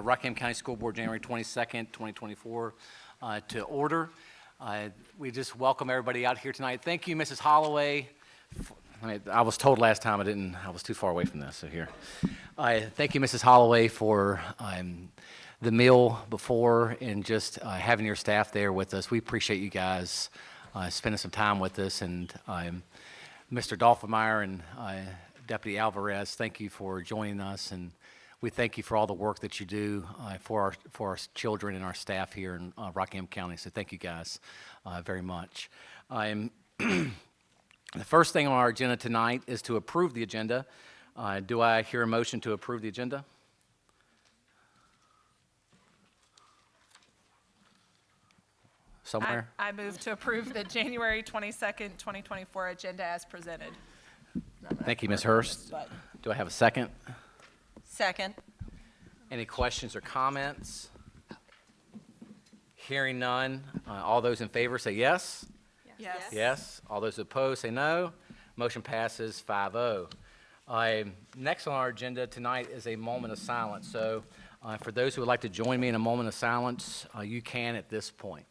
Rockingham County School Board, January 22nd, 2024, to order. We just welcome everybody out here tonight. Thank you, Mrs. Holloway. I was told last time I was too far away from this, so here. Thank you, Mrs. Holloway, for the meal before and just having your staff there with us. We appreciate you guys spending some time with us. And Mr. Dolphenmeyer and Deputy Alvarez, thank you for joining us. And we thank you for all the work that you do for our children and our staff here in Rockingham County. So thank you guys very much. The first thing on our agenda tonight is to approve the agenda. Do I hear a motion to approve the agenda? Somewhere? I move to approve the January 22nd, 2024 agenda as presented. Thank you, Ms. Hurst. Do I have a second? Second. Any questions or comments? Hearing none. All those in favor say yes. Yes. Yes. All those opposed say no. Motion passes 5-0. Next on our agenda tonight is a moment of silence. So for those who would like to join me in a moment of silence, you can at this point.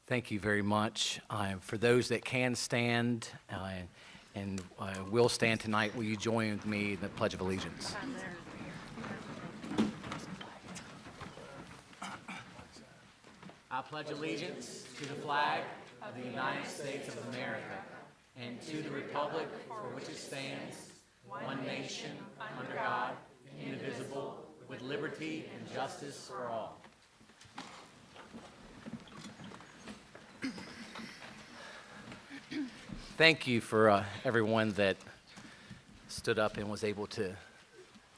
Thank you very much. For those that can stand and will stand tonight, will you join with me in the Pledge of Allegiance? I pledge allegiance to the flag of the United States of America and to the republic for which it stands, one nation, under God, indivisible, with liberty and justice for all. Thank you for everyone that stood up and was able to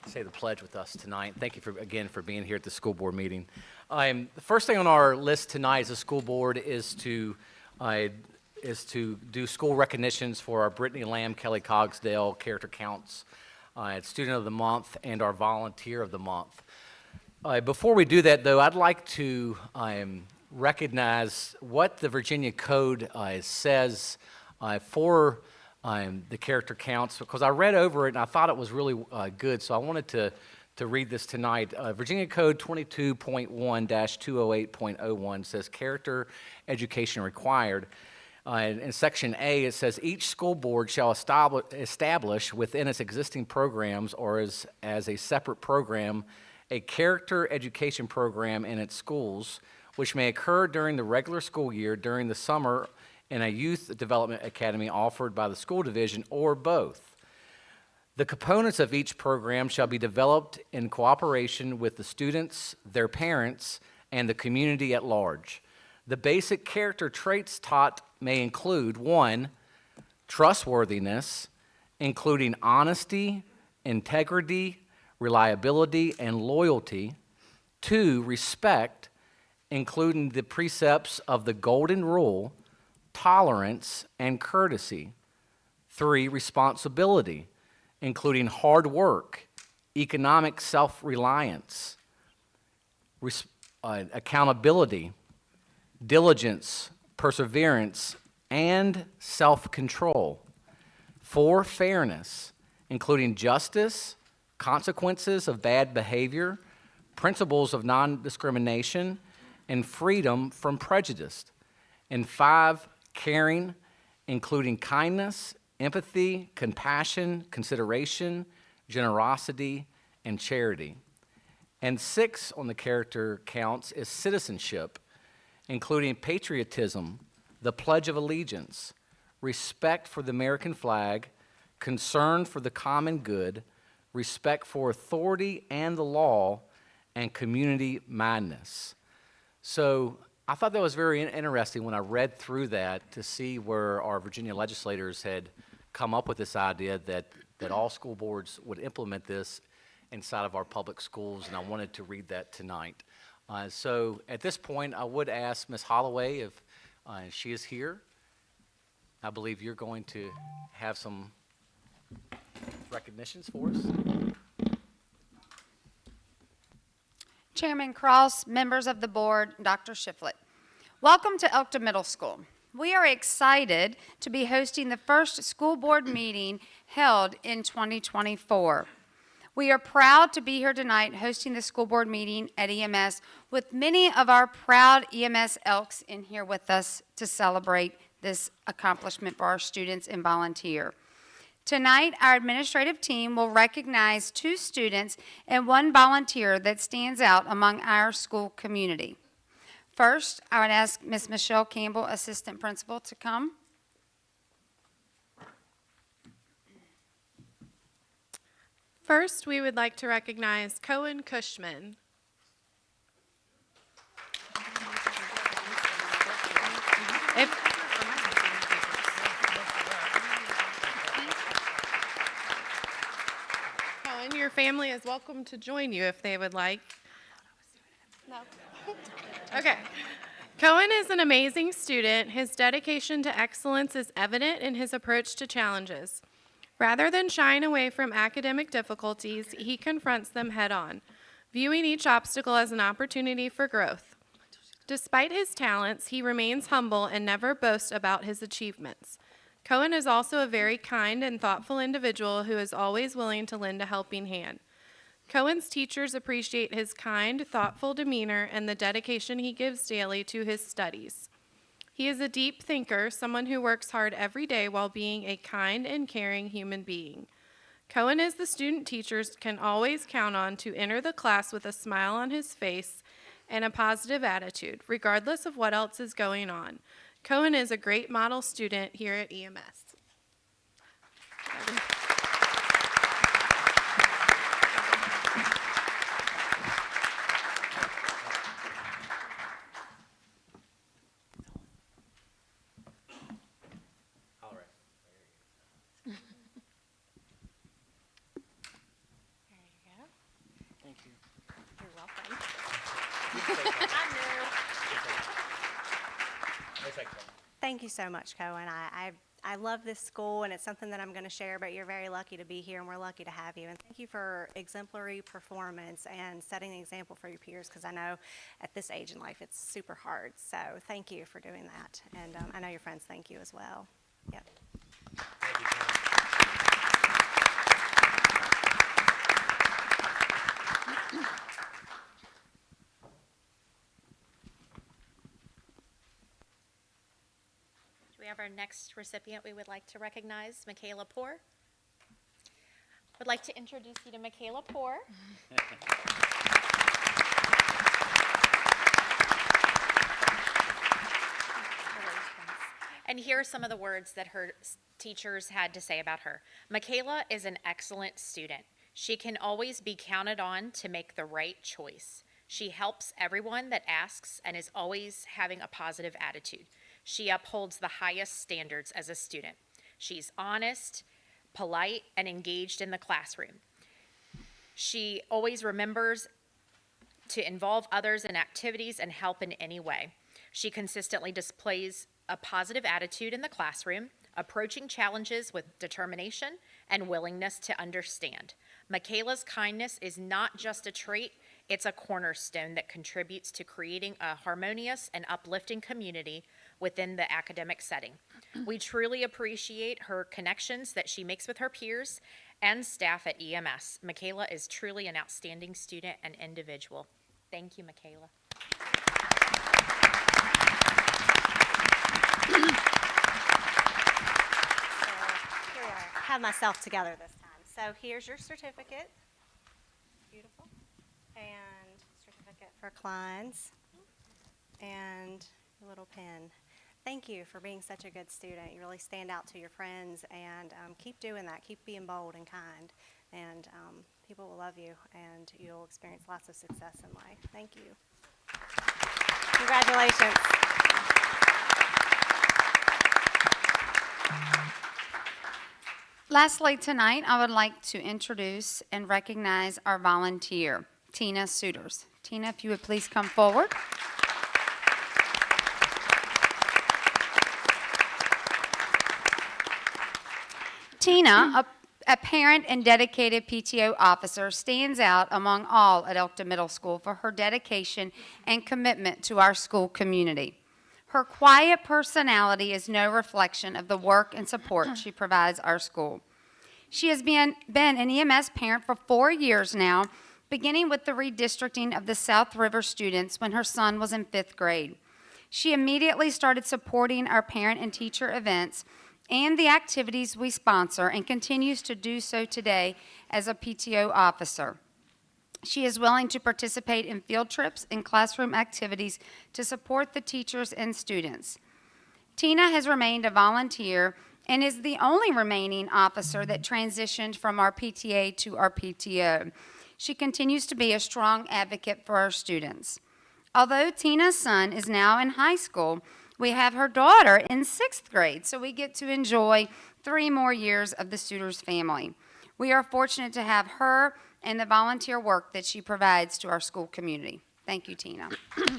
say the pledge with us tonight. Thank you again for being here at the school board meeting. The first thing on our list tonight as a school board is to do school recognitions for our Brittany Lamb, Kelly Cogsdale character counts, Student of the Month, and our Volunteer of the Month. Before we do that, though, I'd like to recognize what the Virginia Code says for the character counts, because I read over it and I thought it was really good, so I wanted to read this tonight. Virginia Code 22.1-208.01 says character education required. In Section A, it says each school board shall establish within its existing programs or as a separate program a character education program in its schools, which may occur during the regular school year, during the summer, in a youth development academy offered by the school division, or both. The components of each program shall be developed in cooperation with the students, their parents, and the community at large. The basic character traits taught may include 1, trustworthiness, including honesty, integrity, reliability, and loyalty. 2, respect, including the precepts of the Golden Rule, tolerance, and courtesy. 3, responsibility, including hard work, economic self-reliance, accountability, diligence, perseverance, and self-control. 4, fairness, including justice, consequences of bad behavior, principles of non-discrimination, and freedom from prejudice. And 5, caring, including kindness, empathy, compassion, consideration, generosity, and charity. And 6 on the character counts is citizenship, including patriotism, the Pledge of Allegiance, respect for the American flag, concern for the common good, respect for authority and the law, and community mindedness. So I thought that was very interesting when I read through that to see where our Virginia legislators had come up with this idea that all school boards would implement this inside of our public schools, and I wanted to read that tonight. So at this point, I would ask Ms. Holloway if she is here. I believe you're going to have some recognitions for us. Chairman Cross, members of the board, Dr. Shiflett. Welcome to Elkton Middle School. We are excited to be hosting the first school board meeting held in 2024. We are proud to be here tonight hosting the school board meeting at EMS with many of our proud EMS Elks in here with us to celebrate this accomplishment for our students and volunteer. Tonight, our administrative team will recognize 2 students and 1 volunteer that stands out among our school community. First, I would ask Ms. Michelle Campbell, Assistant Principal, to come. First, we would like to recognize Cohen Cushman. Cohen, your family is welcome to join you if they would like. No. Okay. Cohen is an amazing student. His dedication to excellence is evident in his approach to challenges. Rather than shying away from academic difficulties, he confronts them head-on, viewing each obstacle as an opportunity for growth. Despite his talents, he remains humble and never boasts about his achievements. Cohen is also a very kind and thoughtful individual who is always willing to lend a helping hand. Cohen's teachers appreciate his kind, thoughtful demeanor and the dedication he gives daily to his studies. He is a deep thinker, someone who works hard every day while being a kind and caring human being. Cohen is the student teachers can always count on to enter the class with a smile on his face and a positive attitude, regardless of what else is going on. Cohen is a great model student here at EMS. Thank you so much, Cohen. I love this school, and it's something that I'm going to share, but you're very lucky to be here, and we're lucky to have you. And thank you for exemplary performance and setting the example for your peers, because I know at this age in life it's super hard. So thank you for doing that. And I know your friends thank you as well. Yep. Thank you, We have our next recipient we would like to recognize, Michaela Poor. Would like to introduce you to Michaela Poor. And here are some of the words that her teachers had to say about her. Michaela is an excellent student. She can always be counted on to make the right choice. She helps everyone that asks and is always having a positive attitude. She upholds the highest standards as a student. She's honest, polite, and engaged in the classroom. She always remembers to involve others in activities and help in any way. She consistently displays a positive attitude in the classroom, approaching challenges with determination and willingness to understand. Michaela's kindness is not just a trait, it's a cornerstone that contributes to creating a harmonious and uplifting community within the academic setting. We truly appreciate her connections that she makes with her peers and staff at EMS. Michaela is truly an outstanding student and individual. Thank you, Michaela. So here we are. I have myself together this time. So here's your certificate. Beautiful. And certificate for Klein's. And your little pen. Thank you for being such a good student. You really stand out to your friends, and keep doing that. Keep being bold and kind, and people will love you, and you'll experience lots of success in life. Thank you. Congratulations. Lastly, tonight, I would like to introduce and recognize our volunteer, Tina Suiters. Tina, if you would please come forward. Tina, a parent and dedicated PTO officer, stands out among all at Elkton Middle School for her dedication and commitment to our school community. Her quiet personality is no reflection of the work and support she provides our school. She has been an EMS parent for 4 years now, beginning with the redistricting of the South River students when her son was in 5th grade. She immediately started supporting our parent and teacher events and the activities we sponsor, and continues to do so today as a PTO officer. She is willing to participate in field trips and classroom activities to support the teachers and students. Tina has remained a volunteer and is the only remaining officer that transitioned from our PTA to our PTO. She continues to be a strong advocate for our students. Although Tina's son is now in high school, we have her daughter in 6th grade, so we get to enjoy 3 more years of the Suiters family. We are fortunate to have her and the volunteer work that she provides to our school community. Thank you, Tina. And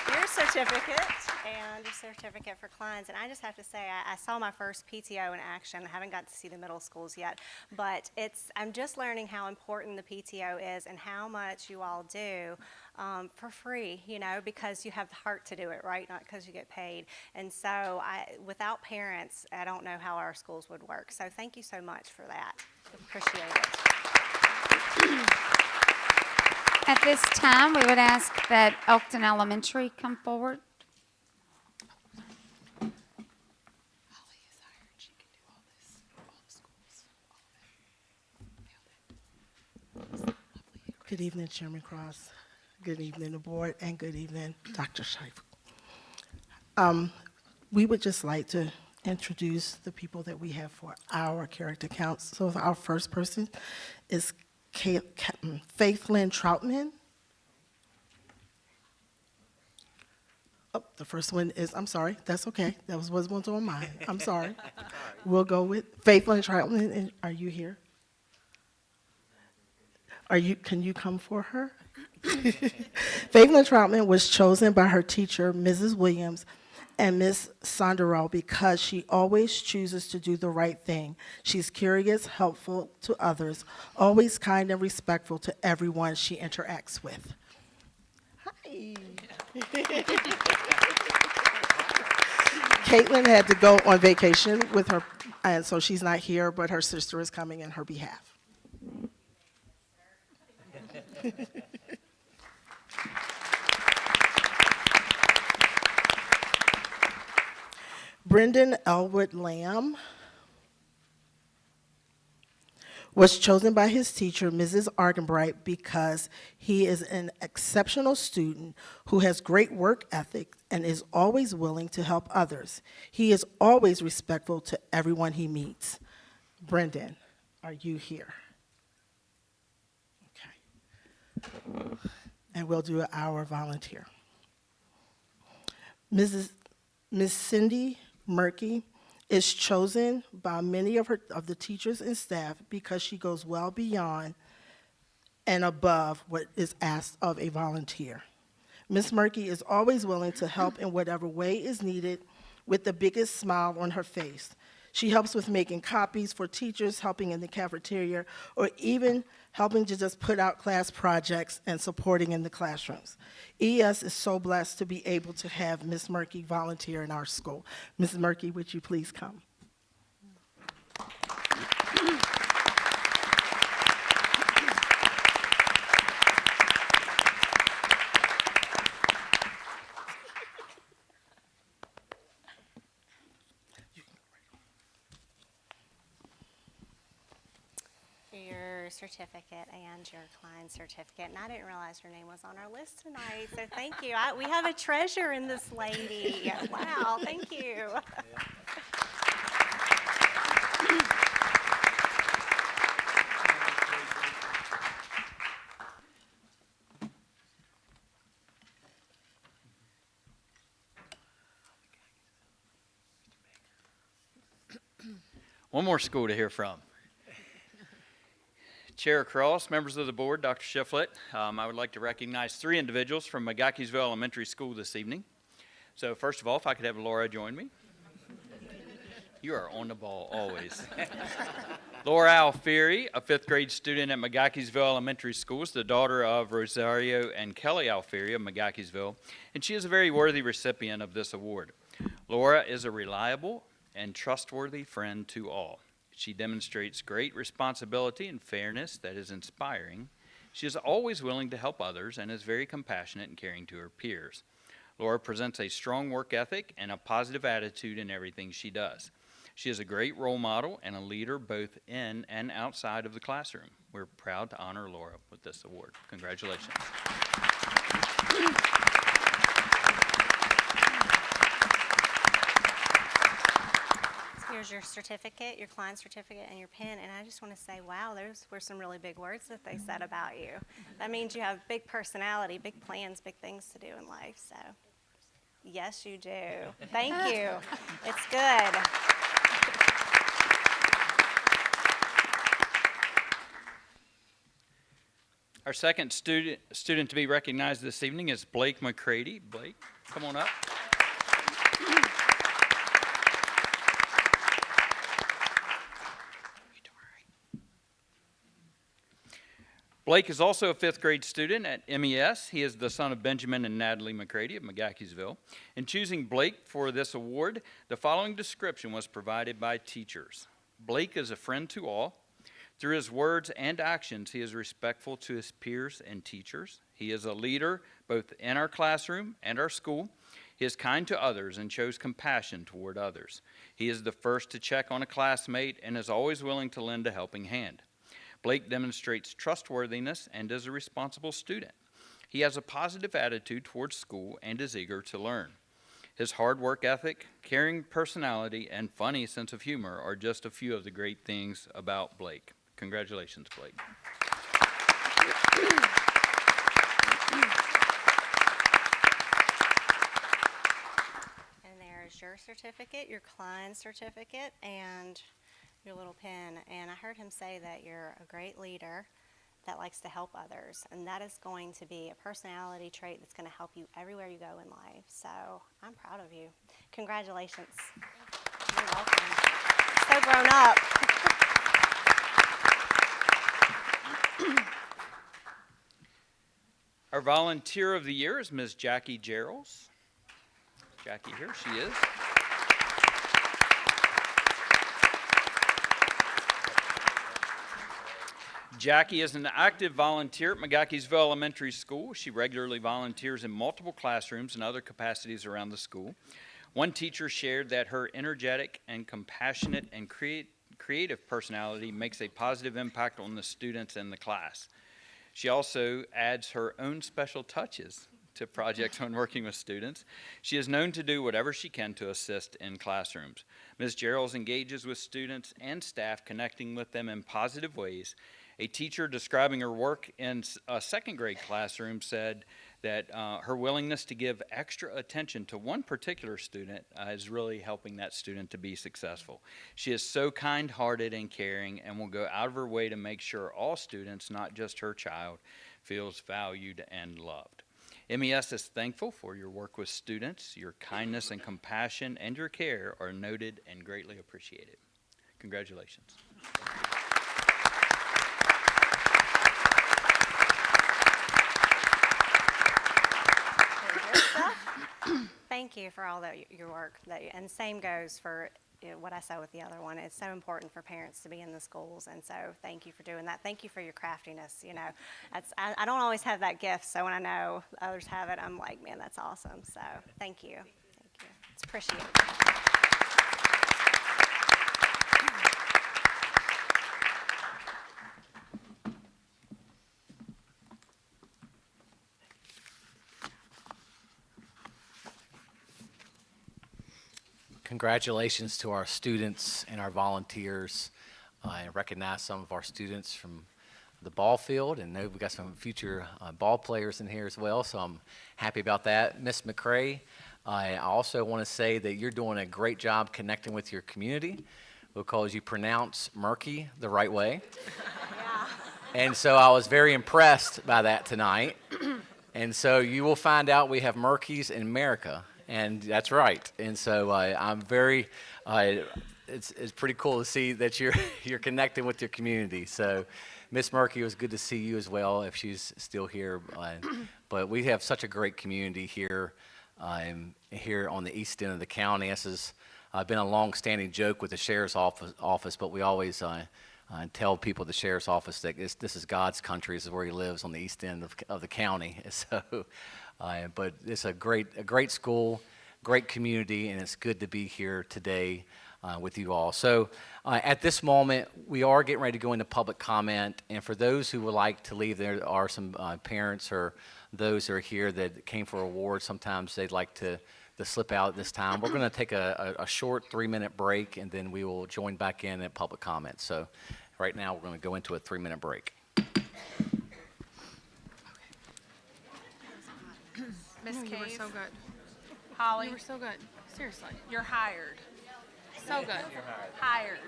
your certificate and your certificate for Kleins. And I just have to say, I saw my first PTO in action. I haven't got to see the middle schools yet, but I'm just learning how important the PTO is and how much you all do for free, because you have the heart to do it, right? Not because you get paid. And so without parents, I don't know how our schools would work. So thank you so much for that. Appreciate it. At this time, we would ask that Elkton Elementary come forward. Good evening, Chairman Cross. Good evening, the board, and good evening, Dr. Scheifel. We would just like to introduce the people that we have for our character counts. So our first person is Faith Lynn Troutman. Oh, the first one is, I'm sorry, that's okay. That was what's on mine. I'm sorry. We'll go with Faith Lynn Troutman. And are you here? Can you come for her? Faith Lynn Troutman was chosen by her teacher, Mrs. Williams, and Miss Sonderell because she always chooses to do the right thing. She's curious, helpful to others, always kind and respectful to everyone she interacts with. Hi. Caitlin had to go on vacation with her, and so she's not here, but her sister is coming in her behalf. Brendan Elwood Lamb was chosen by his teacher, Mrs. Argenbright, because he is an exceptional student who has great work ethic and is always willing to help others. He is always respectful to everyone he meets. Brendan, are you here? Okay. And we'll do our volunteer. Miss Cindy Murky is chosen by many of the teachers and staff because she goes well beyond and above what is asked of a volunteer. Ms. Murky is always willing to help in whatever way is needed with the biggest smile on her face. She helps with making copies for teachers, helping in the cafeteria, or even helping to just put out class projects and supporting in the classrooms. ES is so blessed to be able to have Ms. Murky volunteer in our school. Ms. Murky, would you please come? Your certificate and your Klein certificate. And I didn't realize your name was on our list tonight, so thank you. We have a treasure in this lady. Wow, thank you. One more school to hear from. Chair Cross, members of the board, Dr. Shiflett, I would like to recognize 3 individuals from McGuckeysville Elementary School this evening. So first of all, if I could have Laura join me. You are on the ball always. Laura Alfieri, a 5th grade student at McGuckeysville Elementary School, is the daughter of Rosario and Kelly Alfieri of McGuckeysville, and she is a very worthy recipient of this award. Laura is a reliable and trustworthy friend to all. She demonstrates great responsibility and fairness that is inspiring. She is always willing to help others and is very compassionate and caring to her peers. Laura presents a strong work ethic and a positive attitude in everything she does. She is a great role model and a leader both in and outside of the classroom. We're proud to honor Laura with this award. Congratulations. Here's your certificate, your client certificate, and your pen. And I just want to say, wow, those were some really big words that they said about you. That means you have big personality, big plans, big things to do in life. So, yes, you do. Thank you. It's good. Our second student to be recognized this evening is Blake McCready. Blake, come on up. Blake is also a 5th grade student at MES. He is the son of Benjamin and Natalie McCready of McGuckeysville. In choosing Blake for this award, the following description was provided by teachers. Blake is a friend to all. Through his words and actions, he is respectful to his peers and teachers. He is a leader both in our classroom and our school. He is kind to others and shows compassion toward others. He is the first to check on a classmate and is always willing to lend a helping hand. Blake demonstrates trustworthiness and is a responsible student. He has a positive attitude towards school and is eager to learn. His hard work ethic, caring personality, and funny sense of humor are just a few of the great things about Blake. Congratulations, Blake. And there's your certificate, your client certificate, and your little pen. And I heard him say that you're a great leader that likes to help others, and that is going to be a personality trait that's going to help you everywhere you go in life. So I'm proud of you. Congratulations. You're welcome. So grown up. Our volunteer of the year is Ms. Jackie Gerals. Jackie, here she is. Jackie is an active volunteer at McGuckeysville Elementary School. She regularly volunteers in multiple classrooms and other capacities around the school. One teacher shared that her energetic and compassionate and creative personality makes a positive impact on the students in the class. She also adds her own special touches to projects when working with students. She is known to do whatever she can to assist in classrooms. Ms. Gerals engages with students and staff, connecting with them in positive ways. A teacher describing her work in a 2nd grade classroom said that her willingness to give extra attention to one particular student is really helping that student to be successful. She is so kind-hearted and caring and will go out of her way to make sure all students, not just her child, feels valued and loved. MES is thankful for your work with students. Your kindness and compassion and your care are noted and greatly appreciated. Congratulations. Thank you for all your work. And same goes for what I said with the other one. It's so important for parents to be in the schools, and so thank you for doing that. Thank you for your craftiness. You know, I don't always have that gift, so when I know others have it, I'm like, man, that's awesome. So thank you. Thank you. It's appreciated. Congratulations to our students and our volunteers. I recognize some of our students from the ball field, and know we've got some future ball players in here as well, so I'm happy about that. Miss McCray, I also want to say that you're doing a great job connecting with your community because you pronounce murky the right way. And so I was very impressed by that tonight. And so you will find out we have Murkies in America, and that's right. And so I'm very, it's pretty cool to see that you're connecting with your community. So Miss Murky, it was good to see you as well, if she's still here. But we have such a great community here, here on the east end of the county. This has been a long-standing joke with the sheriff's office, but we always tell people at the sheriff's office that this is God's country. This is where he lives, on the east end of the county. So, but it's a great school, great community, and it's good to be here today with you all. So at this moment, we are getting ready to go into public comment. And for those who would like to leave, there are some parents or those who are here that came for awards. Sometimes they'd like to slip out this time. We're going to take a short 3-minute break, and then we will join back in at public comment. So right now, we're going to go into a 3-minute break. Miss You were Cave, so good. Holly, You were so good. Seriously. you're hired. So good. Hired.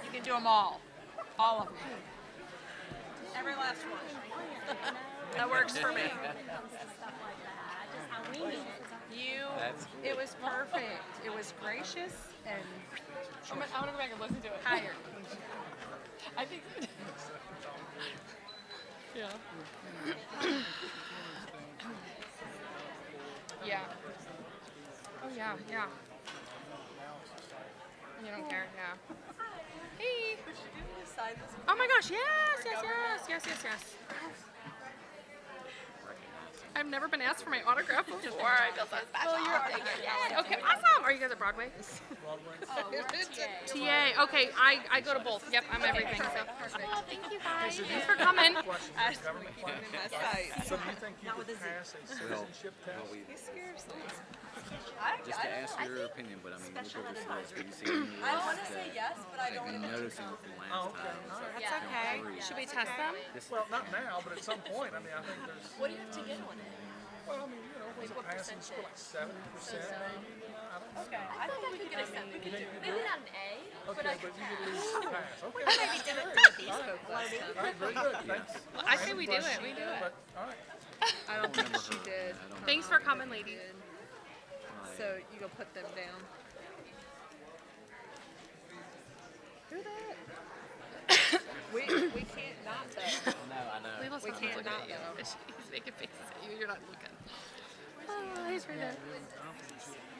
You can do them all. All of them. Every last one. That works for me. It was perfect. It was gracious and I'm going to go back and listen to it. hired. I think. Yeah. Yeah. Oh, yeah, yeah. You don't care, yeah. Hey. Oh my gosh, yes. I've never been asked for my autograph before. I feel so special. Well, you're already good. Okay, awesome. Are you guys at Broadway? TA. Okay, I go to both. Yep, I'm everything. So. Oh, thank you guys. Thanks for coming. So do you think you could pass a citizenship test? Just to ask your opinion, but I mean, we'll go this list. You see I want to say yes, but I don't want to. Noticing from last time. That's okay. Should we test them? Well, not now, but at some point. I mean, I think there's. What do you have to get on it? Well, I mean, was it passing score like 70%? Maybe. I don't know. Okay, I think we could get a 7. We could do maybe not an A, but Okay, I but could you pass. could at least pass. Okay. Maybe do it through bespoke All right, very good. Thank you. I say we do it. We do it. But, all right. I don't think she did. Thanks for coming, lady. So you go put them down. Do that. we can't not though. No, I know. Leela's We husband's can't looking not, at you. though. He's making faces at you. You're not looking. Oh, he's right there.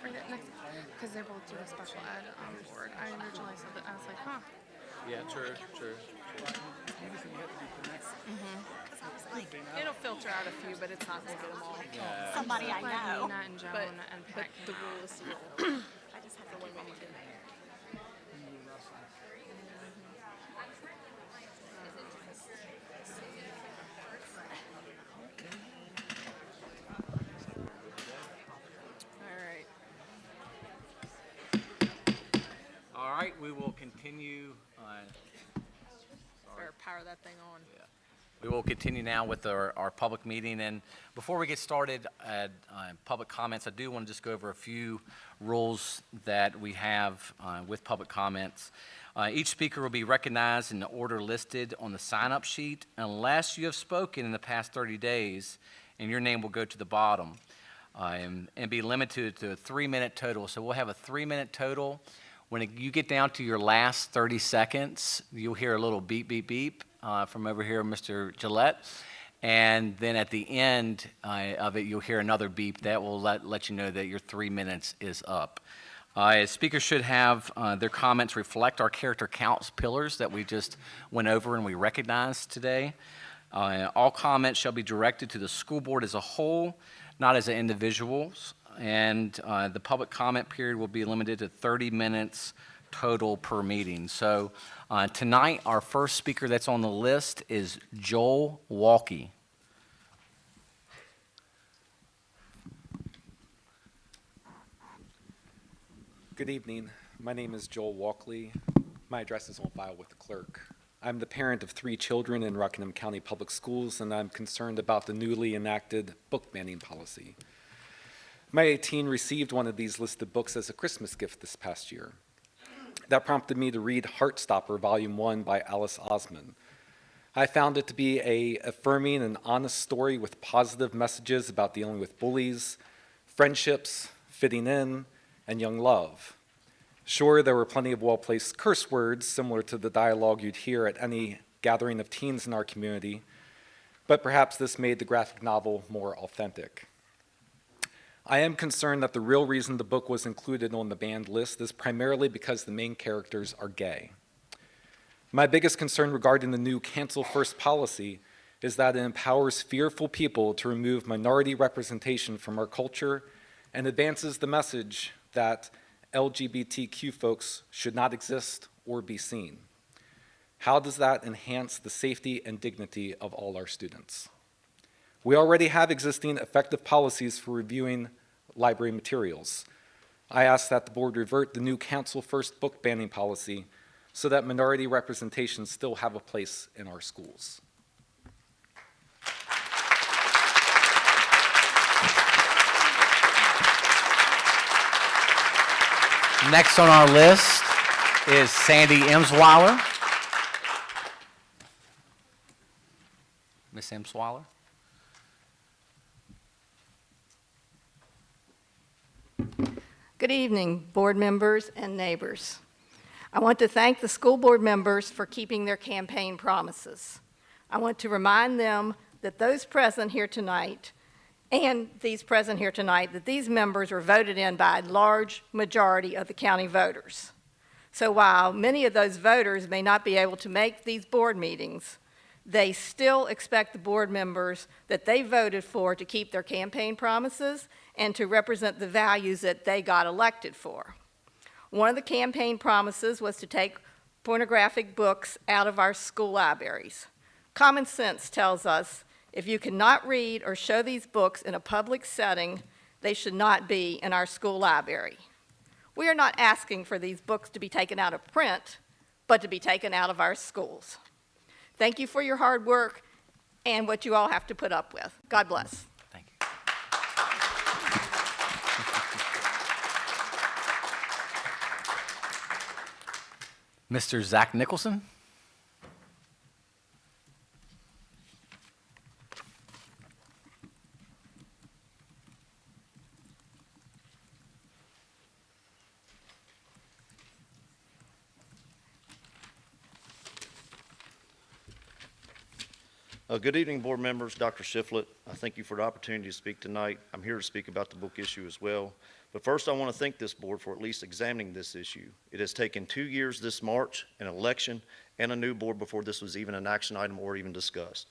Right there. Next. Because they're both doing special ed on board. I originally said that. I was like, huh. Yeah, true. It'll filter out a few, but it's not gonna get them all. Somebody I Like know. Nina and Joan But and but Pat. the rule is the rule. I just had to When we need to. All right, we will continue. Or power that thing on. We will continue now with our public meeting. And before we get started at public comments, I do want to just go over a few rules that we have with public comments. Each speaker will be recognized in the order listed on the sign-up sheet unless you have spoken in the past 30 days, and your name will go to the bottom and be limited to a 3-minute total. So we'll have a 3-minute total. When you get down to your last 30 seconds, you'll hear a little beep, beep, beep from over here, Mr. Gillette. And then at the end of it, you'll hear another beep. That will let you know that your 3 minutes is up. Speakers should have their comments reflect our character counts pillars that we just went over and we recognized today. All comments shall be directed to the school board as a whole, not as individuals. And the public comment period will be limited to 30 minutes total per meeting. So tonight, our first speaker that's on the list is Joel Walkie. Good evening. My name is Joel Walkley. My address is on file with the clerk. I'm the parent of 3 children in Rockingham County Public Schools, and I'm concerned about the newly enacted book banning policy. My 18 received one of these listed books as a Christmas gift this past year. That prompted me to read Heartstopper Volume 1 by Alice Osman. I found it to be a affirming and honest story with positive messages about dealing with bullies, friendships, fitting in, and young love. Sure, there were plenty of well-placed curse words similar to the dialogue you'd hear at any gathering of teens in our community, but perhaps this made the graphic novel more authentic. I am concerned that the real reason the book was included on the banned list is primarily because the main characters are gay. My biggest concern regarding the new Cancel First policy is that it empowers fearful people to remove minority representation from our culture and advances the message that LGBTQ folks should not exist or be seen. How does that enhance the safety and dignity of all our students? We already have existing effective policies for reviewing library materials. I ask that the board revert the new Cancel First book banning policy so that minority representation still have a place in our schools. Next on our list is Sandy Emsweiler. Miss Emsweiler. Good evening, board members and neighbors. I want to thank the school board members for keeping their campaign promises. I want to remind them that those present here tonight, that these members were voted in by a large majority of the county voters. So while many of those voters may not be able to make these board meetings, they still expect the board members that they voted for to keep their campaign promises and to represent the values that they got elected for. One of the campaign promises was to take pornographic books out of our school libraries. Common sense tells us if you cannot read or show these books in a public setting, they should not be in our school library. We are not asking for these books to be taken out of print, but to be taken out of our schools. Thank you for your hard work and what you all have to put up with. God bless. Thank you. Mr. Zach Nicholson. Good evening, board members. Dr. Shiflett, I thank you for the opportunity to speak tonight. I'm here to speak about the book issue as well. But first, I want to thank this board for at least examining this issue. It has taken 2 years this March, an election, and a new board before this was even an action item or even discussed.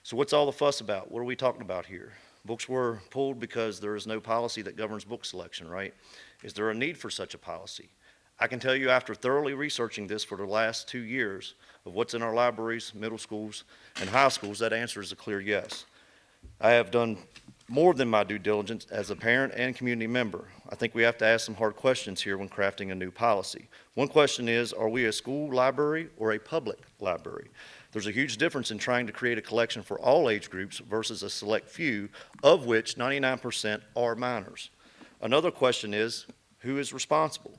So what's all the fuss about? What are we talking about here? Books were pulled because there is no policy that governs book selection, right? Is there a need for such a policy? I can tell you after thoroughly researching this for the last 2 years of what's in our libraries, middle schools, and high schools, that answer is a clear yes. I have done more than my due diligence as a parent and community member. I think we have to ask some hard questions here when crafting a new policy. One question is, are we a school library or a public library? There's a huge difference in trying to create a collection for all age groups versus a select few, of which 99% are minors. Another question is, who is responsible?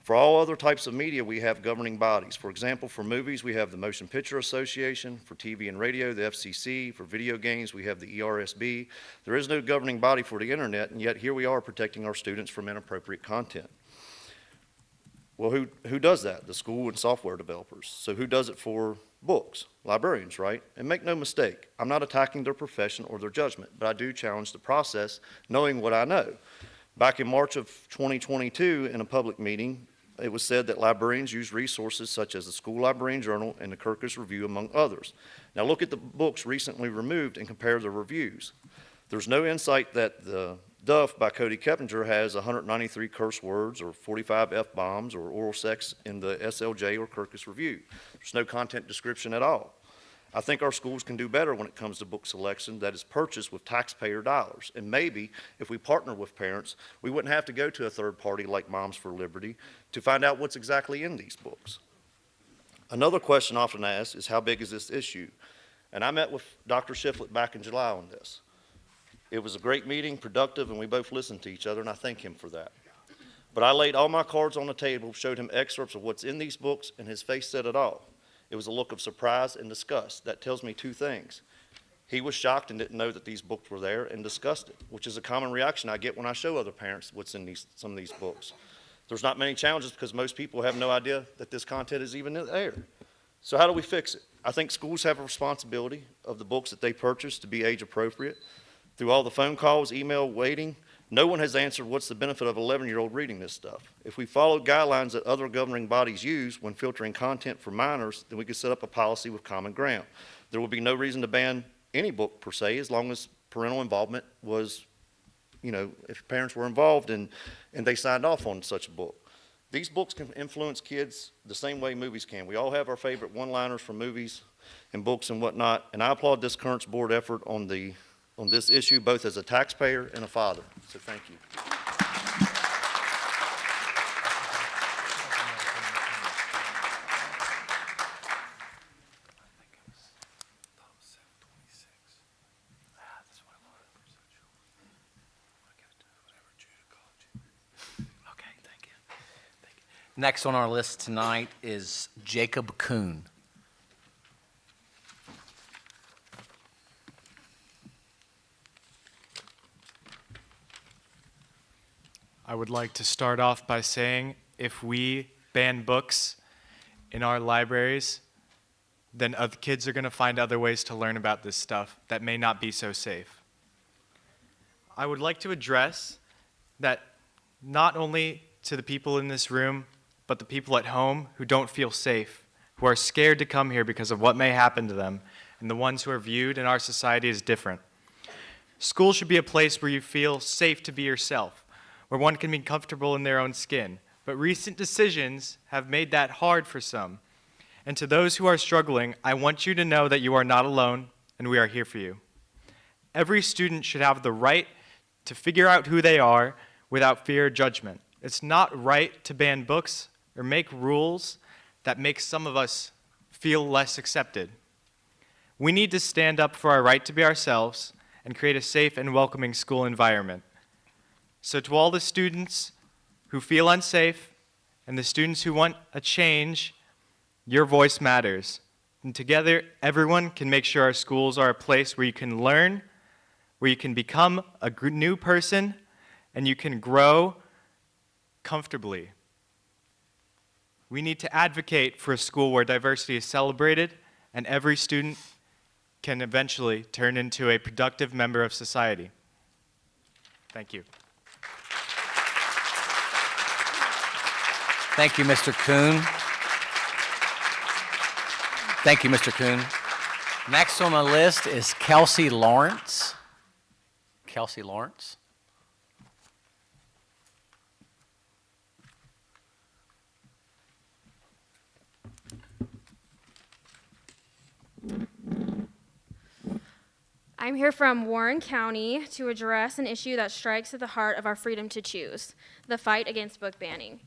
For all other types of media, we have governing bodies. For example, for movies, we have the Motion Picture Association. For TV and radio, the FCC. For video games, we have the ERSB. There is no governing body for the internet, and yet here we are protecting our students from inappropriate content. Well, who does that? The school and software developers. So who does it for books? Librarians, right? And make no mistake, I'm not attacking their profession or their judgment, but I do challenge the process knowing what I know. Back in March of 2022, in a public meeting, it was said that librarians use resources such as the School Librarian Journal and the Kirkus Review, among others. Now look at the books recently removed and compare the reviews. There's no insight that the Duff by Cody Keppinger has 193 curse words or 45 F-bombs or oral sex in the SLJ or Kirkus Review. There's no content description at all. I think our schools can do better when it comes to book selection that is purchased with taxpayer dollars. And maybe if we partner with parents, we wouldn't have to go to a third party like Moms for Liberty to find out what's exactly in these books. Another question often asked is, how big is this issue? And I met with Dr. Shiflett back in July on this. It was a great meeting, productive, and we both listened to each other, and I thank him for that. But I laid all my cards on the table, showed him excerpts of what's in these books, and his face said it all. It was a look of surprise and disgust. That tells me two things. He was shocked and didn't know that these books were there and disgusted, which is a common reaction I get when I show other parents what's in some of these books. There's not many challenges because most people have no idea that this content is even there. So how do we fix it? I think schools have a responsibility of the books that they purchase to be age appropriate. Through all the phone calls, email, waiting, no one has answered what's the benefit of an 11-year-old reading this stuff. If we followed guidelines that other governing bodies use when filtering content for minors, then we could set up a policy with common ground. There would be no reason to ban any book per se, as long as parental involvement was, if parents were involved and they signed off on such a book. These books can influence kids the same way movies can. We all have our favorite one-liners from movies and books and whatnot, and I applaud this current board effort on this issue, both as a taxpayer and a father. So thank you. Next on our list tonight is Jacob Kuhn. I would like to start off by saying if we ban books in our libraries, then other kids are going to find other ways to learn about this stuff that may not be so safe. I would like to address that not only to the people in this room, but the people at home who don't feel safe, who are scared to come here because of what may happen to them, and the ones who are viewed in our society as different. School should be a place where you feel safe to be yourself, where one can be comfortable in their own skin. But recent decisions have made that hard for some. And to those who are struggling, I want you to know that you are not alone, and we are here for you. Every student should have the right to figure out who they are without fear or judgment. It's not right to ban books or make rules that make some of us feel less accepted. We need to stand up for our right to be ourselves and create a safe and welcoming school environment. So to all the students who feel unsafe and the students who want a change, your voice matters. And together, everyone can make sure our schools are a place where you can learn, where you can become a new person, and you can grow comfortably. We need to advocate for a school where diversity is celebrated and every student can eventually turn into a productive member of society. Thank you. Thank you, Mr. Kuhn. Thank you, Mr. Kuhn. Next on the list is Kelsey Lawrence. Kelsey Lawrence. I'm here from Warren County to address an issue that strikes at the heart of our freedom to choose, the fight against book banning.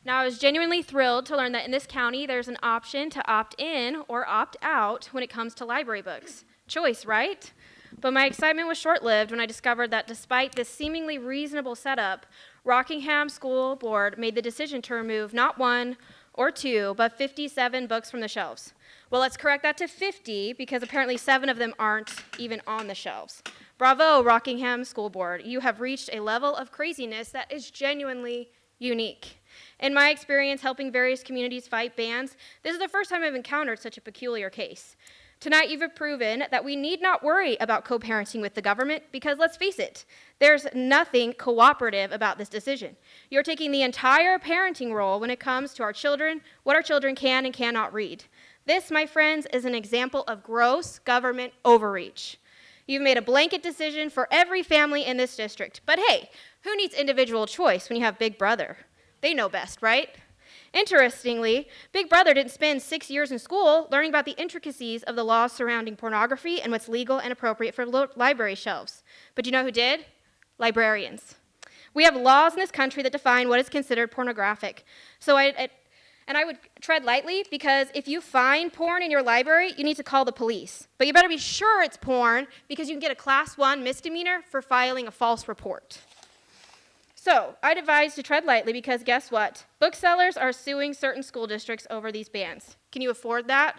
Now, I was genuinely thrilled to learn that in this county, there's an option to opt in or opt out when it comes to library books. Choice, right? But my excitement was short-lived when I discovered that despite this seemingly reasonable setup, Rockingham School Board made the decision to remove not one or two, but 57 books from the shelves. Well, let's correct that to 50 because apparently 7 of them aren't even on the shelves. Bravo, Rockingham School Board. You have reached a level of craziness that is genuinely unique. In my experience helping various communities fight bans, this is the first time I've encountered such a peculiar case. Tonight, you've proven that we need not worry about co-parenting with the government because, let's face it, there's nothing cooperative about this decision. You're taking the entire parenting role when it comes to our children, what our children can and cannot read. This, my friends, is an example of gross government overreach. You've made a blanket decision for every family in this district. But hey, who needs individual choice when you have Big Brother? They know best, right? Interestingly, Big Brother didn't spend 6 years in school learning about the intricacies of the laws surrounding pornography and what's legal and appropriate for library shelves. But you know who did? Librarians. We have laws in this country that define what is considered pornographic. So I would tread lightly because if you find porn in your library, you need to call the police. But you better be sure it's porn because you can get a Class 1 misdemeanor for filing a false report. So I'd advise to tread lightly because guess what? Booksellers are suing certain school districts over these bans. Can you afford that?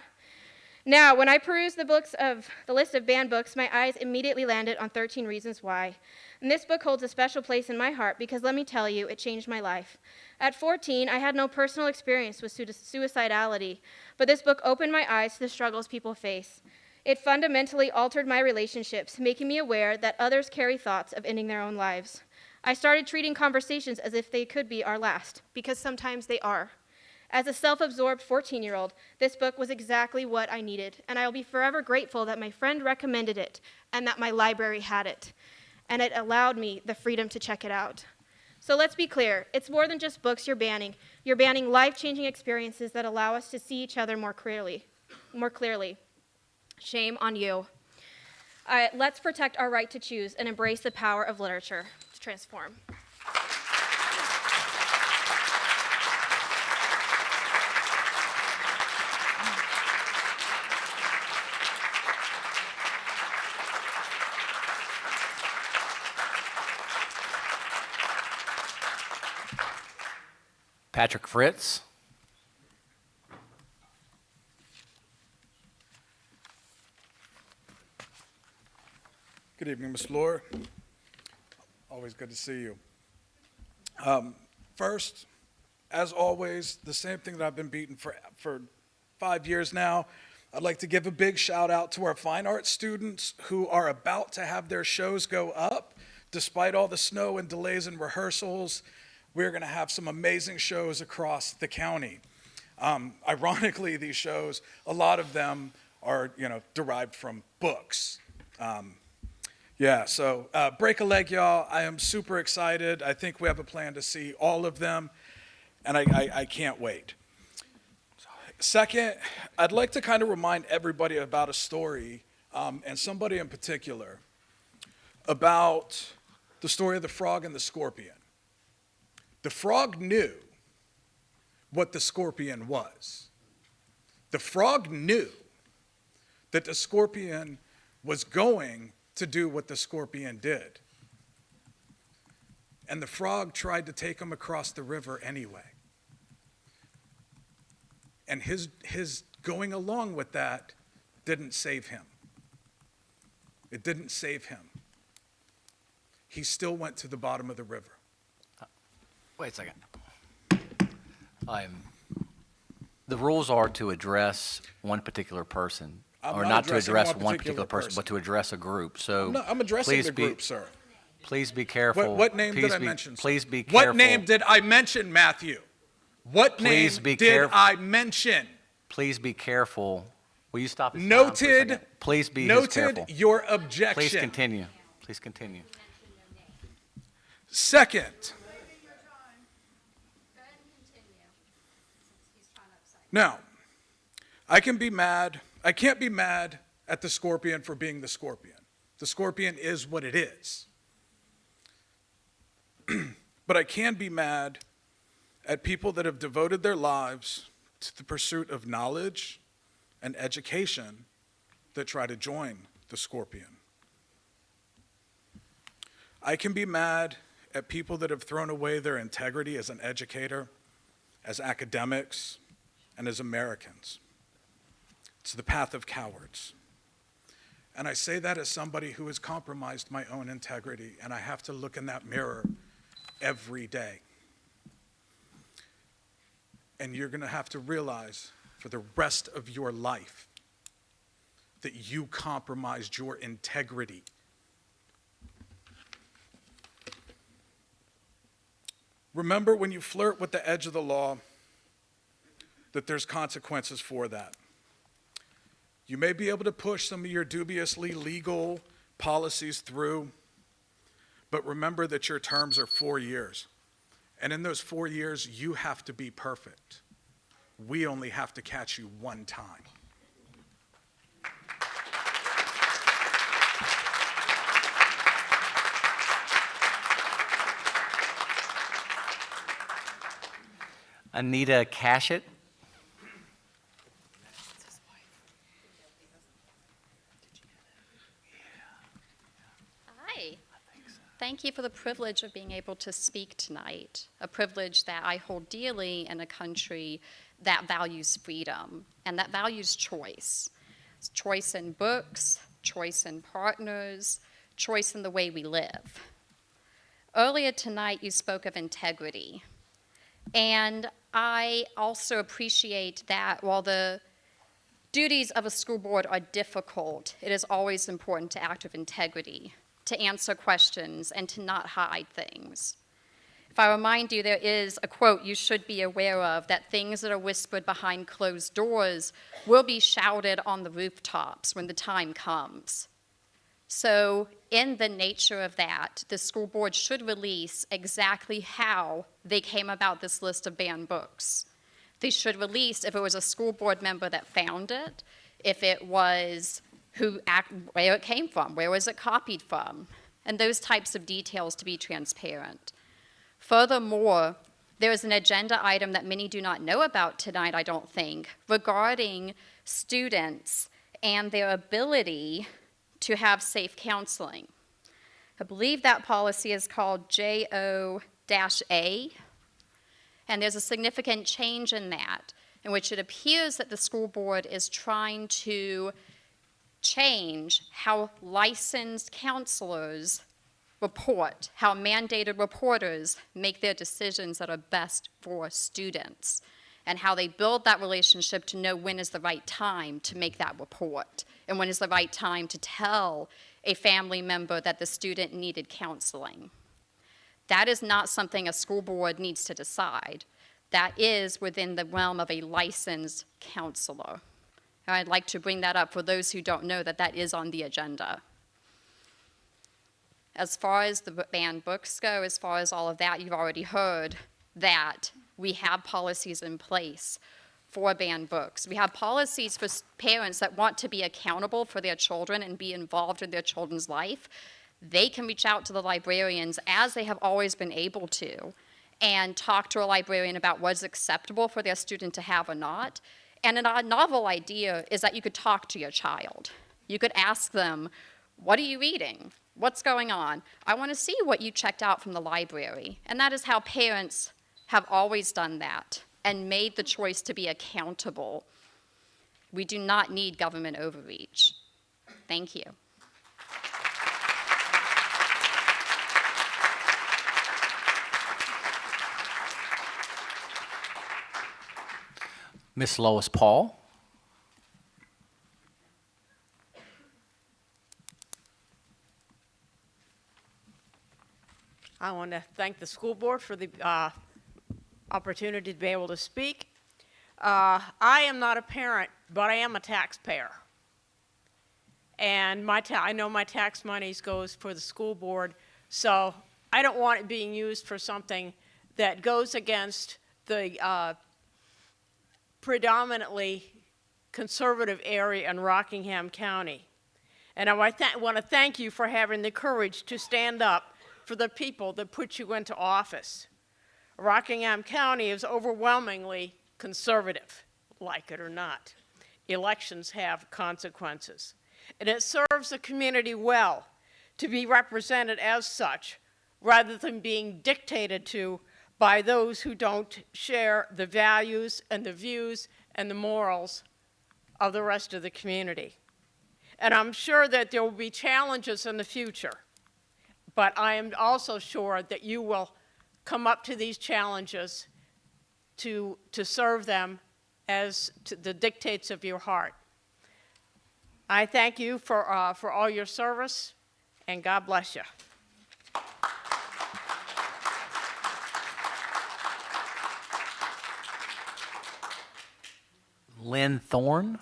Now, when I perused the list of banned books, my eyes immediately landed on 13 Reasons Why. And this book holds a special place in my heart because let me tell you, it changed my life. At 14, I had no personal experience with suicidality, but this book opened my eyes to the struggles people face. It fundamentally altered my relationships, making me aware that others carry thoughts of ending their own lives. I started treating conversations as if they could be our last, because sometimes they are. As a self-absorbed 14-year-old, this book was exactly what I needed, and I will be forever grateful that my friend recommended it and that my library had it, and it allowed me the freedom to check it out. So let's be clear, it's more than just books you're banning. You're banning life-changing experiences that allow us to see each other more clearly. Shame on you. Let's protect our right to choose and embrace the power of literature to transform. Patrick Fritz. Good evening, Ms. Lohr. Always good to see you. First, as always, the same thing that I've been beating for 5 years now. I'd like to give a big shout out to our fine arts students who are about to have their shows go up. Despite all the snow and delays in rehearsals, we're going to have some amazing shows across the county. Ironically, these shows, a lot of them are, derived from books. So break a leg, y'all. I am super excited. I think we have a plan to see all of them, and I can't wait. Second, I'd like to kind of remind everybody about a story, and somebody in particular, about the story of the frog and the scorpion. The frog knew what the scorpion was. The frog knew that the scorpion was going to do what the scorpion did. And the frog tried to take him across the river anyway. And his going along with that didn't save him. It didn't save him. He still went to the bottom of the river. Wait a second. The rules are to address one particular person, I'm or not not to addressing address one one particular particular person, but to address a group. So I'm addressing please the be- group, sir. Please be careful. What name did Please I be- mention, sir? Please be careful. What name did I mention, Matthew? What name Please be did careful. I mention? Please be careful. Will you stop his time for a Noted. second? Please be Noted careful. your objection. Please continue. Please continue. Second. Now, I can't be mad at the scorpion for being the scorpion. The scorpion is what it is. But I can be mad at people that have devoted their lives to the pursuit of knowledge and education that try to join the scorpion. I can be mad at people that have thrown away their integrity as an educator, as academics, and as Americans. It's the path of cowards. And I say that as somebody who has compromised my own integrity, and I have to look in that mirror every day. And you're going to have to realize for the rest of your life that you compromised your integrity. Remember, when you flirt with the edge of the law, that there's consequences for that. You may be able to push some of your dubiously legal policies through, but remember that your terms are 4 years. And in those 4 years, you have to be perfect. We only have to catch you one time. Anita Cashett. Hi. Thank you for the privilege of being able to speak tonight, a privilege that I hold dearly in a country that values freedom and that values choice. Choice in books, choice in partners, choice in the way we live. Earlier tonight, you spoke of integrity. And I also appreciate that while the duties of a school board are difficult, it is always important to act with integrity, to answer questions, and to not hide things. If I remind you, there is a quote you should be aware of, that things that are whispered behind closed doors will be shouted on the rooftops when the time comes. So in the nature of that, the school board should release exactly how they came about this list of banned books. They should release if it was a school board member that found it, if it was where it came from, where was it copied from, and those types of details to be transparent. Furthermore, there is an agenda item that many do not know about tonight, I don't think, regarding students and their ability to have safe counseling. I believe that policy is called JO-A, and there's a significant change in that, in which it appears that the school board is trying to change how licensed counselors report, how mandated reporters make their decisions that are best for students, and how they build that relationship to know when is the right time to make that report, and when is the right time to tell a family member that the student needed counseling. That is not something a school board needs to decide. That is within the realm of a licensed counselor. And I'd like to bring that up for those who don't know that that is on the agenda. As far as the banned books go, as far as all of that, you've already heard that we have policies in place for banned books. We have policies for parents that want to be accountable for their children and be involved in their children's life. They can reach out to the librarians, as they have always been able to, and talk to a librarian about what's acceptable for their student to have or not. And a novel idea is that you could talk to your child. You could ask them, what are you reading? What's going on? I want to see what you checked out from the library. And that is how parents have always done that and made the choice to be accountable. We do not need government overreach. Thank you. Miss Lois Paul. I want to thank the school board for the opportunity to be able to speak. I am not a parent, but I am a taxpayer. And I know my tax monies goes for the school board, so I don't want it being used for something that goes against the predominantly conservative area in Rockingham County. And I want to thank you for having the courage to stand up for the people that put you into office. Rockingham County is overwhelmingly conservative, like it or not. Elections have consequences. And it serves the community well to be represented as such, rather than being dictated to by those who don't share the values and the views and the morals of the rest of the community. And I'm sure that there will be challenges in the future, but I am also sure that you will come up to these challenges to serve them as to the dictates of your heart. I thank you for all your service, and God bless you. Lynn Thorne.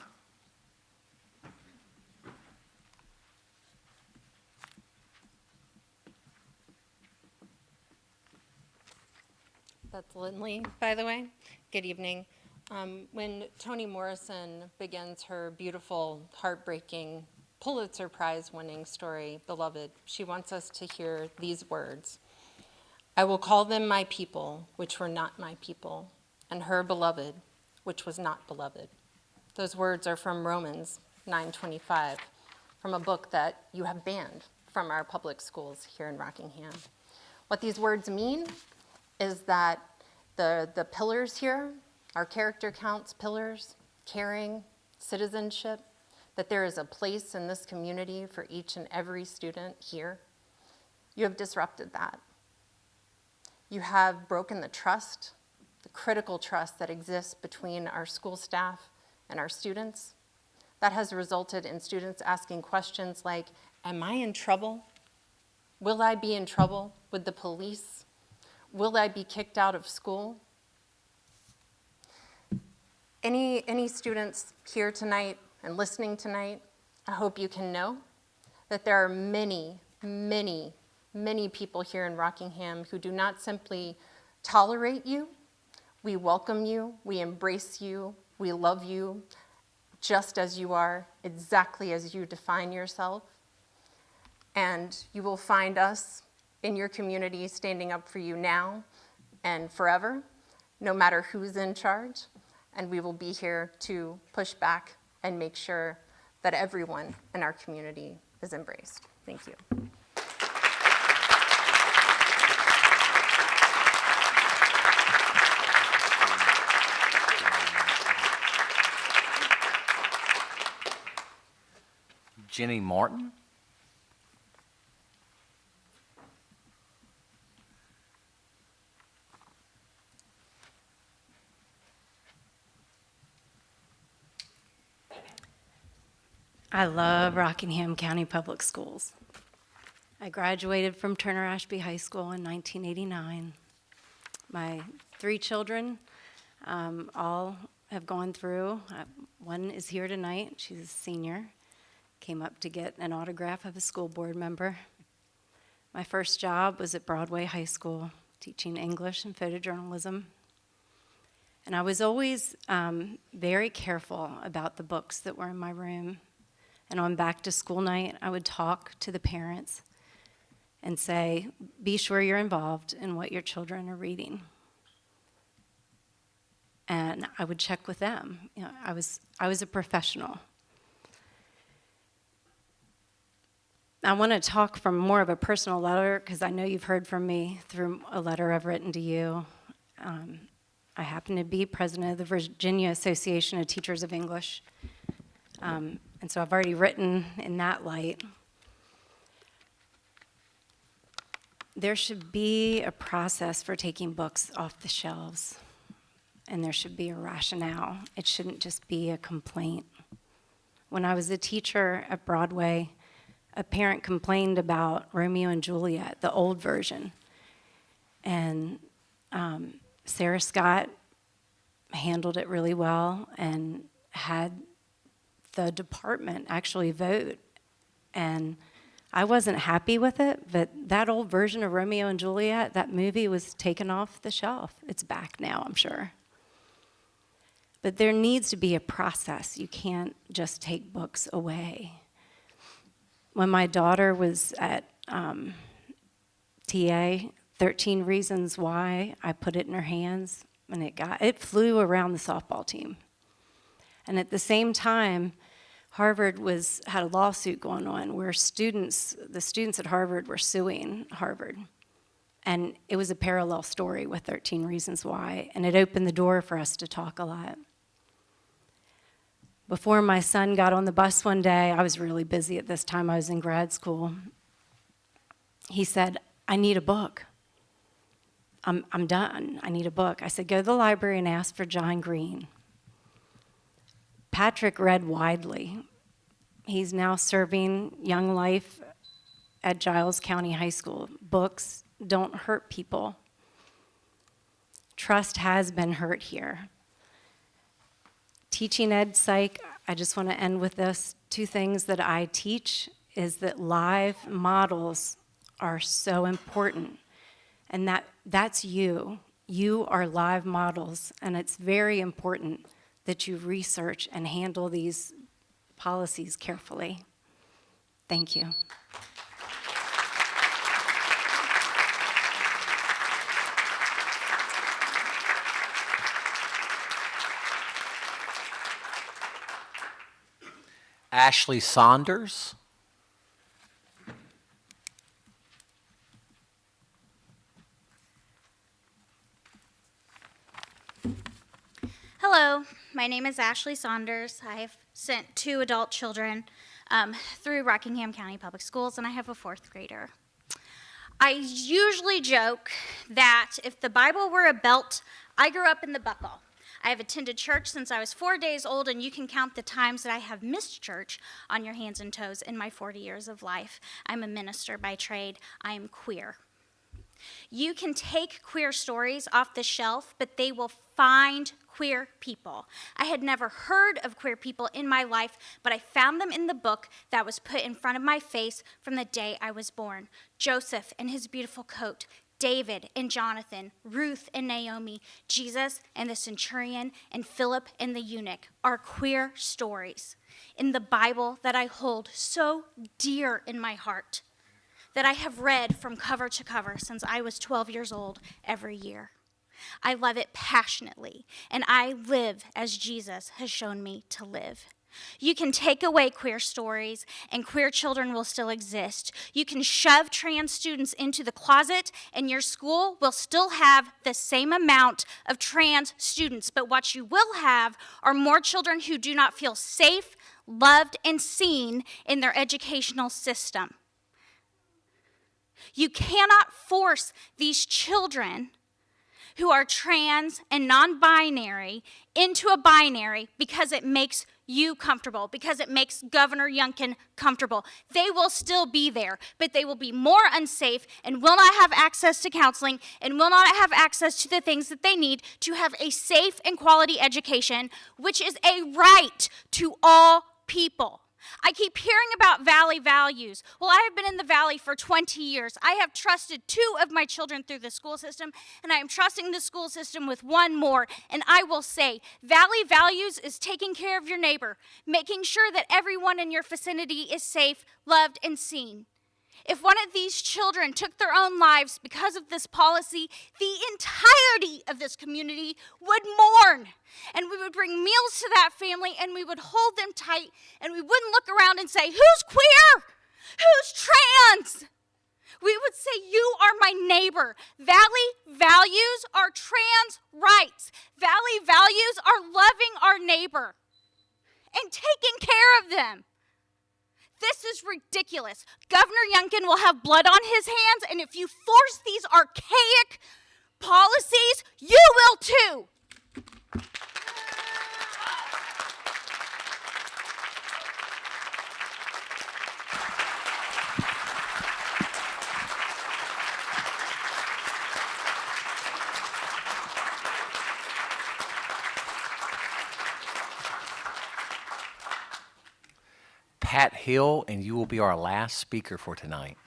That's Lindley, by the way. Good evening. When Toni Morrison begins her beautiful, heartbreaking, Pulitzer Prize-winning story, Beloved, she wants us to hear these words. I will call them my people, which were not my people, and her beloved, which was not beloved. Those words are from Romans 9:25, from a book that you have banned from our public schools here in Rockingham. What these words mean is that the pillars here, our character counts pillars, caring, citizenship, that there is a place in this community for each and every student here. You have disrupted that. You have broken the trust, the critical trust that exists between our school staff and our students. That has resulted in students asking questions like, am I in trouble? Will I be in trouble with the police? Will I be kicked out of school? Any students here tonight and listening tonight, I hope you can know that there are many, many, many people here in Rockingham who do not simply tolerate you. We welcome you, we embrace you, we love you just as you are, exactly as you define yourself. And you will find us in your community standing up for you now and forever, no matter who's in charge. And we will be here to push back and make sure that everyone in our community is embraced. Thank you. Jenny Martin. I love Rockingham County Public Schools. I graduated from Turner Ashby High School in 1989. My 3 children all have gone through. One is here tonight. She's a senior. Came up to get an autograph of a school board member. My first job was at Broadway High School, teaching English and photojournalism. And I was always very careful about the books that were in my room. And on back to school night, I would talk to the parents and say, be sure you're involved in what your children are reading. And I would check with them. You know, I was a professional. I want to talk from more of a personal letter because I know you've heard from me through a letter I've written to you. I happen to be president of the Virginia Association of Teachers of English. And so I've already written in that light. There should be a process for taking books off the shelves, and there should be a rationale. It shouldn't just be a complaint. When I was a teacher at Broadway, a parent complained about Romeo and Juliet, the old version. And Sarah Scott handled it really well and had the department actually vote. And I wasn't happy with it, but that old version of Romeo and Juliet, that movie was taken off the shelf. It's back now, I'm sure. But there needs to be a process. You can't just take books away. When my daughter was at TA, 13 Reasons Why, I put it in her hands, and it flew around the softball team. And at the same time, Harvard had a lawsuit going on where the students at Harvard were suing Harvard. And it was a parallel story with 13 Reasons Why, and it opened the door for us to talk a lot. Before my son got on the bus one day, I was really busy at this time, I was in grad school. He said, I need a book. I'm done, I need a book. I said, go to the library and ask for John Green. Patrick read widely. He's now serving Young Life at Giles County High School. Books don't hurt people. Trust has been hurt here. Teaching ed psych, I just want to end with this. 2 things that I teach is that live models are so important. And that's you. You are live models, and it's very important that you research and handle these policies carefully. Thank you. Ashley Saunders. Hello, my name is Ashley Saunders. I have sent 2 adult children through Rockingham County Public Schools, and I have a 4th grader. I usually joke that if the Bible were a belt, I grew up in the buckle. I have attended church since I was 4 days old, and you can count the times that I have missed church on your hands and toes in my 40 years of life. I'm a minister by trade. I am queer. You can take queer stories off the shelf, but they will find queer people. I had never heard of queer people in my life, but I found them in the book that was put in front of my face from the day I was born. Joseph and his beautiful coat, David and Jonathan, Ruth and Naomi, Jesus and the centurion, and Philip and the eunuch are queer stories in the Bible that I hold so dear in my heart, that I have read from cover to cover since I was 12 years old every year. I love it passionately, and I live as Jesus has shown me to live. You can take away queer stories, and queer children will still exist. You can shove trans students into the closet, and your school will still have the same amount of trans students. But what you will have are more children who do not feel safe, loved, and seen in their educational system. You cannot force these children who are trans and non-binary into a binary because it makes you comfortable, because it makes Governor Youngkin comfortable. They will still be there, but they will be more unsafe and will not have access to counseling and will not have access to the things that they need to have a safe and quality education, which is a right to all people. I keep hearing about Valley values. Well, I have been in the Valley for 20 years. I have trusted 2 of my children through the school system, and I am trusting the school system with 1 more. And I will say, Valley values is taking care of your neighbor, making sure that everyone in your vicinity is safe, loved, and seen. If one of these children took their own lives because of this policy, the entirety of this community would mourn. And we would bring meals to that family, and we would hold them tight, and we wouldn't look around and say, who's queer? Who's trans? We would say, you are my neighbor. Valley values are trans rights. Valley values are loving our neighbor and taking care of them. This is ridiculous. Governor Youngkin will have blood on his hands, and if you force these archaic policies, you will too. Pat Hill, and you will be our last speaker for tonight.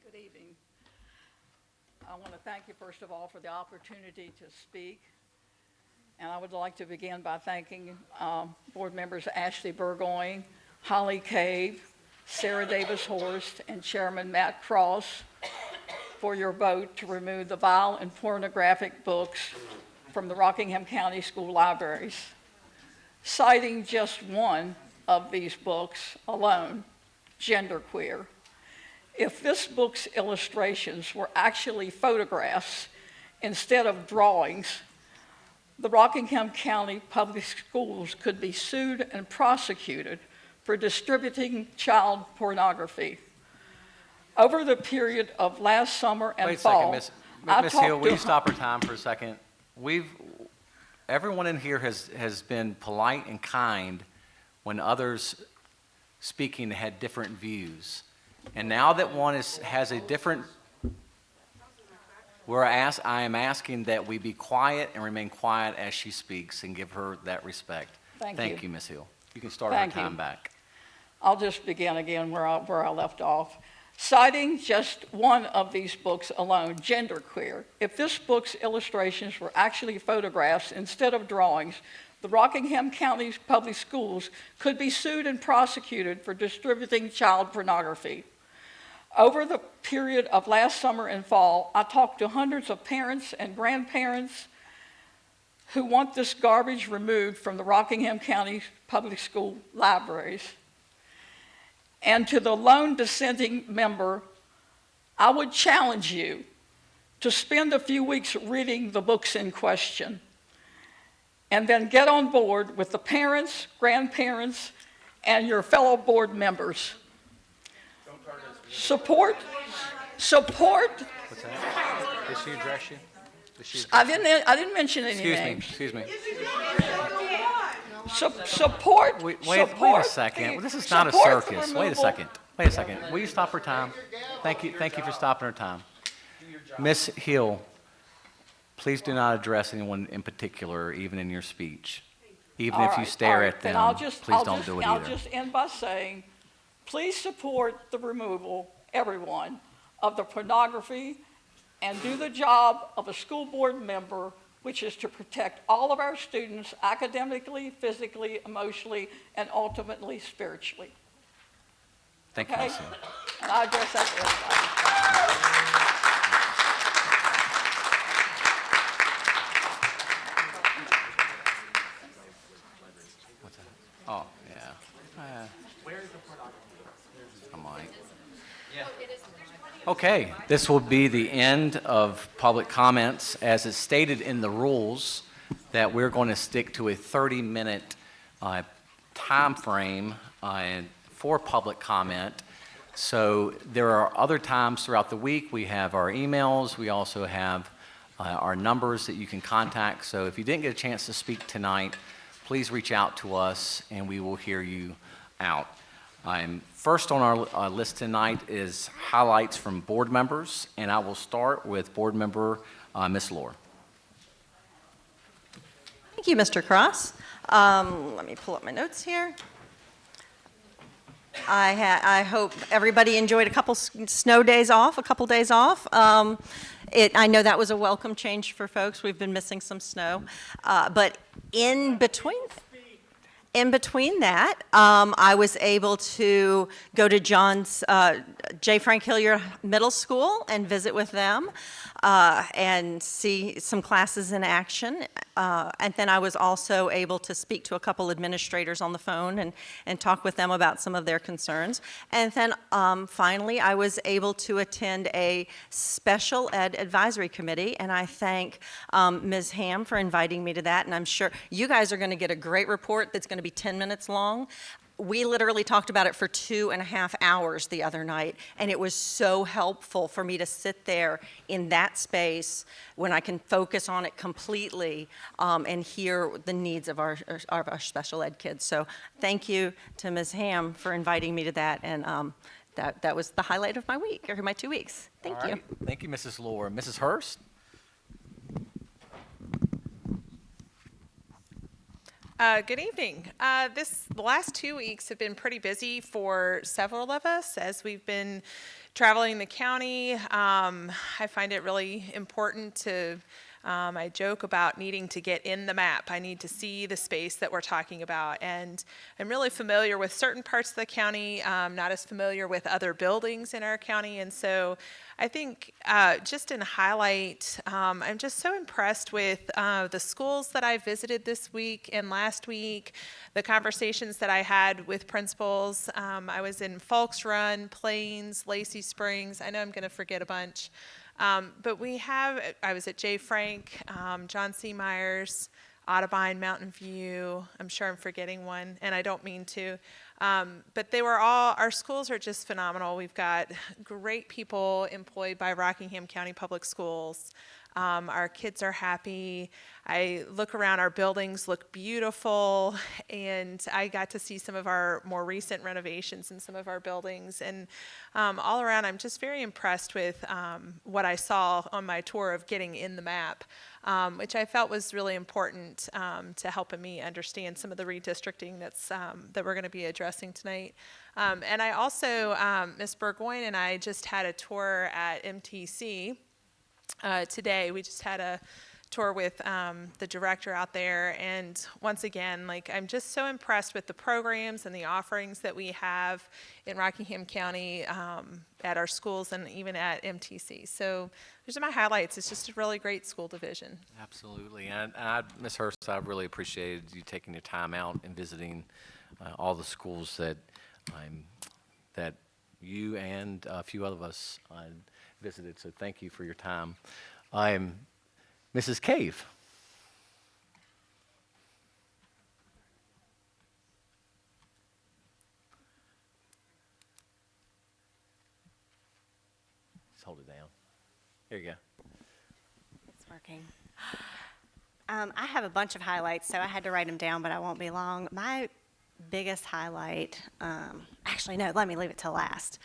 Good evening. I want to thank you, first of all, for the opportunity to speak. And I would like to begin by thanking board members Ashley Burgoyne, Holly Cave, Sarah Davis-Horst, and Chairman Matt Cross for your vote to remove the vile and pornographic books from the Rockingham County School libraries. Citing just one of these books alone, Genderqueer, if this book's illustrations were actually photographs instead of drawings, the Rockingham County Public Schools could be sued and prosecuted for distributing child pornography. Over the period of last summer and fall, Wait a second, Ms. Hill, will you stop our time for a second? Everyone in here has been polite and kind when others speaking had different views. And now that one has a different, I am asking that we be quiet and remain quiet as she speaks and give her that respect. Thank you, Ms. Hill. You can start our time back. I'll just begin again where I left off. Citing just one of these books alone, Genderqueer, if this book's illustrations were actually photographs instead of drawings, the Rockingham County Public Schools could be sued and prosecuted for distributing child pornography. Over the period of last summer and fall, I talked to hundreds of parents and grandparents who want this garbage removed from the Rockingham County Public School libraries. And to the lone dissenting member, I would challenge you to spend a few weeks reading the books in question, and then get on board with the parents, grandparents, and your fellow board members. Support. What's that? Did she address you? I didn't mention any names. Excuse me. Support. Wait a second. Well, this is not a circus. Wait a second. Will you stop her time? Thank you for stopping her time. Miss Hill, please do not address anyone in particular, even in your speech. Even if you stare at them, please don't do it I'll either. just end by saying, please support the removal, everyone, of the pornography and do the job of a school board member, which is to protect all of our students academically, physically, emotionally, and ultimately spiritually. Thank you, Okay? Miss Hill. And I address that to everybody. Oh, yeah. I might. Okay, this will be the end of public comments. As is stated in the rules, that we're going to stick to a 30-minute time frame for public comment. So there are other times throughout the week. We have our emails. We also have our numbers that you can contact. So if you didn't get a chance to speak tonight, please reach out to us and we will hear you out. First on our list tonight is highlights from board members, and I will start with board member Ms. Lohr. Thank you, Mr. Cross. Let me pull up my notes here. I hope everybody enjoyed a couple snow days off, a couple days off. I know that was a welcome change for folks. We've been missing some snow. But in between that, I was able to go to John's J. Frank Hilliard Middle School and visit with them and see some classes in action. And then I was also able to speak to a couple administrators on the phone and talk with them about some of their concerns. And then finally, I was able to attend a special ed advisory committee, and I thank Ms. Ham for inviting me to that. And I'm sure you guys are going to get a great report that's going to be 10 minutes long. We literally talked about it for 2.5 hours the other night, and it was so helpful for me to sit there in that space when I can focus on it completely and hear the needs of our special ed kids. So thank you to Ms. Ham for inviting me to that, and that was the highlight of my week, or my 2 weeks. Thank you. Thank you, Mrs. Lohr. Mrs. Hurst? Good evening. The last 2 weeks have been pretty busy for several of us as we've been traveling the county. I find it really important to, I joke about needing to get in the map. I need to see the space that we're talking about. And I'm really familiar with certain parts of the county, not as familiar with other buildings in our county. And so I think just in highlight, I'm just so impressed with the schools that I visited this week and last week, the conversations that I had with principals. I was in Falks Run, Plains, Lacey Springs. I know I'm going to forget a bunch. But I was at J. Frank, John C. Myers, Audubon, Mountain View. I'm sure I'm forgetting one, and I don't mean to. But our schools are just phenomenal. We've got great people employed by Rockingham County Public Schools. Our kids are happy. I look around, our buildings look beautiful, and I got to see some of our more recent renovations in some of our buildings. And all around, I'm just very impressed with what I saw on my tour of getting in the map, which I felt was really important to helping me understand some of the redistricting that we're going to be addressing tonight. And I also, Ms. Burgoyne and I just had a tour at MTC today. We just had a tour with the director out there, and once again, I'm just so impressed with the programs and the offerings that we have in Rockingham County at our schools and even at MTC. So those are my highlights. It's just a really great school division. Absolutely. And Ms. Hurst, I really appreciated you taking your time out and visiting all the schools that that you and a few of us visited, so thank you for your time. I'm Mrs. Cave. Just hold it down. Here you go. It's working. I have a bunch of highlights, so I had to write them down, but I won't be long. My biggest highlight, actually, no, let me leave it till last.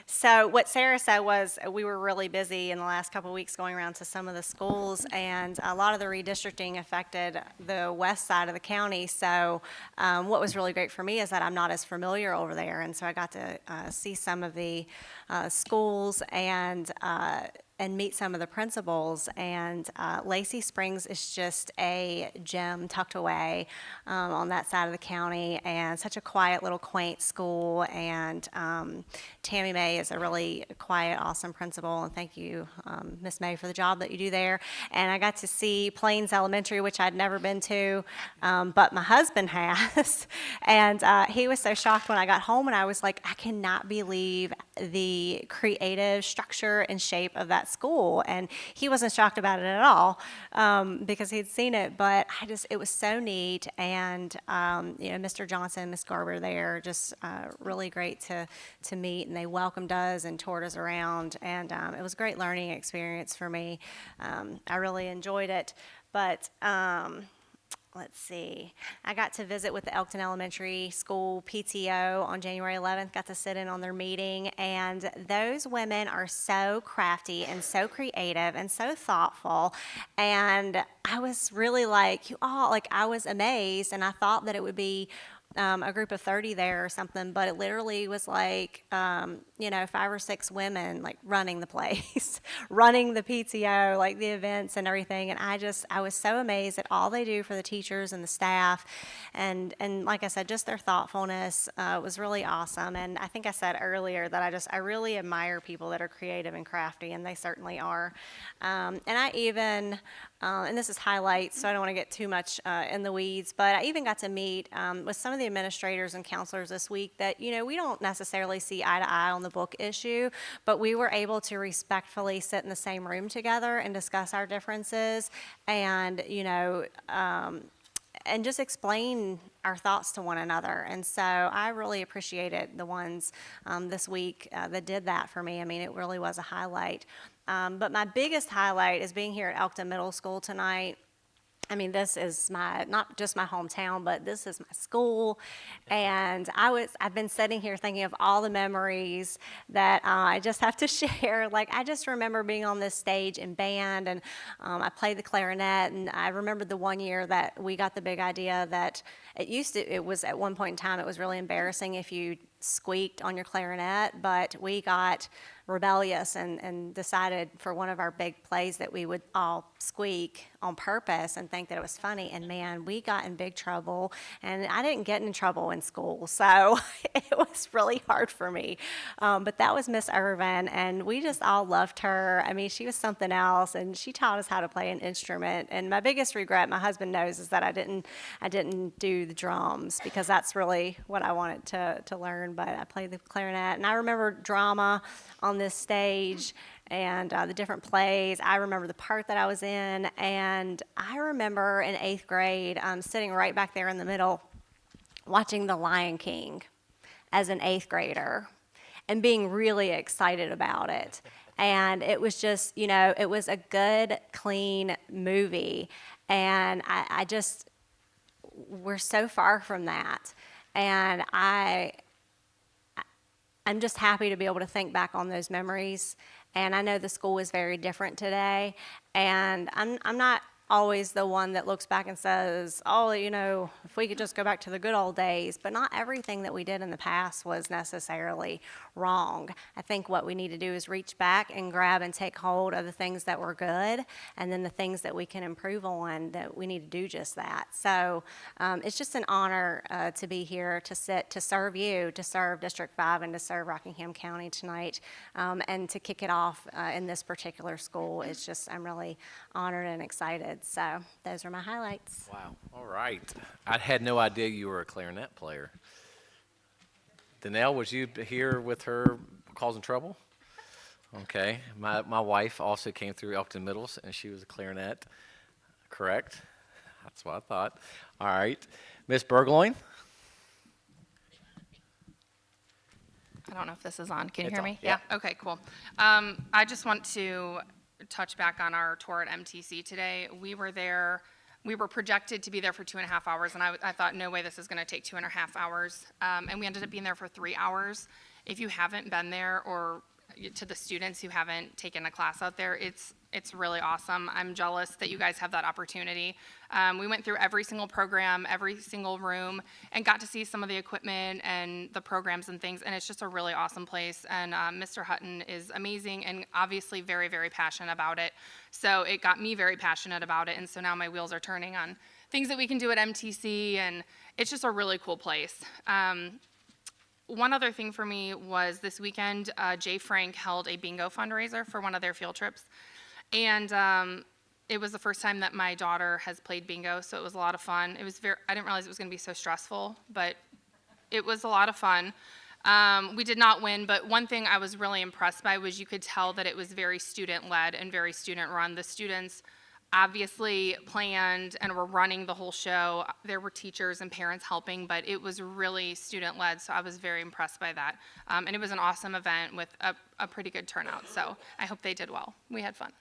So what Sarah said was we were really busy in the last couple of weeks going around to some of the schools, and a lot of the redistricting affected the west side of the county. So what was really great for me is that I'm not as familiar over there, and so I got to see some of the schools and meet some of the principals. And Lacey Springs is just a gem tucked away on that side of the county, and such a quiet little quaint school. And Tammy May is a really quiet, awesome principal, and thank you, Miss May, for the job that you do there. And I got to see Plains Elementary, which I'd never been to, but my husband has. And he was so shocked when I got home, and I was like, I cannot believe the creative structure and shape of that school. And he wasn't shocked about it at all because he'd seen it, but it was so neat. And Mr. Johnson, Miss Garber there, just really great to meet, and they welcomed us and toured us around, and it was a great learning experience for me. I really enjoyed it. But let's see, I got to visit with the Elkton Elementary School PTO on January 11th, got to sit in on their meeting, and those women are so crafty and so creative and so thoughtful. And I was really like, I was amazed, and I thought that it would be a group of 30 there or something, but it literally was like, 5 or 6 women like running the place, running the PTO, like the events and everything. And I was so amazed at all they do for the teachers and the staff. And like I said, just their thoughtfulness was really awesome. And I think I said earlier that I really admire people that are creative and crafty, and they certainly are. And I even, and this is highlights, so I don't want to get too much in the weeds, but I even got to meet with some of the administrators and counselors this week that, we don't necessarily see eye to eye on the book issue, but we were able to respectfully sit in the same room together and discuss our differences and, and just explain our thoughts to one another. And so I really appreciated the ones this week that did that for me. I mean, it really was a highlight. But my biggest highlight is being here at Elkton Middle School tonight. I mean, this is not just my hometown, but this is my school. And I've been sitting here thinking of all the memories that I just have to share. Like, I just remember being on this stage in band, and I played the clarinet. And I remember the one year that we got the big idea that it was at one point in time, it was really embarrassing if you squeaked on your clarinet, but we got rebellious and decided for one of our big plays that we would all squeak on purpose and think that it was funny. And man, we got in big trouble, and I didn't get in trouble in school, so it was really hard for me. But that was Miss Irvin, and we just all loved her. I mean, she was something else, and she taught us how to play an instrument. And my biggest regret, my husband knows, is that I didn't do the drums, because that's really what I wanted to learn. But I played the clarinet, and I remember drama on this stage and the different plays. I remember the part that I was in, and I remember in 8th grade sitting right back there in the middle watching The Lion King as an 8th grader and being really excited about it. And it was just, it was a good, clean movie, and we're so far from that. And I'm just happy to be able to think back on those memories. And I know the school is very different today. And I'm not always the one that looks back and says, if we could just go back to the good old days. But not everything that we did in the past was necessarily wrong. I think what we need to do is reach back and grab and take hold of the things that were good, and then the things that we can improve on, that we need to do just that. So it's just an honor to be here, to serve you, to serve District 5, and to serve Rockingham County tonight, and to kick it off in this particular school. It's just, I'm really honored and excited. So those are my highlights. Wow. All right. I had no idea you were a clarinet player. Danelle, was you here with her causing trouble? Okay. My wife also came through Elkton Middles, and she was a clarinet. Correct? That's what I thought. All right. Miss Burgoyne? I don't know if this is on. Can you It's hear on, me? yeah. Okay, cool. I just want to touch back on our tour at MTC today. We were there, we were projected to be there for 2.5 hours, and I thought, no way, this is going to take 2.5 hours. And we ended up being there for 3 hours. If you haven't been there, or to the students who haven't taken a class out there, it's really awesome. I'm jealous that you guys have that opportunity. We went through every single program, every single room, and got to see some of the equipment and the programs and things, and it's just a really awesome place. And Mr. Hutton is amazing and obviously very, very passionate about it. So it got me very passionate about it, and so now my wheels are turning on things that we can do at MTC, and it's just a really cool place. One other thing for me was this weekend, Jay Frank held a bingo fundraiser for one of their field trips. And it was the first time that my daughter has played bingo, so it was a lot of fun. It was I didn't realize it was going to be so stressful, but it was a lot of fun. We did not win, but one thing I was really impressed by was you could tell that it was very student-led and very student-run. The students obviously planned and were running the whole show. There were teachers and parents helping, but it was really student-led, so I was very impressed by that. And it was an awesome event with a pretty good turnout, so I hope they did well. We had fun.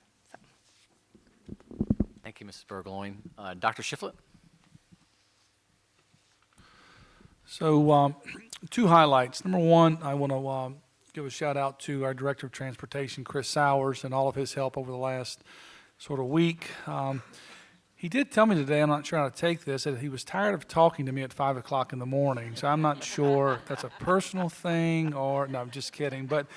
Thank you, Mrs. Burgoyne. Dr. Shiflett? So, two highlights. Number one, I want to give a shout out to our Director of Transportation, Chris Sowers, and all of his help over the last sort of week. He did tell me today, I'm not sure how to take this, that he was tired of talking to me at 5 o'clock in the morning. So I'm not sure if that's a personal thing or, no, I'm just kidding. But,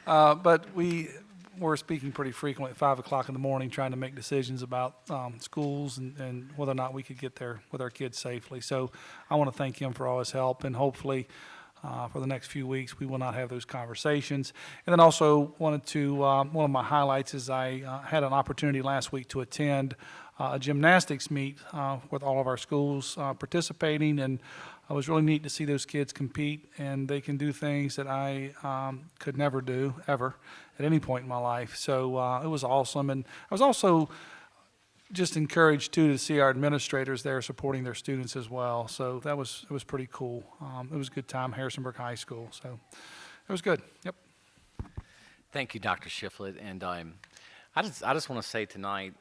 but we were speaking pretty frequently at 5 o'clock in the morning, trying to make decisions about schools and whether or not we could get there with our kids safely. So I want to thank him for all his help, and hopefully for the next few weeks, we will not have those conversations. And then also wanted to, one of my highlights is I had an opportunity last week to attend a gymnastics meet with all of our schools participating, and it was really neat to see those kids compete, and they can do things that I could never do, ever, at any point in my life. So it was awesome, and I was also just encouraged too to see our administrators there supporting their students as well. So it was pretty cool. It was a good time, Harrisonburg High School. So it was good. Yep. Thank you, Dr. Shiflett. And I just want to say tonight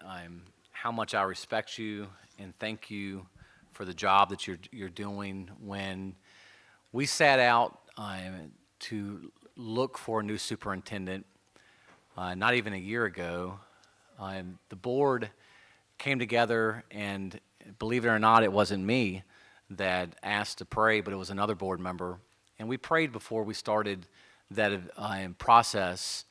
how much I respect you and thank you for the job that you're doing. When we set out to look for a new superintendent, not even a year ago, the board came together, and believe it or not, it wasn't me that asked to pray, but it was another board member. And we prayed before we started that process,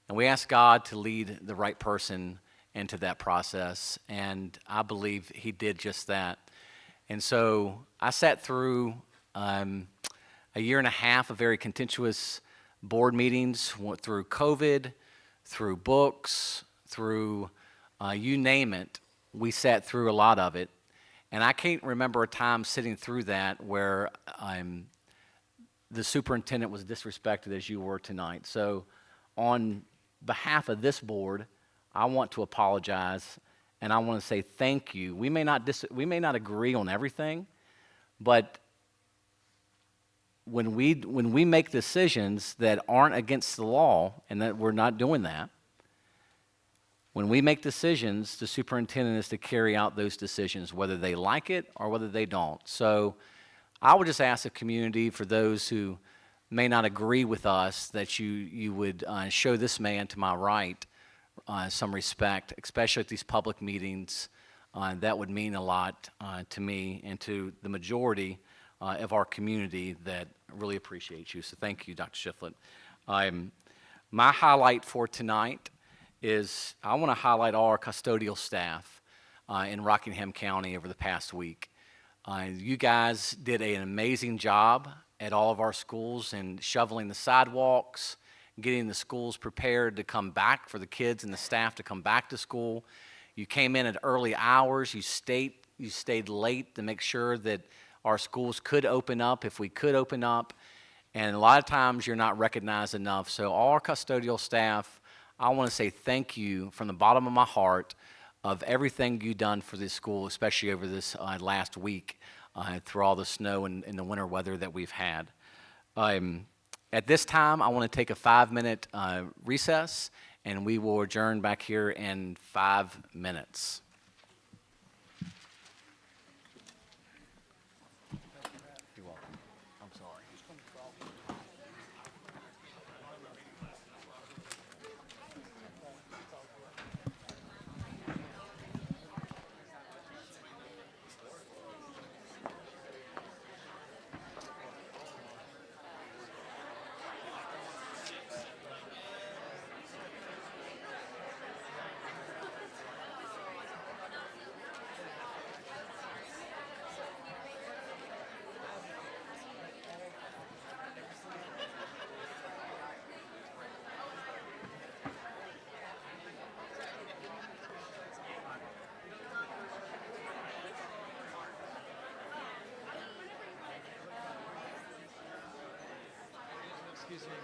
and we asked God to lead the right person into that process, and I believe he did just that. And so I sat through a year and a half of very contentious board meetings, went through COVID, through books, through you name it. We sat through a lot of it, and I can't remember a time sitting through that where the superintendent was disrespected as you were tonight. So on behalf of this board, I want to apologize, and I want to say thank you. We may not agree on everything, but when we make decisions that aren't against the law, and that we're not doing that, when we make decisions, the superintendent is to carry out those decisions, whether they like it or whether they don't. So I would just ask the community, for those who may not agree with us, that you would show this man to my right some respect, especially at these public meetings. That would mean a lot to me and to the majority of our community that really appreciates you. So thank you, Dr. Shiflett. My highlight for tonight is I want to highlight all our custodial staff in Rockingham County over the past week. You guys did an amazing job at all of our schools in shoveling the sidewalks, getting the schools prepared to come back, for the kids and the staff to come back to school. You came in at early hours. You stayed late to make sure that our schools could open up, if we could open up. And a lot of times you're not recognized enough. So all our custodial staff, I want to say thank you from the bottom of my heart of everything you've done for this school, especially over this last week through all the snow and the winter weather that we've had. At this time, I want to take a 5-minute recess, and we will adjourn back here in 5 minutes. You're welcome. I'm sorry. Excuse me.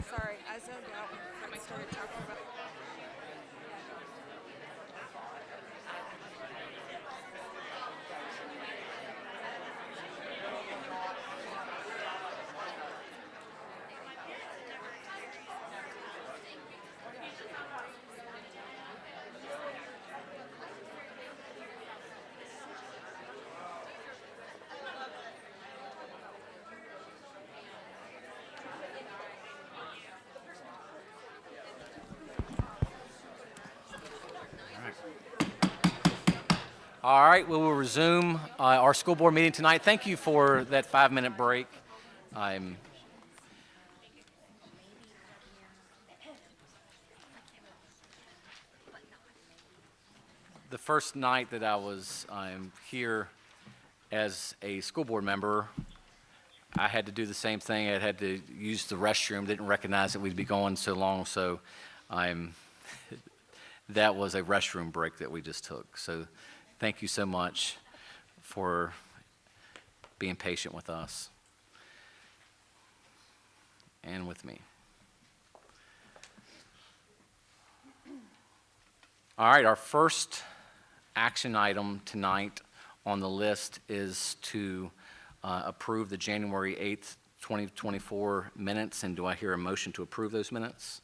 Sorry, I zoned out when I started talking about. All right, we will resume our school board meeting tonight. Thank you for that 5-minute break. The first night that I was here as a school board member, I had to do the same thing. I had to use the restroom, didn't recognize that we'd be going so long, so that was a restroom break that we just took. So thank you so much for being patient with us and with me. All right, our first action item tonight on the list is to approve the January 8th, 2024 minutes, and do I hear a motion to approve those minutes?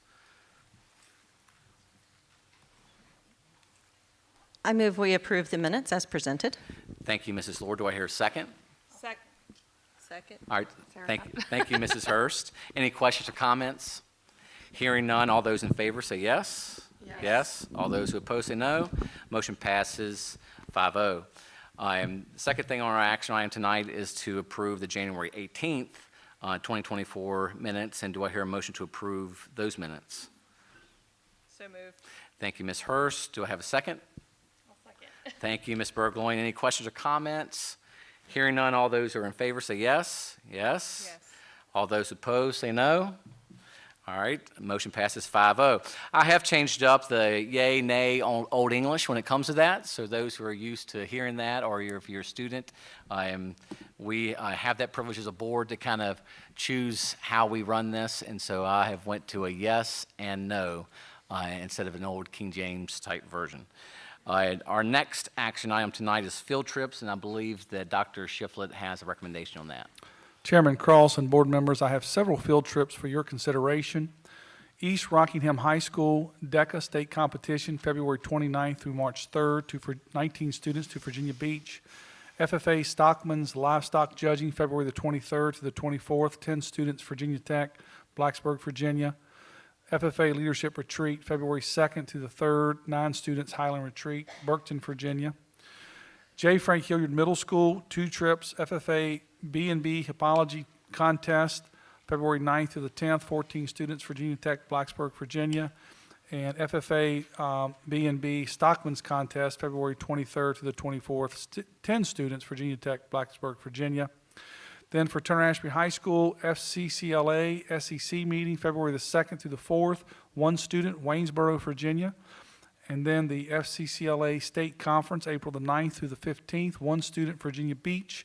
I move we approve the minutes as presented. Thank you, Mrs. Lord. Do I hear a second? Second. All right, thank you, Mrs. Hurst. Any questions or comments? Hearing none, all those in favor say yes. Yes. All those who oppose say no. Motion passes 5-0. Second thing on our action item tonight is to approve the January 18th, 2024 minutes, and do I hear a motion to approve those minutes? So moved. Thank you, Ms. Hurst. Do I have a second? I'll second. Thank you, Ms. Burgoyne. Any questions or comments? Hearing none, all those who are in favor say yes. Yes. Yes. All those opposed say no. All right, motion passes 5-0. I have changed up the yay, nay on Old English when it comes to that. So those who are used to hearing that, or if you're a student, we have that privilege as a board to kind of choose how we run this. And so I have went to a yes and no instead of an old King James type version. Our next action item tonight is field trips, and I believe that Dr. Shiflett has a recommendation on that. Chairman Cross and board members, I have several field trips for your consideration. East Rockingham High School DECA State Competition, February 29th through March 3rd, for 19 students to Virginia Beach. FFA Stockman's Livestock Judging, February the 23rd to the 24th, 10 students, Virginia Tech, Blacksburg, Virginia. FFA Leadership Retreat, February 2nd to the 3rd, 9 students, Highland Retreat, Burkton, Virginia. J. Frank Hilliard Middle School, 2 trips, FFA B&B Hippology Contest, February 9th to the 10th, 14 students, Virginia Tech, Blacksburg, Virginia. And FFA B&B Stockman's Contest, February 23rd to the 24th, 10 students, Virginia Tech, Blacksburg, Virginia. Then for Turner Ashby High School, FCCLA SEC meeting, February the 2nd through the 4th, 1 student, Waynesboro, Virginia. And then the FCCLA State Conference, April the 9th through the 15th, 1 student, Virginia Beach.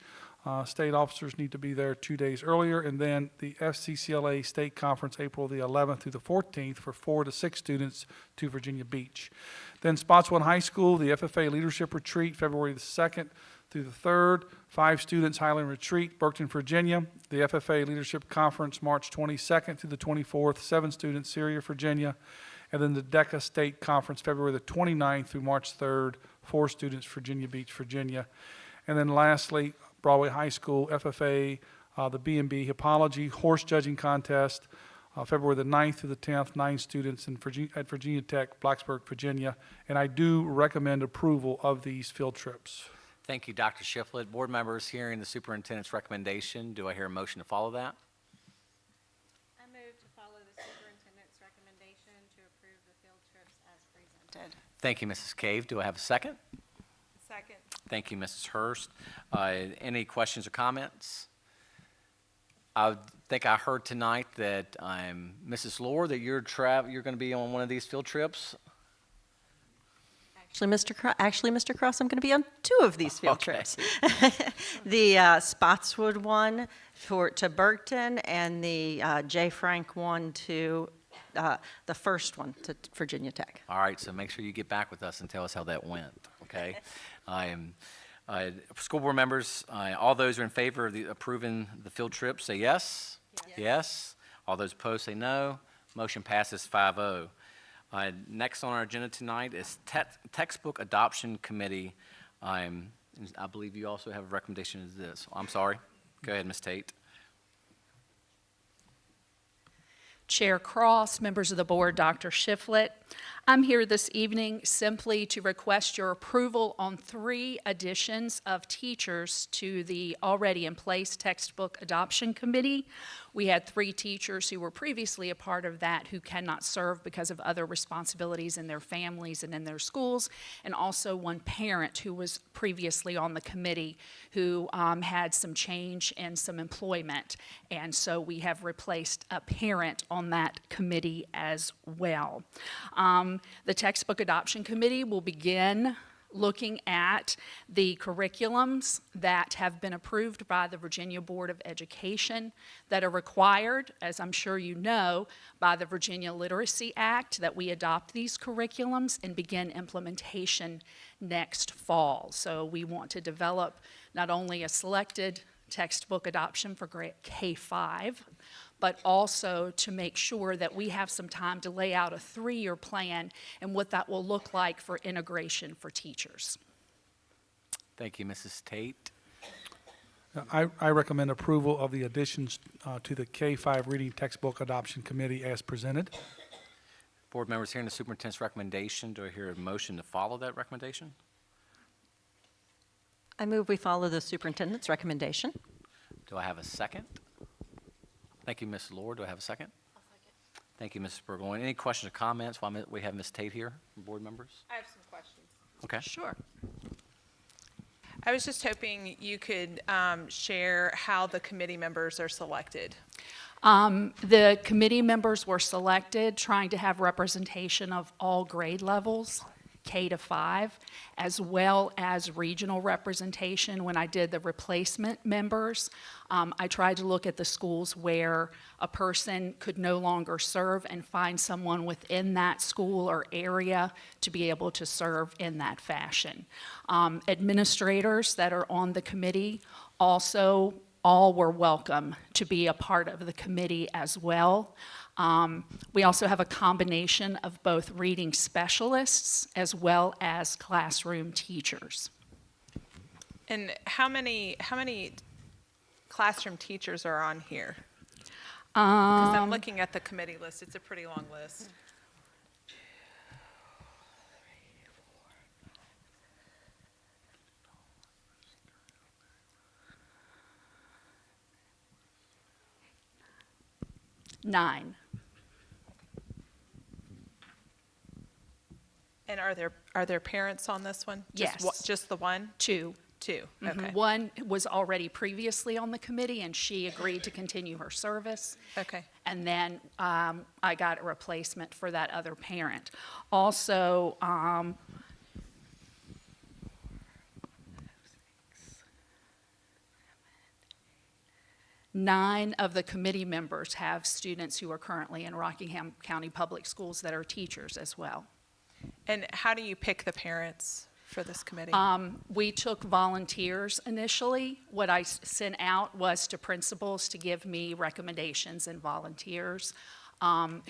State officers need to be there 2 days earlier. And then the FCCLA State Conference, April the 11th through the 14th for 4 to 6 students to Virginia Beach. Then Spotswood High School, the FFA Leadership Retreat, February the 2nd through the 3rd. 5 students, Highland Retreat, Berkton, Virginia. The FFA Leadership Conference, March 22nd through the 24th. 7 students, Syria, Virginia. And then the DECA State Conference, February the 29th through March 3rd. 4 students, Virginia Beach, Virginia. And then lastly, Broadway High School, FFA, the B&B Hippology Horse Judging Contest, February the 9th through the 10th, 9 students at Virginia Tech, Blacksburg, Virginia. And I do recommend approval of these field trips. Thank you, Dr. Shiflett. Board members, hearing the superintendent's recommendation, do I hear a motion to follow that? I move to follow the superintendent's recommendation to approve the field trips as presented. Thank you, Mrs. Cave. Do I have a second? Second. Thank you, Mrs. Hurst. Any questions or comments? I think I heard tonight that Mrs. Lore, that you're going to be on one of these field trips. Actually, Mr. Cross, I'm going to be on 2 of these field trips. The Spotswood one to Berkton, and the J. Frank one to the first one to Virginia Tech. All right, so make sure you get back with us and tell us how that went, okay? School board members, all those who are in favor of approving the field trip, say yes. Yes. All those opposed, say no. Motion passes 5-0. Next on our agenda tonight is Textbook Adoption Committee. I believe you also have a recommendation of this. I'm sorry. Go ahead, Ms. Tate. Chair Cross, members of the board, Dr. Shiflett. I'm here this evening simply to request your approval on 3 additions of teachers to the already in place Textbook Adoption Committee. We had 3 teachers who were previously a part of that who cannot serve because of other responsibilities in their families and in their schools, and also 1 parent who was previously on the committee who had some change and some employment. And so we have replaced a parent on that committee as well. The Textbook Adoption Committee will begin looking at the curriculums that have been approved by the Virginia Board of Education that are required, as I'm sure you know, by the Virginia Literacy Act, that we adopt these curriculums and begin implementation next fall. So we want to develop not only a selected textbook adoption for grade K-5, but also to make sure that we have some time to lay out a 3-year plan and what that will look like for integration for teachers. Thank you, Mrs. Tate. I recommend approval of the additions to the K-5 Reading Textbook Adoption Committee as presented. Board members, hearing the superintendent's recommendation, do I hear a motion to follow that recommendation? I move we follow the superintendent's recommendation. Do I have a second? Thank you, Ms. Lord. Do I have a second? I'll second. Thank you, Mrs. Burgoyne. Any questions or comments while we have Ms. Tate here, board members? I have some questions. Okay. Sure. I was just hoping you could share how the committee members are selected. The committee members were selected trying to have representation of all grade levels, K-5, as well as regional representation. When I did the replacement members, I tried to look at the schools where a person could no longer serve and find someone within that school or area to be able to serve in that fashion. Administrators that are on the committee also all were welcome to be a part of the committee as well. We also have a combination of both reading specialists as well as classroom teachers. And how many classroom teachers are on here? Because I'm looking at the committee list. It's a pretty long list. 9. And are there parents on this one? Yes. Just the one? 2. 2. Okay. One was already previously on the committee, and she agreed to continue her service. Okay. And then I got a replacement for that other parent. Also, 9 of the committee members have students who are currently in Rockingham County Public Schools that are teachers as well. And how do you pick the parents for this committee? We took volunteers initially. What I sent out was to principals to give me recommendations and volunteers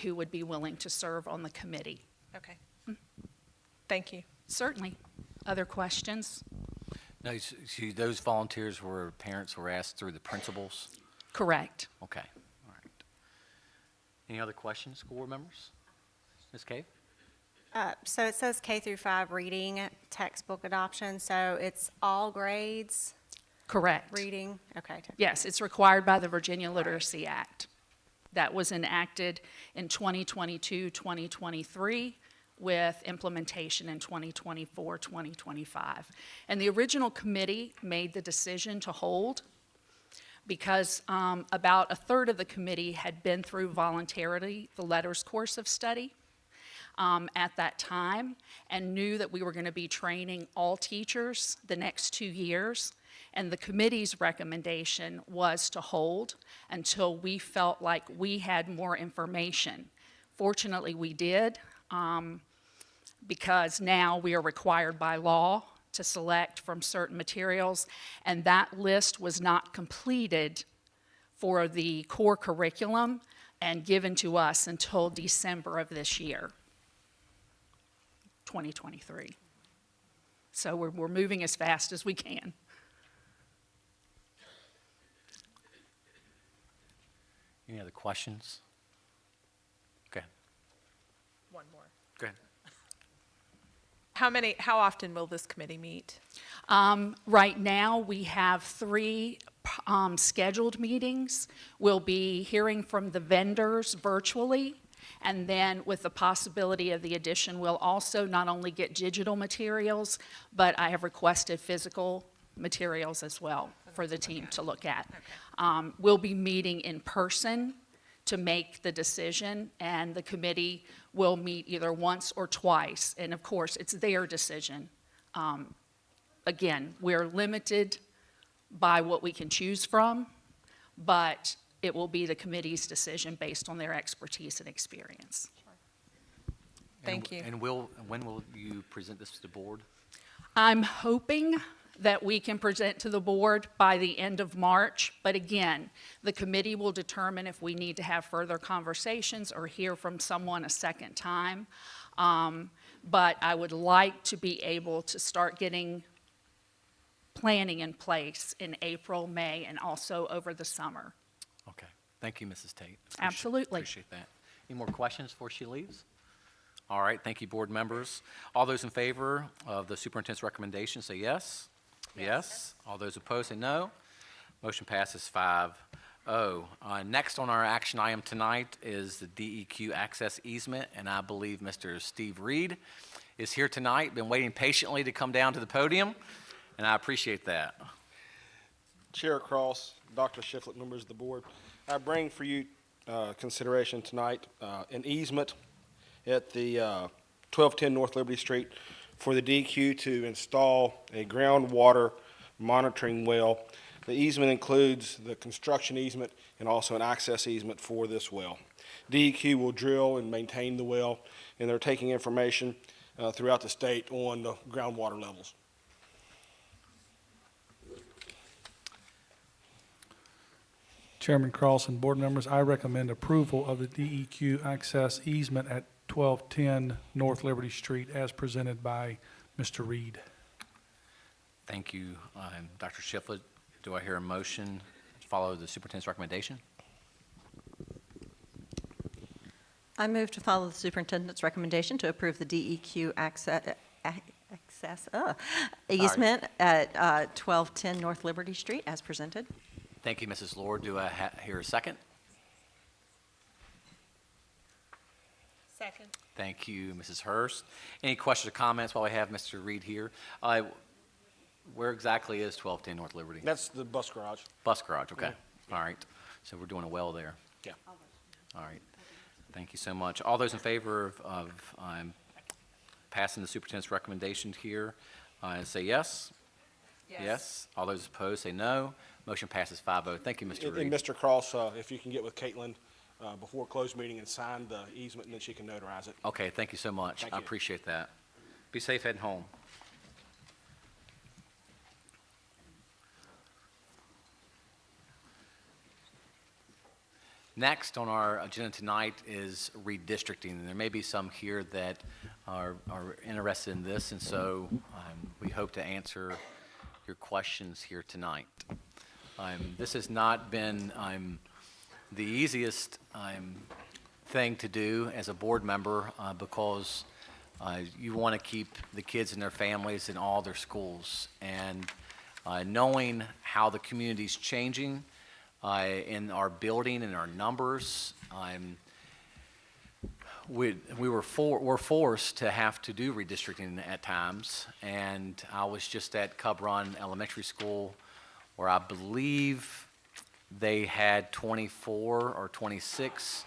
who would be willing to serve on the committee. Okay. Thank you. Certainly. Other questions? No, those volunteers were parents who were asked through the principals? Correct. Okay, all right. Any other questions, school board members? Ms. Cave? So it says K through 5 reading textbook adoption, so it's all grades Correct. reading? Okay. Yes, it's required by the Virginia Literacy Act. That was enacted in 2022, 2023, with implementation in 2024, 2025. And the original committee made the decision to hold because about a third of the committee had been through voluntarily the letters course of study at that time and knew that we were going to be training all teachers the next 2 years. And the committee's recommendation was to hold until we felt like we had more information. Fortunately, we did, because now we are required by law to select from certain materials, and that list was not completed for the core curriculum and given to us until December of this year, 2023. So we're moving as fast as we can. Any other questions? Okay, One more. go ahead. How often will this committee meet? Right now, we have 3 scheduled meetings. We'll be hearing from the vendors virtually, and then with the possibility of the addition, we'll also not only get digital materials, but I have requested physical materials as well for the team to look at. We'll be meeting in person to make the decision, and the committee will meet either once or twice, and of course, it's their decision. Again, we're limited by what we can choose from, but it will be the committee's decision based on their expertise and experience. Thank you. And when will you present this to the board? I'm hoping that we can present to the board by the end of March, but again, the committee will determine if we need to have further conversations or hear from someone a second time. But I would like to be able to start getting planning in place in April, May, and also over the summer. Okay, thank you, Mrs. Tate. Absolutely. Appreciate that. Any more questions before she leaves? All right, thank you, board members. All those in favor of the superintendent's recommendation, say yes. Yes. All those opposed, say no. Motion passes 5-0. Next on our action item tonight is the DEQ access easement, and I believe Mr. Steve Reed is here tonight, been waiting patiently to come down to the podium, and I appreciate that. Chair Cross, Dr. Shiflett, members of the board, I bring for you consideration tonight an easement at the 1210 North Liberty Street for the DEQ to install a groundwater monitoring well. The easement includes the construction easement and also an access easement for this well. DEQ will drill and maintain the well, and they're taking information throughout the state on the groundwater levels. Chairman Cross and board members, I recommend approval of the DEQ access easement at 1210 North Liberty Street as presented by Mr. Reed. Thank you, Dr. Shiflett. Do I hear a motion to follow the superintendent's recommendation? I move to follow the superintendent's recommendation to approve the DEQ easement at 1210 North Liberty Street as presented. Thank you, Mrs. Lord. Do I hear a second? Second. Thank you, Mrs. Hurst. Any questions or comments while we have Mr. Reed here? Where exactly is 1210 North Liberty? That's the bus garage. Bus garage, okay. All right. So we're doing a well there. Yeah. All right. Thank you so much. All those in favor of passing the superintendent's recommendation here, say yes. Yes. All those opposed say no. Motion passes 5-0. Thank you, Mr. And Reed. Mr. Cross, if you can get with Caitlin before closed meeting and sign the easement, and then she can notarize it. Okay, thank you so much. Thank I you. appreciate that. Be safe heading home. Next on our agenda tonight is redistricting. There may be some here that are interested in this, and so we hope to answer your questions here tonight. This has not been the easiest thing to do as a board member because you want to keep the kids and their families in all their schools. And knowing how the community's changing in our building and our numbers, we're forced to have to do redistricting at times. And I was just at Cub Run Elementary School where I believe they had 24 or 26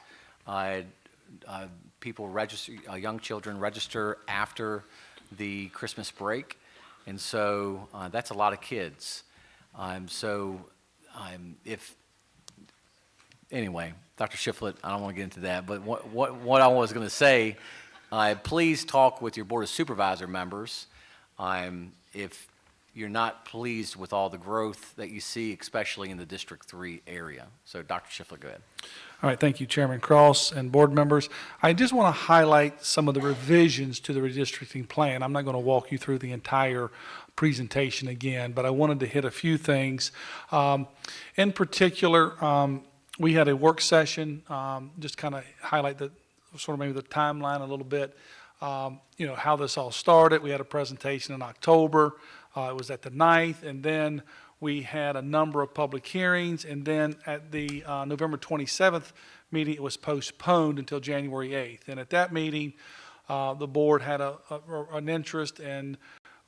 people register, young children register after the Christmas break. And so that's a lot of kids. Anyway, Dr. Shiflett, I don't want to get into that, but what I was going to say, please talk with your Board of Supervisor members if you're not pleased with all the growth that you see, especially in the District 3 area. So, Dr. Shiflett, go ahead. All right, thank you, Chairman Cross and board members. I just want to highlight some of the revisions to the redistricting plan. I'm not going to walk you through the entire presentation again, but I wanted to hit a few things. In particular, we had a work session, just kind of highlight the sort of maybe the timeline a little bit, how this all started. We had a presentation in October. It was at the 9th, and then we had a number of public hearings, and then at the November 27th meeting, it was postponed until January 8th. And at that meeting, the board had an interest in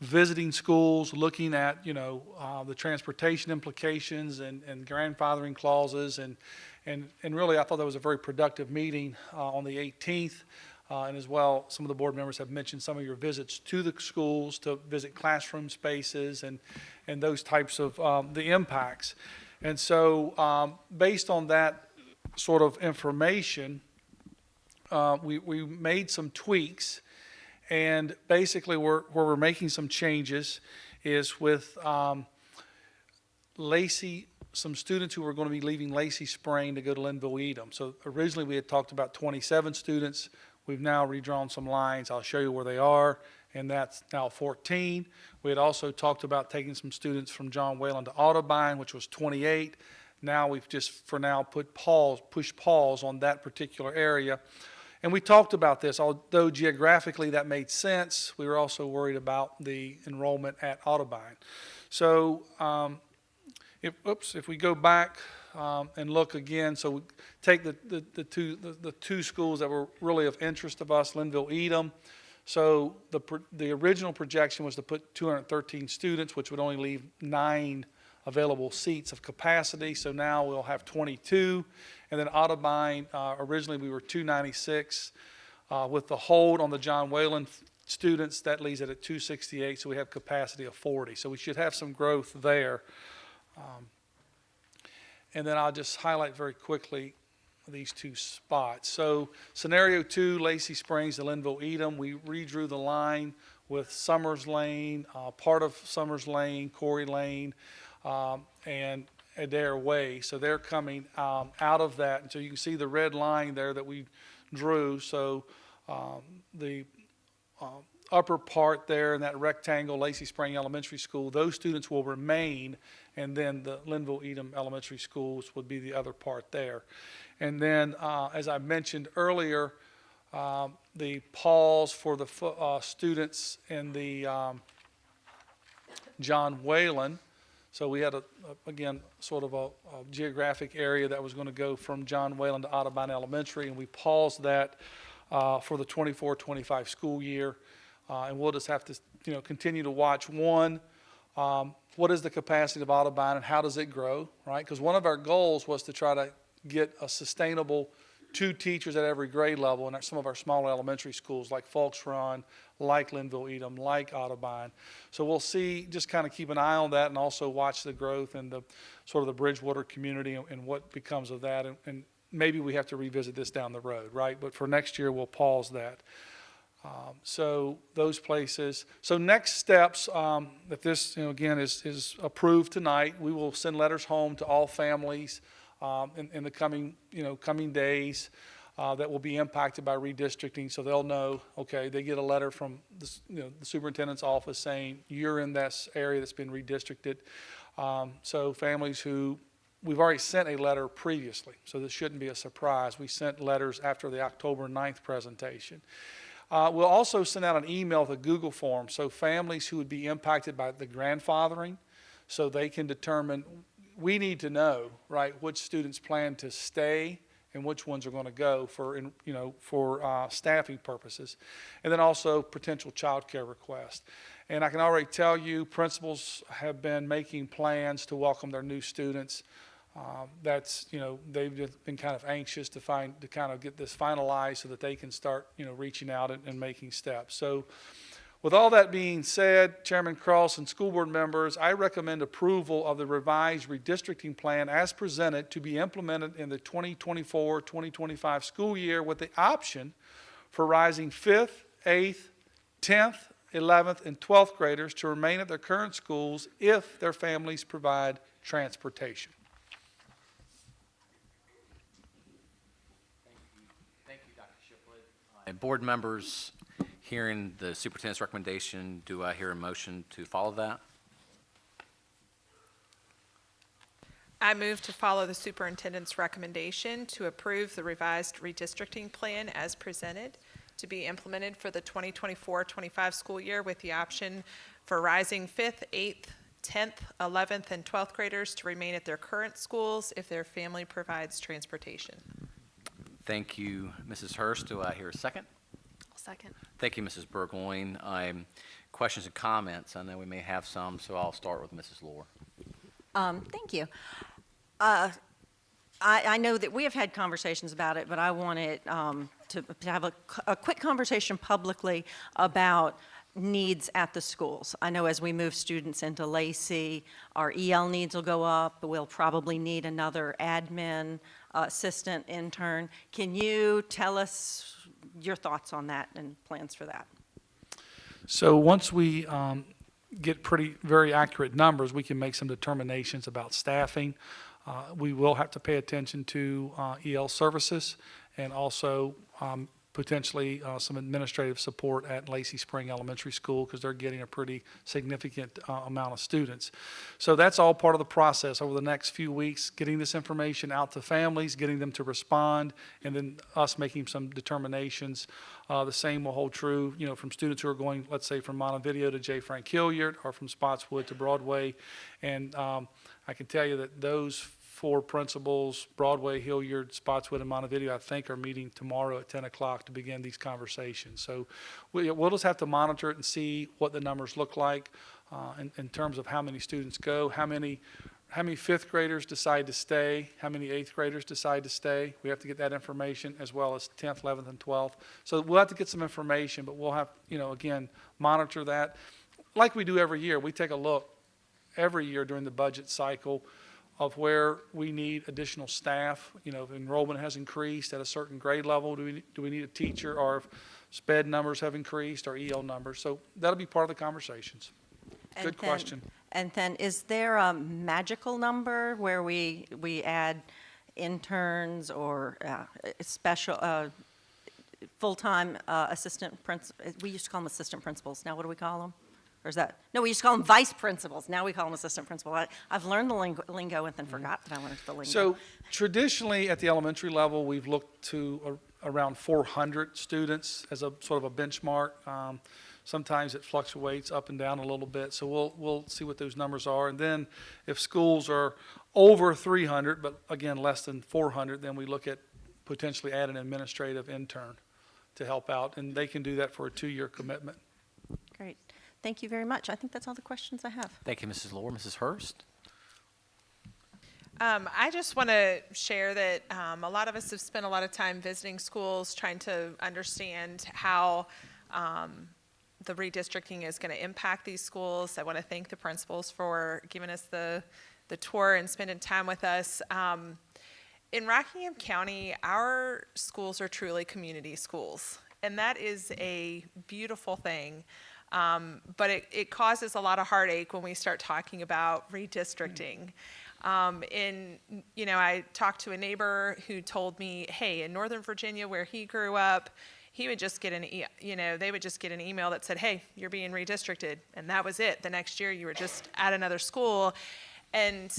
visiting schools, looking at, the transportation implications and grandfathering clauses. And really, I thought that was a very productive meeting on the 18th. And as well, some of the board members have mentioned some of your visits to the schools to visit classroom spaces and those types of the impacts. And so based on that sort of information, we made some tweaks. And basically where we're making some changes is with Lacey, some students who were going to be leaving Lacey Spring to go to Linville Edom. So originally we had talked about 27 students. We've now redrawn some lines. I'll show you where they are, and that's now 14. We had also talked about taking some students from John Wayland to Audubon, which was 28. Now we've just, for now, pushed pause on that particular area. And we talked about this, although geographically that made sense, we were also worried about the enrollment at Audubon. So if we go back and look again, so we take the two schools that were really of interest of us, Linville Edom. So the original projection was to put 213 students, which would only leave 9 available seats of capacity. So now we'll have 22. And then Audubon, originally we were 296. With the hold on the John Wayland students, that leaves it at 268. So we have capacity of 40. So we should have some growth there. And then I'll just highlight very quickly these two spots. So scenario 2, Lacey Springs to Linville Edom, we redrew the line with Summers Lane, part of Summers Lane, Corey Lane, and Adair Way. So they're coming out of that. And so you can see the red line there that we drew. So the upper part there in that rectangle, Lacey Spring Elementary School, those students will remain, and then the Linville Edom Elementary Schools would be the other part there. And then, as I mentioned earlier, the pause for the students in the John Wayland. So we had, again, sort of a geographic area that was going to go from John Wayland to Audubon Elementary, and we paused that for the 24-25 school year. And we'll just have to, continue to watch what is the capacity of Audubon and how does it grow, right? Because one of our goals was to try to get a sustainable 2 teachers at every grade level in some of our smaller elementary schools like Falks Run, like Linville Edom, like Audubon. So we'll see, just kind of keep an eye on that and also watch the growth and the sort of the Bridgewater community and what becomes of that. And maybe we have to revisit this down the road, right? But for next year, we'll pause that. So those places. So next steps, if this, again, is approved tonight, we will send letters home to all families in the coming days that will be impacted by redistricting. So they'll know, okay, they get a letter from the superintendent's office saying you're in this area that's been redistricted. So families who we've already sent a letter previously, so this shouldn't be a surprise. We sent letters after the October 9th presentation. We'll also send out an email with a Google form, so families who would be impacted by the grandfathering, so they can determine, we need to know, right, which students plan to stay and which ones are going to go for staffing purposes, and then also potential child care requests. And I can already tell you, principals have been making plans to welcome their new students. They've just been kind of anxious to kind of get this finalized so that they can start, reaching out and making steps. So with all that being said, Chairman Cross and school board members, I recommend approval of the revised redistricting plan as presented to be implemented in the 2024-2025 school year with the option for rising 5th, 8th, 10th, 11th, and 12th graders to remain at their current schools if their families provide transportation. Board members, hearing the superintendent's recommendation, do I hear a motion to follow that? I move to follow the superintendent's recommendation to approve the revised redistricting plan as presented to be implemented for the 2024-25 school year with the option for rising 5th, 8th, 10th, 11th, and 12th graders to remain at their current schools if their family provides transportation. Thank you, Mrs. Hurst. Do I hear a second? I'll second. Thank you, Mrs. Burgoyne. Questions and comments? I know we may have some, so I'll start with Mrs. Lohr. Thank you. I know that we have had conversations about it, but I wanted to have a quick conversation publicly about needs at the schools. I know as we move students into Lacey, our EL needs will go up. We'll probably need another admin assistant intern. Can you tell us your thoughts on that and plans for that? So once we get very accurate numbers, we can make some determinations about staffing. We will have to pay attention to EL services and also potentially some administrative support at Lacey Spring Elementary School because they're getting a pretty significant amount of students. So that's all part of the process over the next few weeks, getting this information out to families, getting them to respond, and then us making some determinations. The same will hold true, from students who are going, let's say, from Montevideo to J. Frank Hilliard or from Spotswood to Broadway. And I can tell you that those 4 principals, Broadway, Hilliard, Spotswood, and Montevideo, I think are meeting tomorrow at 10 o'clock to begin these conversations. So we'll just have to monitor it and see what the numbers look like in terms of how many students go, how many 5th graders decide to stay, how many 8th graders decide to stay. We have to get that information as well as 10th, 11th, and 12th. So we'll have to get some information, but we'll have, again, monitor that. Like we do every year, we take a look every year during the budget cycle of where we need additional staff. If enrollment has increased at a certain grade level, do we need a teacher, or if SPED numbers have increased or EL numbers. So that'll be part of the conversations. Good question. And then is there a magical number where we add interns or special full-time assistant principals? We used to call them assistant principals. Now what do we call them? Or is that, no, we used to call them vice principals. Now we call them assistant principal. I've learned the lingo and then forgot that I learned the lingo. So traditionally at the elementary level, we've looked to around 400 students as a sort of a benchmark. Sometimes it fluctuates up and down a little bit. So we'll see what those numbers are. And then if schools are over 300, but again, less than 400, then we look at potentially add an administrative intern to help out. And they can do that for a 2-year commitment. Great. Thank you very much. I think that's all the questions I have. Thank you, Mrs. Lohr. Mrs. Hurst? I just want to share that a lot of us have spent a lot of time visiting schools, trying to understand how the redistricting is going to impact these schools. I want to thank the principals for giving us the tour and spending time with us. In Rockingham County, our schools are truly community schools, and that is a beautiful thing. But it causes a lot of heartache when we start talking about redistricting. I talked to a neighbor who told me, hey, in Northern Virginia where he grew up, he would just get they would just get an email that said, hey, you're being redistricted, and that was it. The next year you were just at another school. And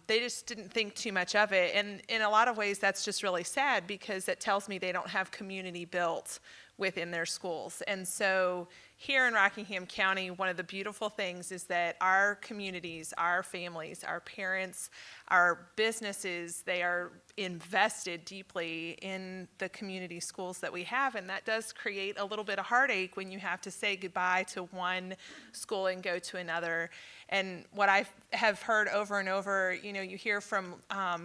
they just didn't think too much of it. And in a lot of ways, that's just really sad because it tells me they don't have community built within their schools. And so here in Rockingham County, one of the beautiful things is that our communities, our families, our parents, our businesses, they are invested deeply in the community schools that we have. And that does create a little bit of heartache when you have to say goodbye to one school and go to another. And what I have heard over and over, you hear from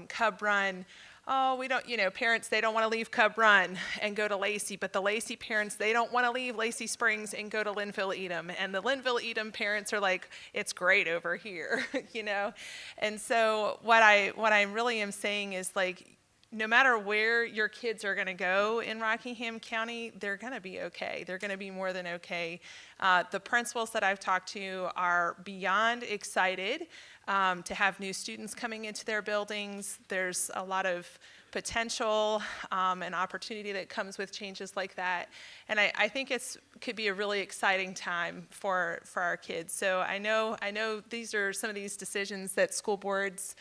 Cub Run, oh, we don't, parents, they don't want to leave Cub Run and go to Lacey, but the Lacey parents, they don't want to leave Lacey Springs and go to Linville-Edom. And the Linville-Edom parents are like, it's great over here, And so what I really am saying is like, no matter where your kids are going to go in Rockingham County, they're going to be okay. They're going to be more than okay. The principals that I've talked to are beyond excited to have new students coming into their buildings. There's a lot of potential and opportunity that comes with changes like that. And I think could be a really exciting time for our kids. So I know these are some of these decisions that school boards,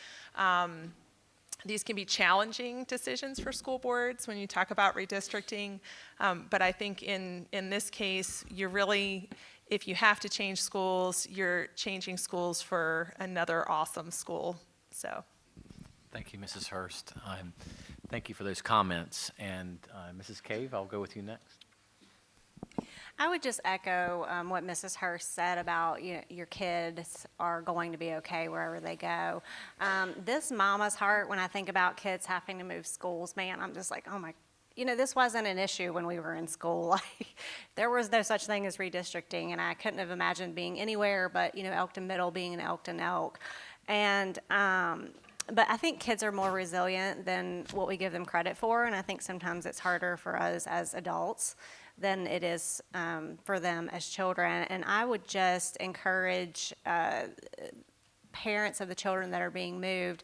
these can be challenging decisions for school boards when you talk about redistricting, but I think in this case, you're really, if you have to change schools, you're changing schools for another awesome school, so. Thank you, Mrs. Hurst. Thank you for those comments. And Mrs. Cave, I'll go with you next. I would just echo what Mrs. Hurst said about your kids are going to be okay wherever they go. This mama's heart, when I think about kids having to move schools, man, I'm just like, oh my, this wasn't an issue when we were in school. Like, there was no such thing as redistricting, and I couldn't have imagined being anywhere but, Elkton Middle being an Elkton Elk. And, but I think kids are more resilient than what we give them credit for, and I think sometimes it's harder for us as adults than it is for them as children. And I would just encourage parents of the children that are being moved,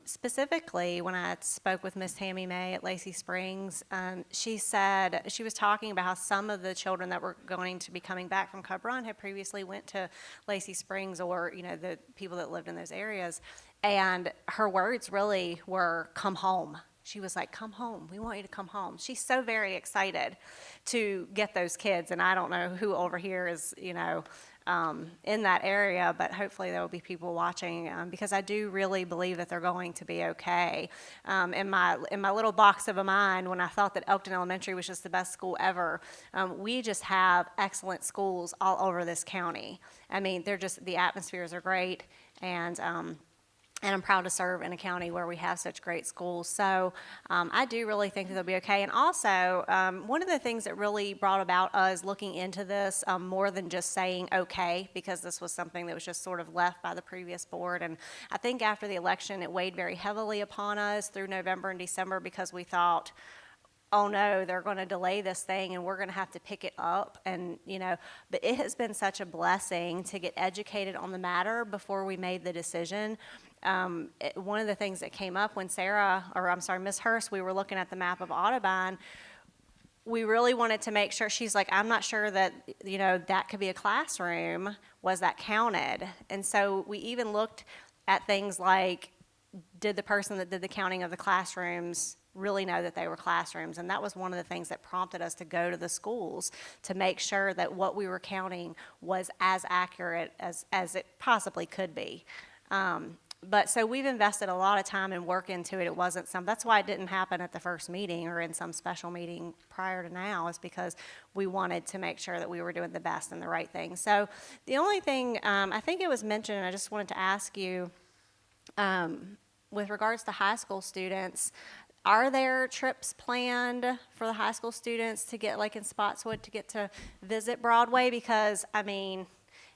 specifically when I spoke with Miss Tammy May at Lacey Springs, she said, she was talking about how some of the children that were going to be coming back from Cub Run had previously went to Lacey Springs or, the people that lived in those areas. And her words really were, come home. She was like, come home. We want you to come home. She's so very excited to get those kids. And I don't know who over here is, in that area, but hopefully there will be people watching because I do really believe that they're going to be okay. In my little box of a mind, when I thought that Elkton Elementary was just the best school ever, we just have excellent schools all over this county. I mean, the atmospheres are great, and I'm proud to serve in a county where we have such great schools. So I do really think that they'll be okay. And also, one of the things that really brought about us looking into this more than just saying okay, because this was something that was just sort of left by the previous board. And I think after the election, it weighed very heavily upon us through November and December because we thought, oh no, they're going to delay this thing and we're going to have to pick it up. And, but it has been such a blessing to get educated on the matter before we made the decision. One of the things that came up when Miss Hurst, we were looking at the map of Audubon, we really wanted to make sure, she's like, I'm not sure that, that could be a classroom. Was that counted? And so we even looked at things like, did the person that did the counting of the classrooms really know that they were classrooms? And that was one of the things that prompted us to go to the schools to make sure that what we were counting was as accurate as it possibly could be. But so we've invested a lot of time and work into it. That's why it didn't happen at the first meeting or in some special meeting prior to now, is because we wanted to make sure that we were doing the best and the right thing. So the only thing, I think it was mentioned, I just wanted to ask you, with regards to high school students, Are there trips planned for the high school students to get, like in Spotswood, to get to visit Broadway? Because, I mean,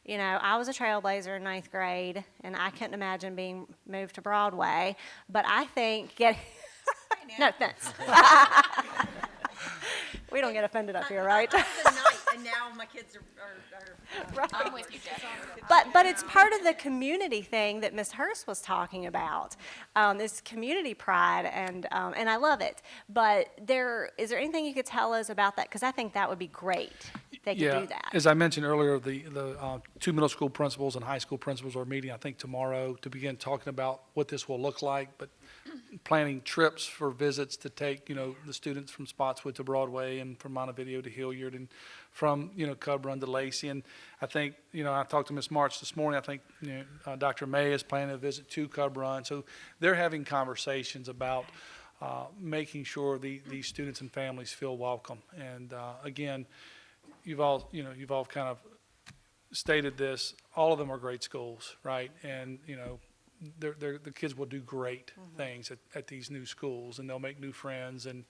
you know, I was a trailblazer in ninth grade, and I couldn't imagine being moved to Broadway. But I think no offense. We don't get offended up here, right? And now my kids are Right. I'm with you, Jeff. But it's part of the community thing that Ms. Hurst was talking about, this community pride, and I love it. But is there anything you could tell us about that? Because I think that would be great if they could do that. As I mentioned earlier, the two middle school principals and high school principals are meeting, I think, tomorrow to begin talking about what this will look like, but planning trips for visits to take, you know, the students from Spotswood to Broadway and from Montevideo to Hilliard and from, you know, Cub Run to Lacey. And I think, you know, I talked to Ms. March this morning. I think, you know, Dr. May is planning to visit to Cub Run. So they're having conversations about making sure these students and families feel welcome. And again, you've all kind of stated this. All of them are great schools, right? And, you know, the kids will do great things at these new schools, and they'll make new friends, and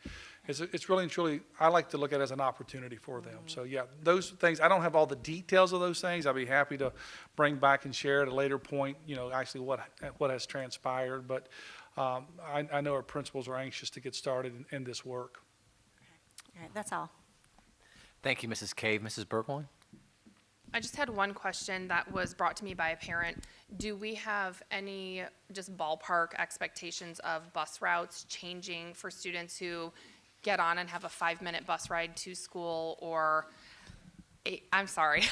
it's really and truly, I like to look at it as an opportunity for them. So yeah, those things, I don't have all the details of those things. I'll be happy to bring back and share at a later point, you know, actually what has transpired, but I know our principals are anxious to get started in this work. All right, that's all. Thank you, Mrs. Cave. Mrs. Burgoyne? I just had one question that was brought to me by a parent. Do we have any just ballpark expectations of bus routes changing for students who get on and have a 5-minute bus ride to school, or I'm sorry,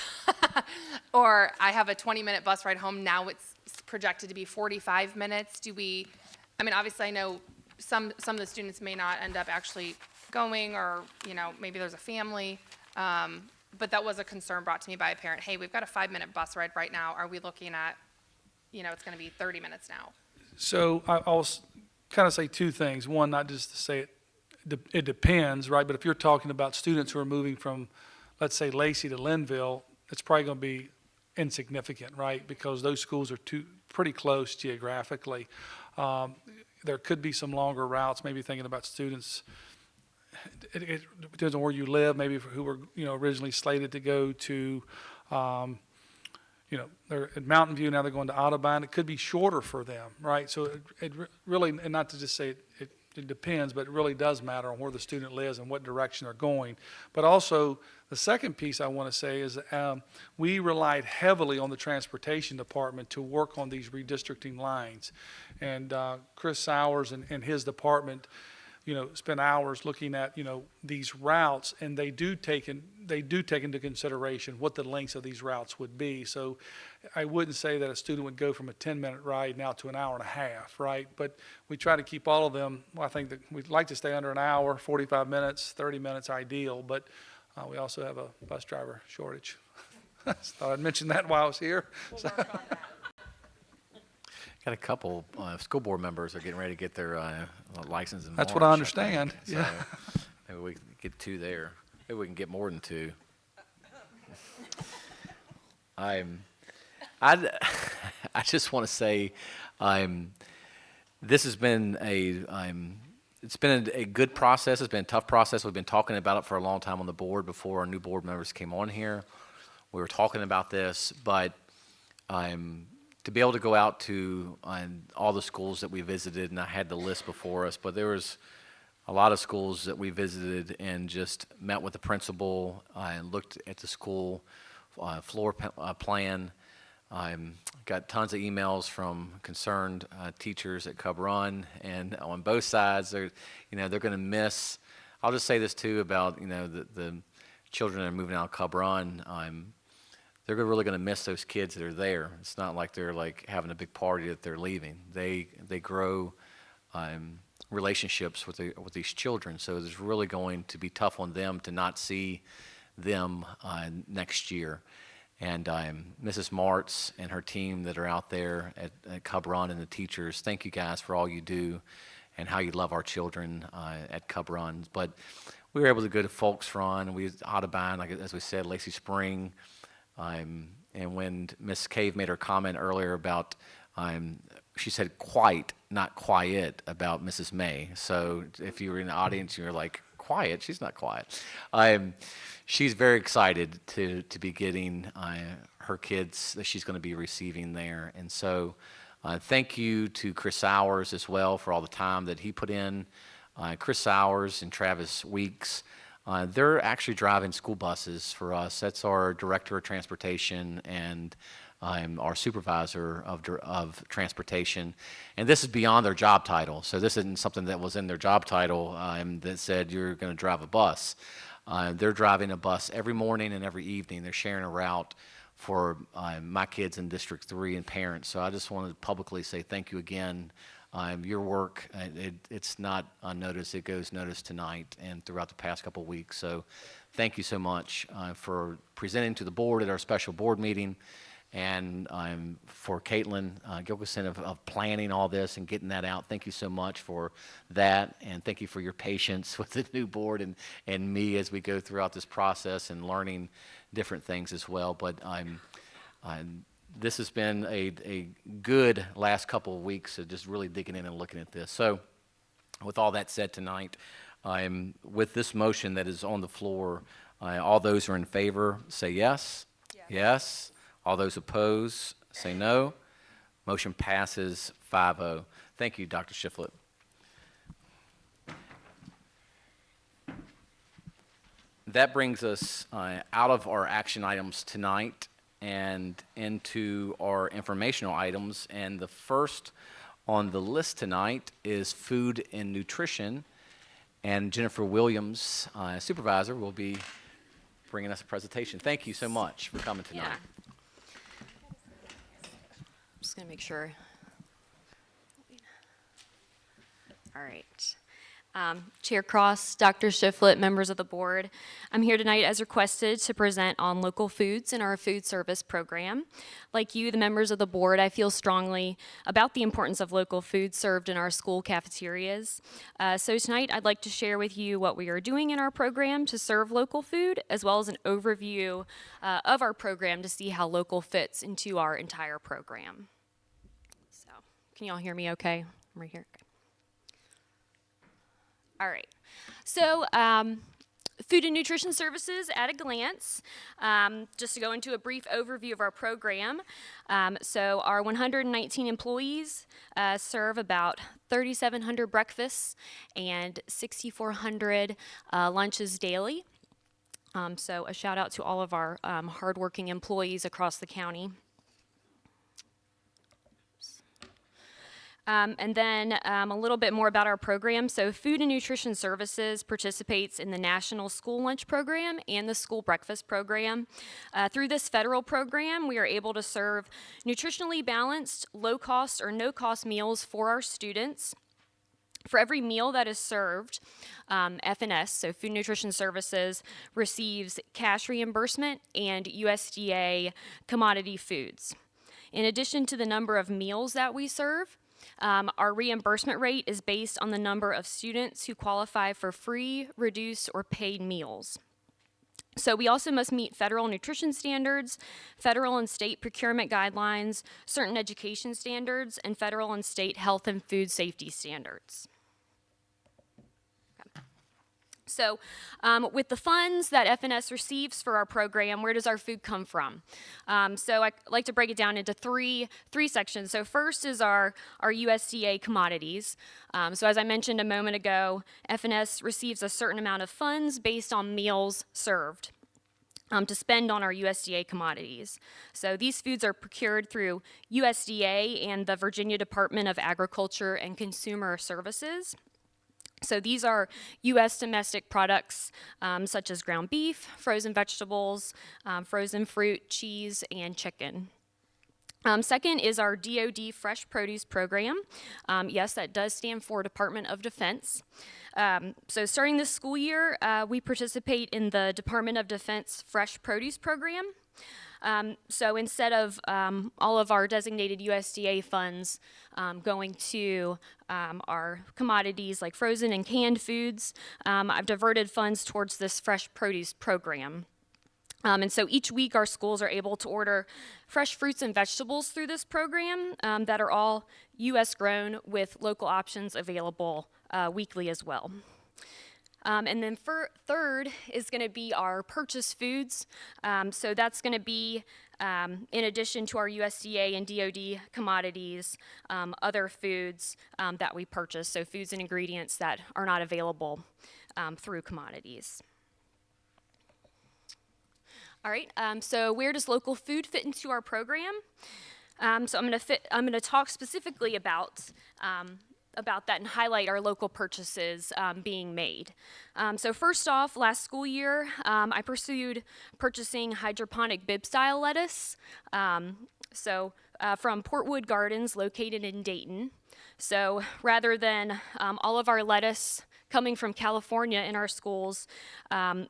or I have a 20-minute bus ride home, now it's projected to be 45 minutes? I mean, obviously I know some of the students may not end up actually going, or, you know, maybe there's a family, but that was a concern brought to me by a parent. Hey, we've got a 5-minute bus ride right now. Are we looking at, you know, it's going to be 30 minutes now? So I'll kind of say two things. One, not just to say it depends, right? But if you're talking about students who are moving from, let's say, Lacey to Linville, it's probably going to be insignificant, right? Because those schools are pretty close geographically. There could be some longer routes, maybe thinking about students. It depends on where you live, maybe who were, you know, originally slated to go to, you know, they're at Mountain View, now they're going to Audubon. It could be shorter for them, right? So it really, and not to just say it depends, but it really does matter on where the student lives and what direction they're going. But also, the second piece I want to say is we relied heavily on the transportation department to work on these redistricting lines. And Chris Sowers and his department, you know, spend hours looking at, you know, these routes, and they do take into consideration what the lengths of these routes would be. So I wouldn't say that a student would go from a 10-minute ride now to an hour and a half, right? But we try to keep all of them, well, I think that we'd like to stay under an hour, 45 minutes, 30 minutes ideal, but we also have a bus driver shortage. So thought I'd mention that while I was here. We'll work on that. Got a couple school board members are getting ready to get their license in That's March, what I think. understand, So yeah. maybe we can get 2 there. Maybe we can get more than 2. I just want to say, this has been it's been a good process. It's been a tough process. We've been talking about it for a long time on the board before our new board members came on here. We were talking about this, but to be able to go out to all the schools that we visited, and I had the list before us, but there was a lot of schools that we visited and just met with the principal and looked at the school floor plan. Got tons of emails from concerned teachers at Cub Run, and on both sides, they're going to miss. I'll just say this too about, you know, the children that are moving out of Cub Run. They're really going to miss those kids that are there. It's not like they're like having a big party that they're leaving. They grow relationships with these children, so it's really going to be tough on them to not see them next year. And Mrs. Martz and her team that are out there at Cub Run, and the teachers, thank you guys for all you do and how you love our children at Cub Run. But we were able to go to Folks Run, and we Audubon, like as we said, Lacey Spring. And when Ms. Cave made her comment earlier about she said quite, not quiet, about Mrs. May. So if you were in the audience, you're like, quiet? She's not quiet. She's very excited to be getting her kids that she's going to be receiving there. And so thank you to Chris Sowers as well for all the time that he put in. Chris Sowers and Travis Weeks, they're actually driving school buses for us. That's our director of transportation and our supervisor of transportation. And this is beyond their job title. So this isn't something that was in their job title that said you're going to drive a bus. They're driving a bus every morning and every evening. They're sharing a route for my kids in District 3 and parents. So I just wanted to publicly say thank you again. Your work, it's not unnoticed. It goes noticed tonight and throughout the past couple of weeks. So thank you so much for presenting to the board at our special board meeting, and for Caitlin Gilkison of planning all this and getting that out. Thank you so much for that, and thank you for your patience with the new board and me as we go throughout this process and learning different things as well. But this has been a good last couple of weeks of just really digging in and looking at this. So with all that said tonight, with this motion that is on the floor, all those who are in favor say yes. Yes. All those opposed say no. Motion passes 5-0. Thank you, Dr. Shiflett. That brings us out of our action items tonight and into our informational items. And the first on the list tonight is food and nutrition. And Jennifer Williams, supervisor, will be bringing us a presentation. Thank you so much for coming tonight. Yeah. Just going to make sure. All right. Chair Cross, Dr. Shiflett, members of the board, I'm here tonight as requested to present on local foods in our food service program. Like you, the members of the board, I feel strongly about the importance of local food served in our school cafeterias. So tonight I'd like to share with you what we are doing in our program to serve local food, as well as an overview of our program to see how local fits into our entire program. So, can you all hear me okay? I'm right here. Okay. All right, so food and nutrition services at a glance. Just to go into a brief overview of our program. So our 119 employees serve about 3,700 breakfasts and 6,400 lunches daily. So a shout out to all of our hardworking employees across the county. And then a little bit more about our program. So Food and Nutrition Services participates in the National School Lunch Program and the School Breakfast Program. Through this federal program, we are able to serve nutritionally balanced, low-cost or no-cost meals for our students. For every meal that is served, FNS, so Food and Nutrition Services, receives cash reimbursement and USDA commodity foods. In addition to the number of meals that we serve, our reimbursement rate is based on the number of students who qualify for free, reduced, or paid meals. So we also must meet federal nutrition standards, federal and state procurement guidelines, certain education standards, and federal and state health and food safety standards. So with the funds that FNS receives for our program, where does our food come from? So I like to break it down into three sections. So first is our USDA commodities. So as I mentioned a moment ago, FNS receives a certain amount of funds based on meals served to spend on our USDA commodities. So these foods are procured through USDA and the Virginia Department of Agriculture and Consumer Services. So these are U.S. domestic products such as ground beef, frozen vegetables, frozen fruit, cheese, and chicken. Second is our DoD Fresh Produce Program. Yes, that does stand for Department of Defense. So starting this school year, we participate in the Department of Defense Fresh Produce Program. So instead of all of our designated USDA funds going to our commodities like frozen and canned foods, I've diverted funds towards this fresh produce program. And so each week our schools are able to order fresh fruits and vegetables through this program that are all U.S. grown with local options available weekly as well. And then third is going to be our purchase foods. So that's going to be, in addition to our USDA and DoD commodities, other foods that we purchase, so foods and ingredients that are not available through commodities. All right, so where does local food fit into our program? So I'm going to talk specifically about that and highlight our local purchases being made. So first off, last school year, I pursued purchasing hydroponic bib-style lettuce. From Portwood Gardens, located in Dayton. So rather than all of our lettuce coming from California in our schools,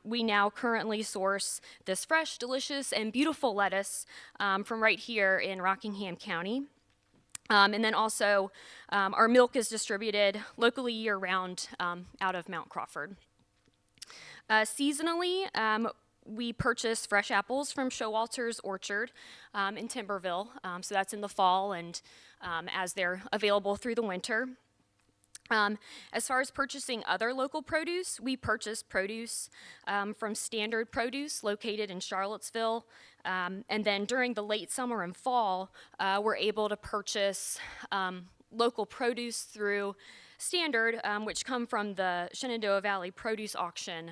we now currently source this fresh, delicious, and beautiful lettuce from right here in Rockingham County. And then also, our milk is distributed locally year-round out of Mount Crawford. Seasonally, we purchase fresh apples from Showalter's Orchard in Timberville. So that's in the fall and as they're available through the winter. As far as purchasing other local produce, we purchase produce from Standard Produce located in Charlottesville. And then during the late summer and fall, we're able to purchase local produce through Standard, which come from the Shenandoah Valley Produce Auction,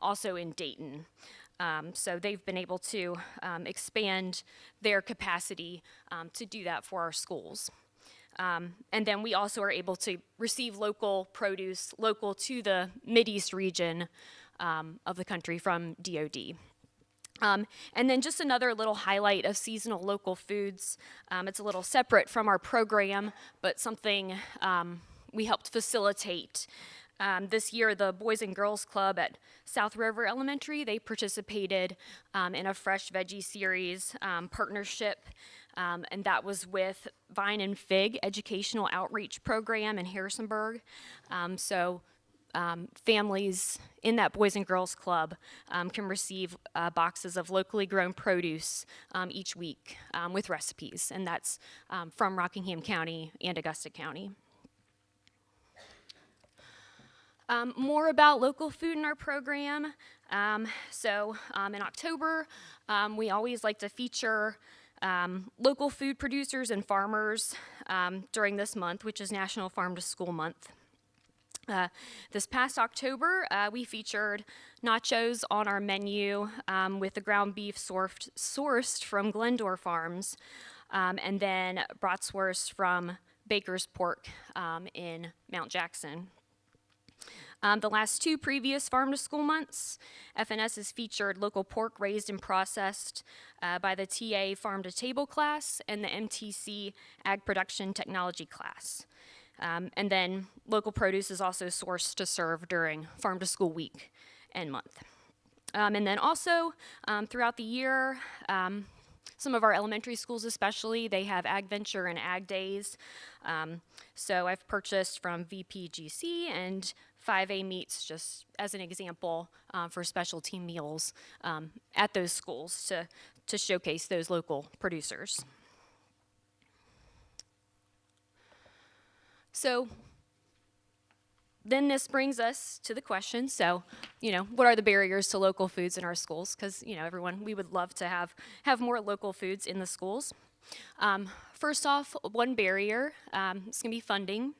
also in Dayton. So they've been able to expand their capacity to do that for our schools. And then we also are able to receive local produce local to the Mideast region of the country from DoD. And then just another little highlight of seasonal local foods. It's a little separate from our program, but something we helped facilitate. This year, the Boys and Girls Club at South River Elementary, they participated in a Fresh Veggie Series partnership, and that was with Vine and Fig Educational Outreach Program in Harrisonburg. Families in that Boys and Girls Club can receive boxes of locally grown produce each week with recipes, and that's from Rockingham County and Augusta County. More about local food in our program. In October, we always like to feature local food producers and farmers during this month, which is National Farm to School Month. This past October, we featured nachos on our menu with the ground beef sourced from Glendore Farms, and then bratwurst from Baker's Pork in Mount Jackson. The last two previous Farm to School months, FNS has featured local pork raised and processed by the TA Farm to Table class and the MTC Ag Production Technology class. And then local produce is also sourced to serve during Farm to School week and month. And then also throughout the year, some of our elementary schools especially, they have Ag Venture and Ag Days. So I've purchased from VPGC and 5A Meats, just as an example, for specialty meals at those schools to showcase those local producers. So then this brings us to the question, so, what are the barriers to local foods in our schools? Because, we would love to have more local foods in the schools. First off, one barrier is going to be funding.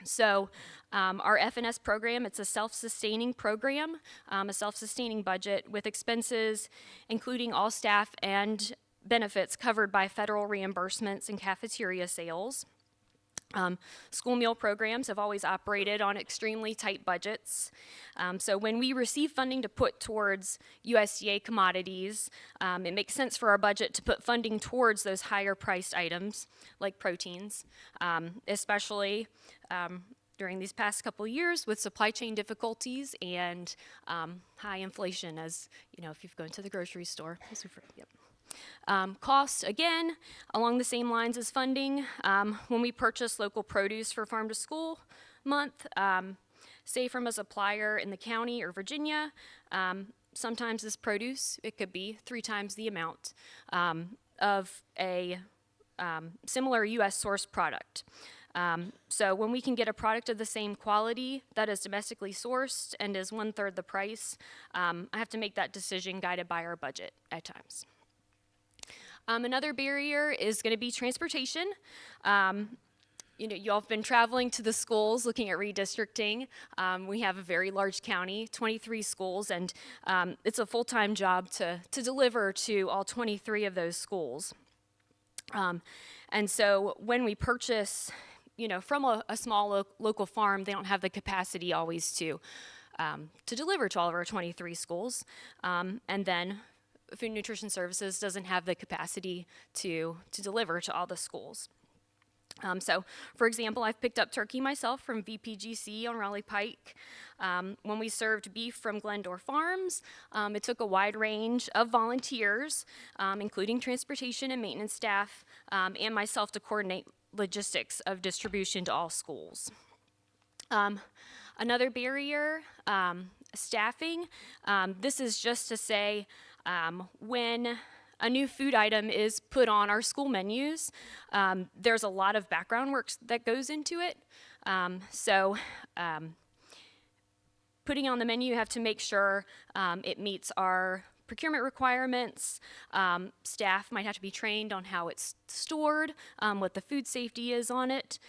So our FNS program, it's a self-sustaining program, a self-sustaining budget with expenses, including all staff and benefits covered by federal reimbursements and cafeteria sales. School meal programs have always operated on extremely tight budgets. So when we receive funding to put towards USDA commodities, it makes sense for our budget to put funding towards those higher priced items like proteins, especially during these past couple of years with supply chain difficulties and high inflation, as if you've gone to the grocery store. Cost, again, along the same lines as funding. When we purchase local produce for Farm to School month, say from a supplier in the county or Virginia, sometimes this produce, it could be 3 times the amount of a similar U.S. sourced product. So when we can get a product of the same quality that is domestically sourced and is 1/3 the price, I have to make that decision guided by our budget at times. Another barrier is going to be transportation. Y'all have been traveling to the schools looking at redistricting. We have a very large county, 23 schools, and it's a full-time job to deliver to all 23 of those schools. And so when we purchase, from a small local farm, they don't have the capacity always to deliver to all of our 23 schools. And then Food and Nutrition Services doesn't have the capacity to deliver to all the schools. So, for example, I've picked up turkey myself from VPGC on Raleigh Pike. When we served beef from Glendore Farms, it took a wide range of volunteers, including transportation and maintenance staff, and myself to coordinate logistics of distribution to all schools. Another barrier, staffing. This is just to say when a new food item is put on our school menus, there's a lot of background work that goes into it. Putting on the menu, you have to make sure it meets our procurement requirements. Staff might have to be trained on how it's stored, what the food safety is on it.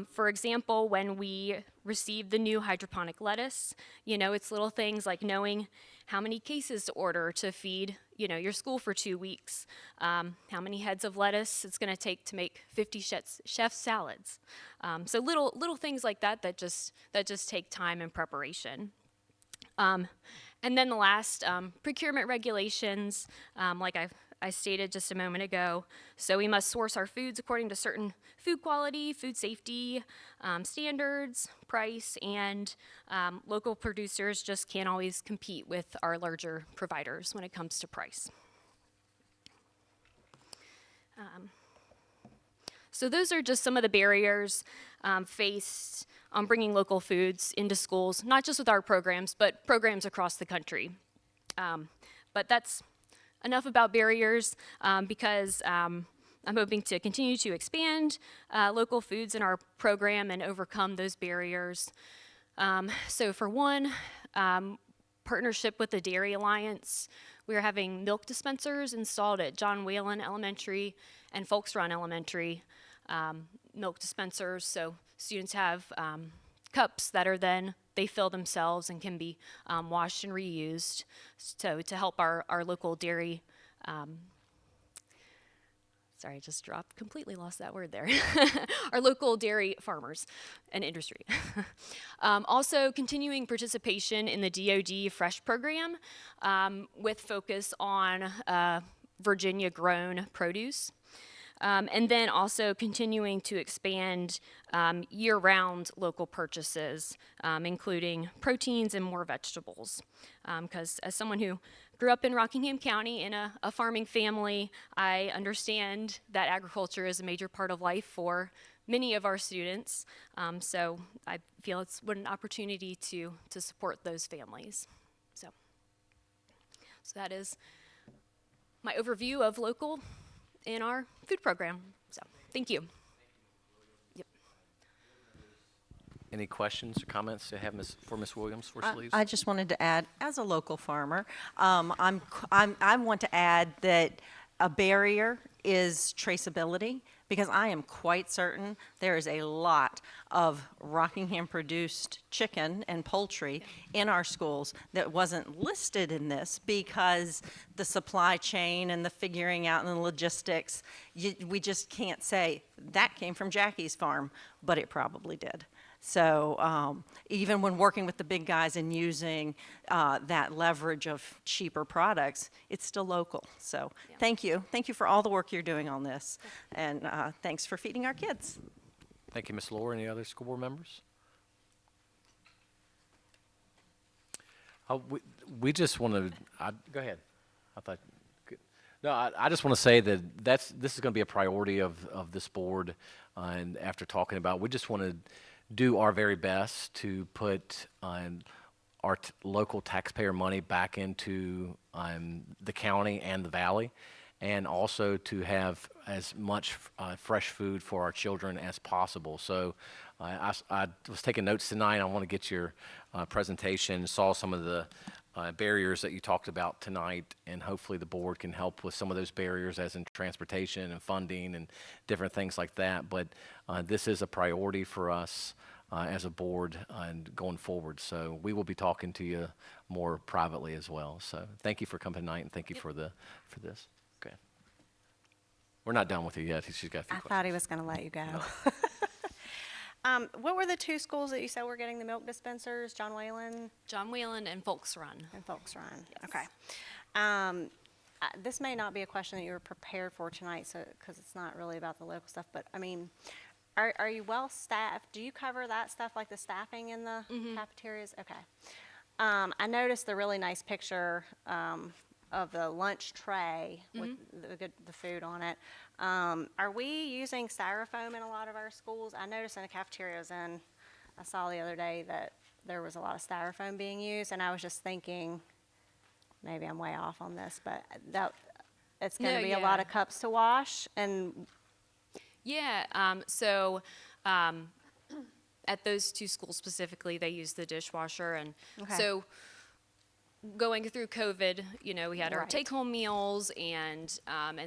For example, when we received the new hydroponic lettuce, it's little things like knowing how many cases to order to feed, your school for 2 weeks, how many heads of lettuce it's going to take to make 50 chef's salads. So little things like that just take time and preparation. And then the last, procurement regulations, like I stated just a moment ago. So we must source our foods according to certain food quality, food safety standards, price, and local producers just can't always compete with our larger providers when it comes to price. So those are just some of the barriers faced on bringing local foods into schools, not just with our programs, but programs across the country. But that's enough about barriers because I'm hoping to continue to expand local foods in our program and overcome those barriers. So for one, partnership with the Dairy Alliance, we are having milk dispensers installed at John Whalen Elementary and Folks Run Elementary. Milk dispensers, so students have cups that are then, they fill themselves and can be washed and reused. So to help our local dairy, sorry, I just completely lost that word there. Our local dairy farmers and industry. Also continuing participation in the DoD Fresh program with focus on Virginia grown produce. And then also continuing to expand year-round local purchases, including proteins and more vegetables. Because as someone who grew up in Rockingham County in a farming family, I understand that agriculture is a major part of life for many of our students. So I feel it's an opportunity to support those families. So that is my overview of local in our food program. So, thank you. Yep. Any questions or comments to have for Ms. Williams before she leaves? I just wanted to add, as a local farmer, I want to add that a barrier is traceability, because I am quite certain there is a lot of Rockingham-produced chicken and poultry in our schools that wasn't listed in this because the supply chain and the figuring out and the logistics, we just can't say, that came from Jackie's farm, but it probably did. So even when working with the big guys and using that leverage of cheaper products, it's still local. So thank you. Thank you for all the work you're doing on this. And thanks for feeding our kids. Thank you, Ms. Lohr. Any other school board members? We just want to, go ahead. I thought, no, I just want to say that this is going to be a priority of this board. And after talking about, we just want to do our very best to put our local taxpayer money back into the county and the valley, and also to have as much fresh food for our children as possible. So I was taking notes tonight. I want to get your presentation, saw some of the barriers that you talked about tonight, and hopefully the board can help with some of those barriers, as in transportation and funding and different things like that. But this is a priority for us as a board and going forward. So we will be talking to you more privately as well. So thank you for coming tonight, and thank you for this. Okay. We're not done with you yet. She's got a few I questions. thought he was going to let you go. What were the two schools that you said were getting the milk dispensers? John Whalen? John Whalen and Folks Run. And Folks Run. Yes. Okay. This may not be a question that you were prepared for tonight, so because it's not really about the local stuff. But I mean, are you well staffed? Do you cover that stuff, like the staffing in the cafeterias? Okay. I noticed the really nice picture of the lunch tray with the food on it. Are we using styrofoam in a lot of our schools? I noticed in the cafeterias, and I saw the other day that there was a lot of styrofoam being used, and I was just thinking, maybe I'm way off on this, but that it's going to No, be a lot of cups to wash, and Yeah, at those two schools specifically, they use the dishwasher, and Okay. so going through COVID, we had our Right. take-home meals, and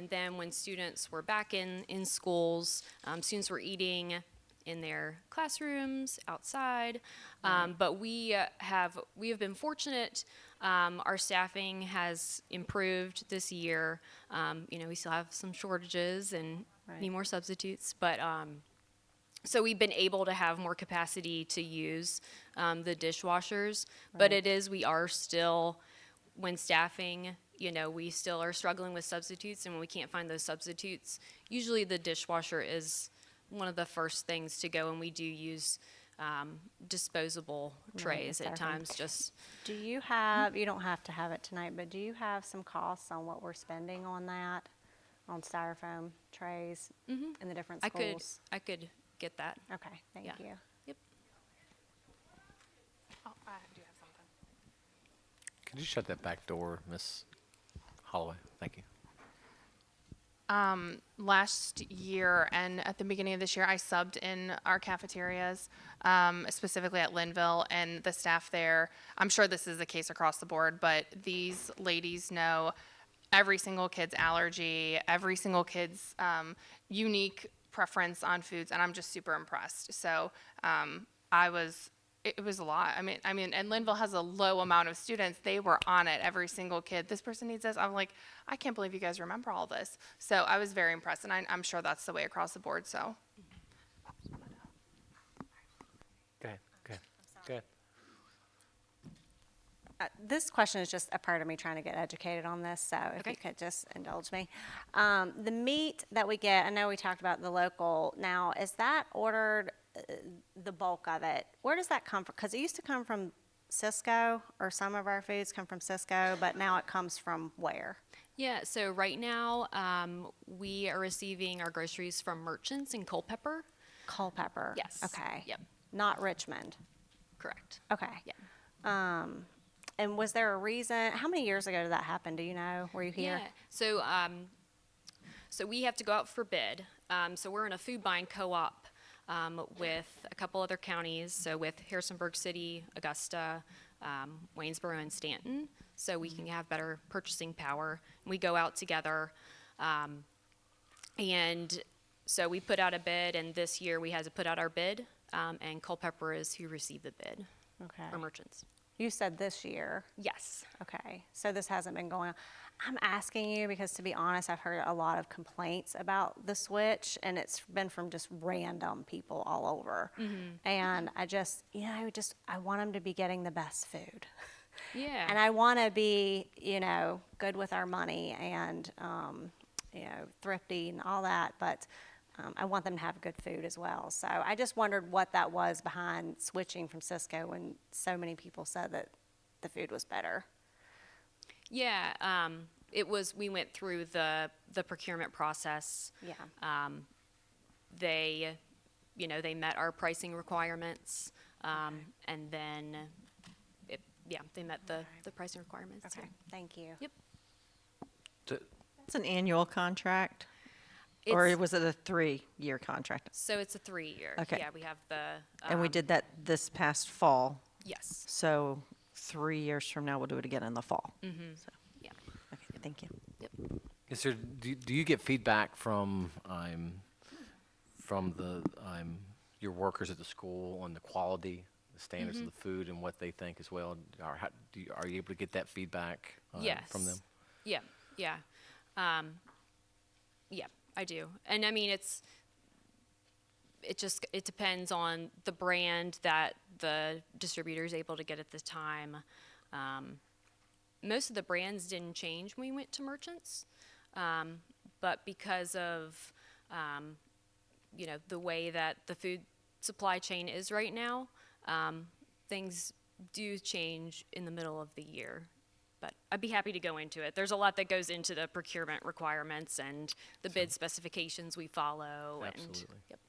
then when students were back in schools, students were eating in their classrooms, outside, but we have been fortunate. Our staffing has improved this year. We still have some shortages and need more substitutes, but so we've been able to have more capacity to use the dishwashers, but we are still, when staffing, we still are struggling with substitutes, and when we can't find those substitutes, usually the dishwasher is one of the first things to go, and we do use disposable trays at styrofoam. times. do you have, you don't have to have it tonight, but do you have some costs on what we're spending on that, on styrofoam trays in the different schools? I could get that. Okay, thank Yeah. you. Yep. Oh, I do have something. Could you shut that back door, Miss Holloway? Thank you. Last year and at the beginning of this year, I subbed in our cafeterias, specifically at Linville, and the staff there, I'm sure this is the case across the board, but these ladies know every single kid's allergy, every single kid's unique preference on foods, and I'm just super impressed. So it was a lot. I mean, and Linville has a low amount of students. They were on it, every single kid. This person needs this. I'm like, I can't believe you guys remember all this. So I was very impressed, and I'm sure that's the way across the board, so. Go ahead. This question is just a part of me trying to get educated on this, so if you could just indulge me. The meat that we get, I know we talked about the local. Now, is that ordered, the bulk of it? Where does that come from? Because it used to come from Cisco, or some of our foods come from Cisco, but now it comes from where? Yeah, so right now, we are receiving our groceries from merchants in Culpeper. Culpeper? Yes. Okay. Yep. Not Richmond? Correct. Okay. Yeah. And was there a reason, how many years ago did that happen? Do you know? Were you here? Yeah. So we have to go out for bid. So we're in a food buying co-op with a couple other counties. So with Harrisonburg City, Augusta, Waynesboro, and Stanton. So we can have better purchasing power. We go out together, and so we put out a bid. And this year we had to put out our bid, and Culpeper is who received the bid. Okay. For merchants. You said this year? Yes. Okay, so this hasn't been going on. I'm asking you because, to be honest, I've heard a lot of complaints about the switch, and it's been from just random people all over. And I just, I want them to be getting the best food. Yeah. And I want to be, good with our money and, thrifty and all that, but I want them to have good food as well. So I just wondered what that was behind switching from Cisco when so many people said that the food was better. Yeah, we went through the procurement process. Yeah. They met our pricing requirements, and then yeah, they met the pricing requirements. so. Okay, thank you. Yep. It's an annual contract? Or It's- was it a 3-year contract? So it's a 3-year. Okay. Yeah, we have the. And we did that this past fall? Yes. So 3 years from now, we'll do it again in the fall? Mm-hmm. So, Yeah. okay, thank you. Yep. Is there, do you get feedback from the, your workers at the school on the quality, the standards of the food and what they think as well? Or how, are you able to get that feedback Yes. from them? Yeah, yeah. Yeah, I do. And I mean, it depends on the brand that the distributor is able to get at the time. Most of the brands didn't change when we went to merchants, but because of, the way that the food supply chain is right now, things do change in the middle of the year. But I'd be happy to go into it. There's a lot that goes into the procurement requirements and the bid specifications we follow. Absolutely. And, yep.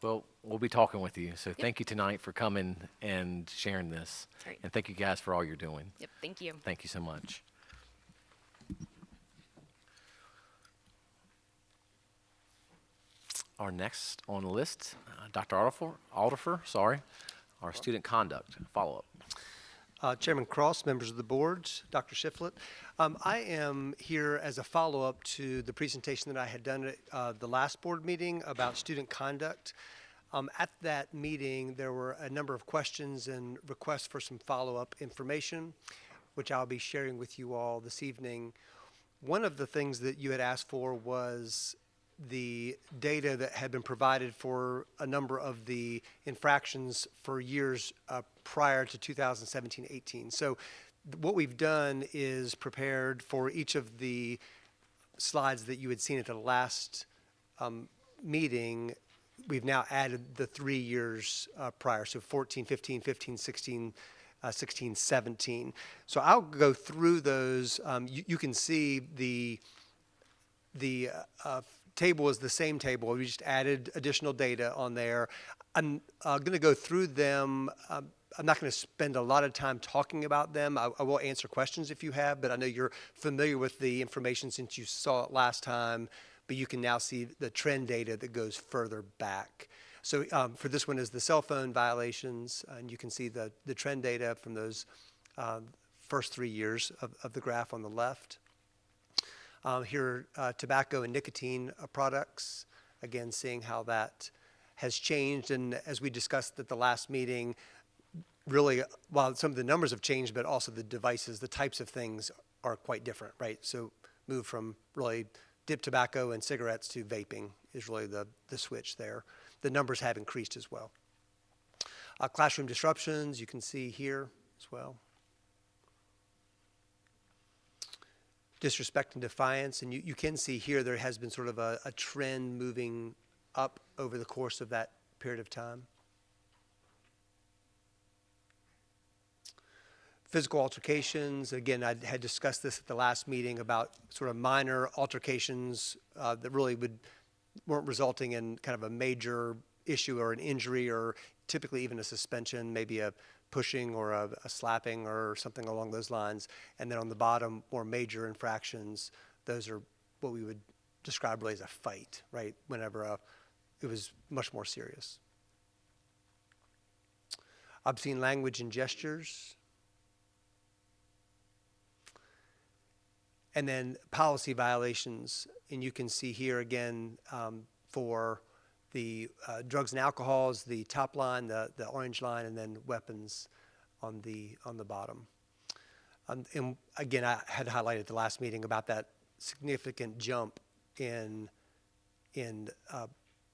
Well, we'll be talking with you. So thank you tonight for coming and sharing this. Great. And thank you guys for all you're doing. Yep, thank you. Thank you so much. Our next on the list, Dr. Alderfer, our student conduct follow-up. Chairman Cross, members of the board, Dr. Shiflett. I am here as a follow-up to the presentation that I had done at the last board meeting about student conduct. At that meeting, there were a number of questions and requests for some follow-up information, which I'll be sharing with you all this evening. One of the things that you had asked for was the data that had been provided for a number of the infractions for years prior to 2017-18. So what we've done is prepared for each of the slides that you had seen at the last meeting. We've now added the 3 years prior, so 14, 15, 15, 16, 16, 17. So I'll go through those. You can see the table is the same table. We just added additional data on there. I'm going to go through them. I'm not going to spend a lot of time talking about them. I will answer questions if you have, but I know you're familiar with the information since you saw it last time, but you can now see the trend data that goes further back. So for this one is the cell phone violations, and you can see the trend data from those first 3 years of the graph on the left. Here, tobacco and nicotine products, again, seeing how that has changed. And as we discussed at the last meeting, really, while some of the numbers have changed, but also the devices, the types of things are quite different, right? So move from really dip tobacco and cigarettes to vaping is really the switch there. The numbers have increased as well. Classroom disruptions, you can see here as well. Disrespect and defiance, and you can see here there has been sort of a trend moving up over the course of that period of time. Physical altercations, again, I had discussed this at the last meeting about sort of minor altercations that really weren't resulting in kind of a major issue or an injury or typically even a suspension, maybe a pushing or a slapping or something along those lines. And then on the bottom, more major infractions, those are what we would describe really as a fight, right? Whenever it was much more serious. Obscene language and gestures. And then policy violations, and you can see here again for the drugs and alcohols, the top line, the orange line, and then weapons on the bottom. And again, I had highlighted at the last meeting about that significant jump in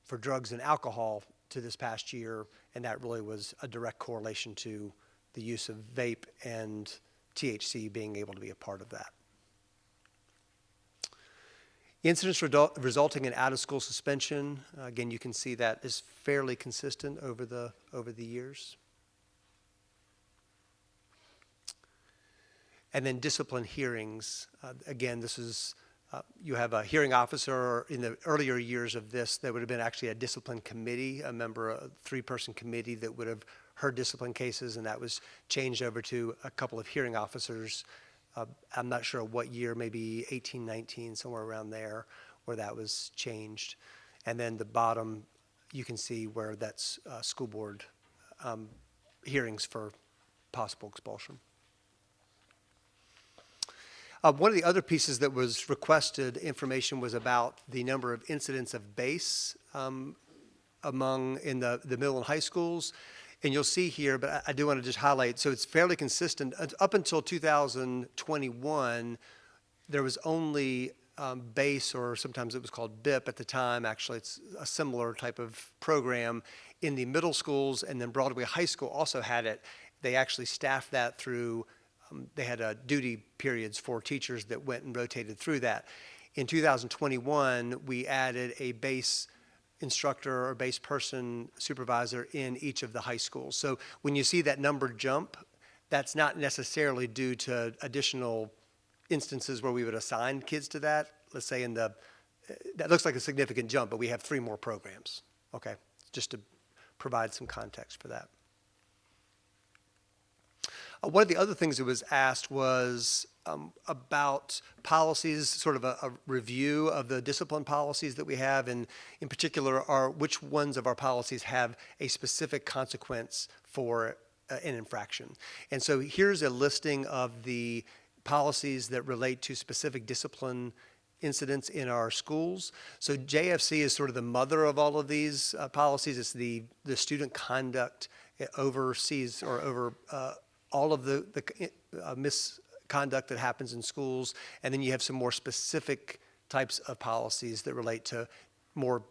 for drugs and alcohol to this past year, and that really was a direct correlation to the use of vape and THC being able to be a part of that. Incidents resulting in out-of-school suspension, again, you can see that is fairly consistent over the years. And then discipline hearings. Again, this is, you have a hearing officer. In the earlier years of this, there would have been actually a discipline committee, a 3-person committee that would have heard discipline cases, and that was changed over to a couple of hearing officers. I'm not sure what year, maybe 18, 19, somewhere around there, where that was changed. And then the bottom, you can see where that's school board hearings for possible expulsion. One of the other pieces that was requested information was about the number of incidents of BASE in the middle and high schools. And you'll see here, but I do want to just highlight, so it's fairly consistent. Up until 2021, there was only BASE, or sometimes it was called BIP at the time. Actually, it's a similar type of program in the middle schools, and then Broadway High School also had it. They actually staffed that through, they had duty periods for teachers that went and rotated through that. In 2021, we added a BASE instructor or BASE person supervisor in each of the high schools. So when you see that number jump, that's not necessarily due to additional instances where we would assign kids to that. Let's say that looks like a significant jump, but we have 3 more programs. Okay, just to provide some context for that. One of the other things that was asked was about policies, sort of a review of the discipline policies that we have, and in particular, which ones of our policies have a specific consequence for an infraction. And so here's a listing of the policies that relate to specific discipline incidents in our schools. So JFC is sort of the mother of all of these policies. It's the student conduct. It oversees or over all of the misconduct that happens in schools. And then you have some more specific types of policies that relate to more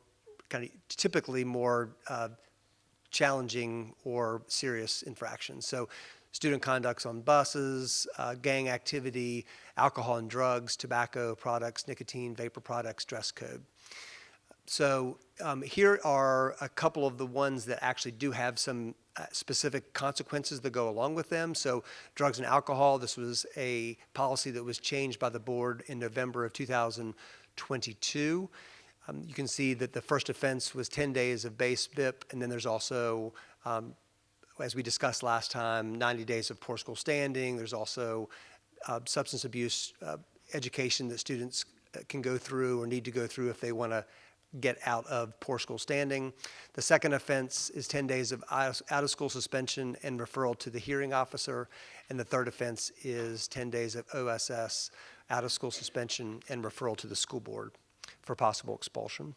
kind of typically more challenging or serious infractions. So student conducts on buses, gang activity, alcohol and drugs, tobacco products, nicotine, vapor products, dress code. So here are a couple of the ones that actually do have some specific consequences that go along with them. So drugs and alcohol, this was a policy that was changed by the board in November of 2022. You can see that the first offense was 10 days of base BIP, and then there's also, as we discussed last time, 90 days of poor school standing. There's also substance abuse education that students can go through or need to go through if they want to get out of poor school standing. The second offense is 10 days of out-of-school suspension and referral to the hearing officer. And the third offense is 10 days of OSS, out-of-school suspension, and referral to the school board for possible expulsion.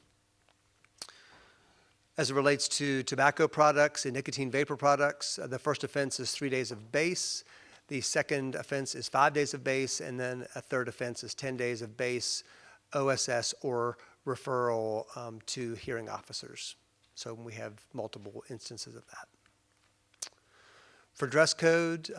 As it relates to tobacco products and nicotine vapor products, the first offense is 3 days of base. The second offense is 5 days of base. And then a third offense is 10 days of base, OSS, or referral to hearing officers. So we have multiple instances of that. For dress code,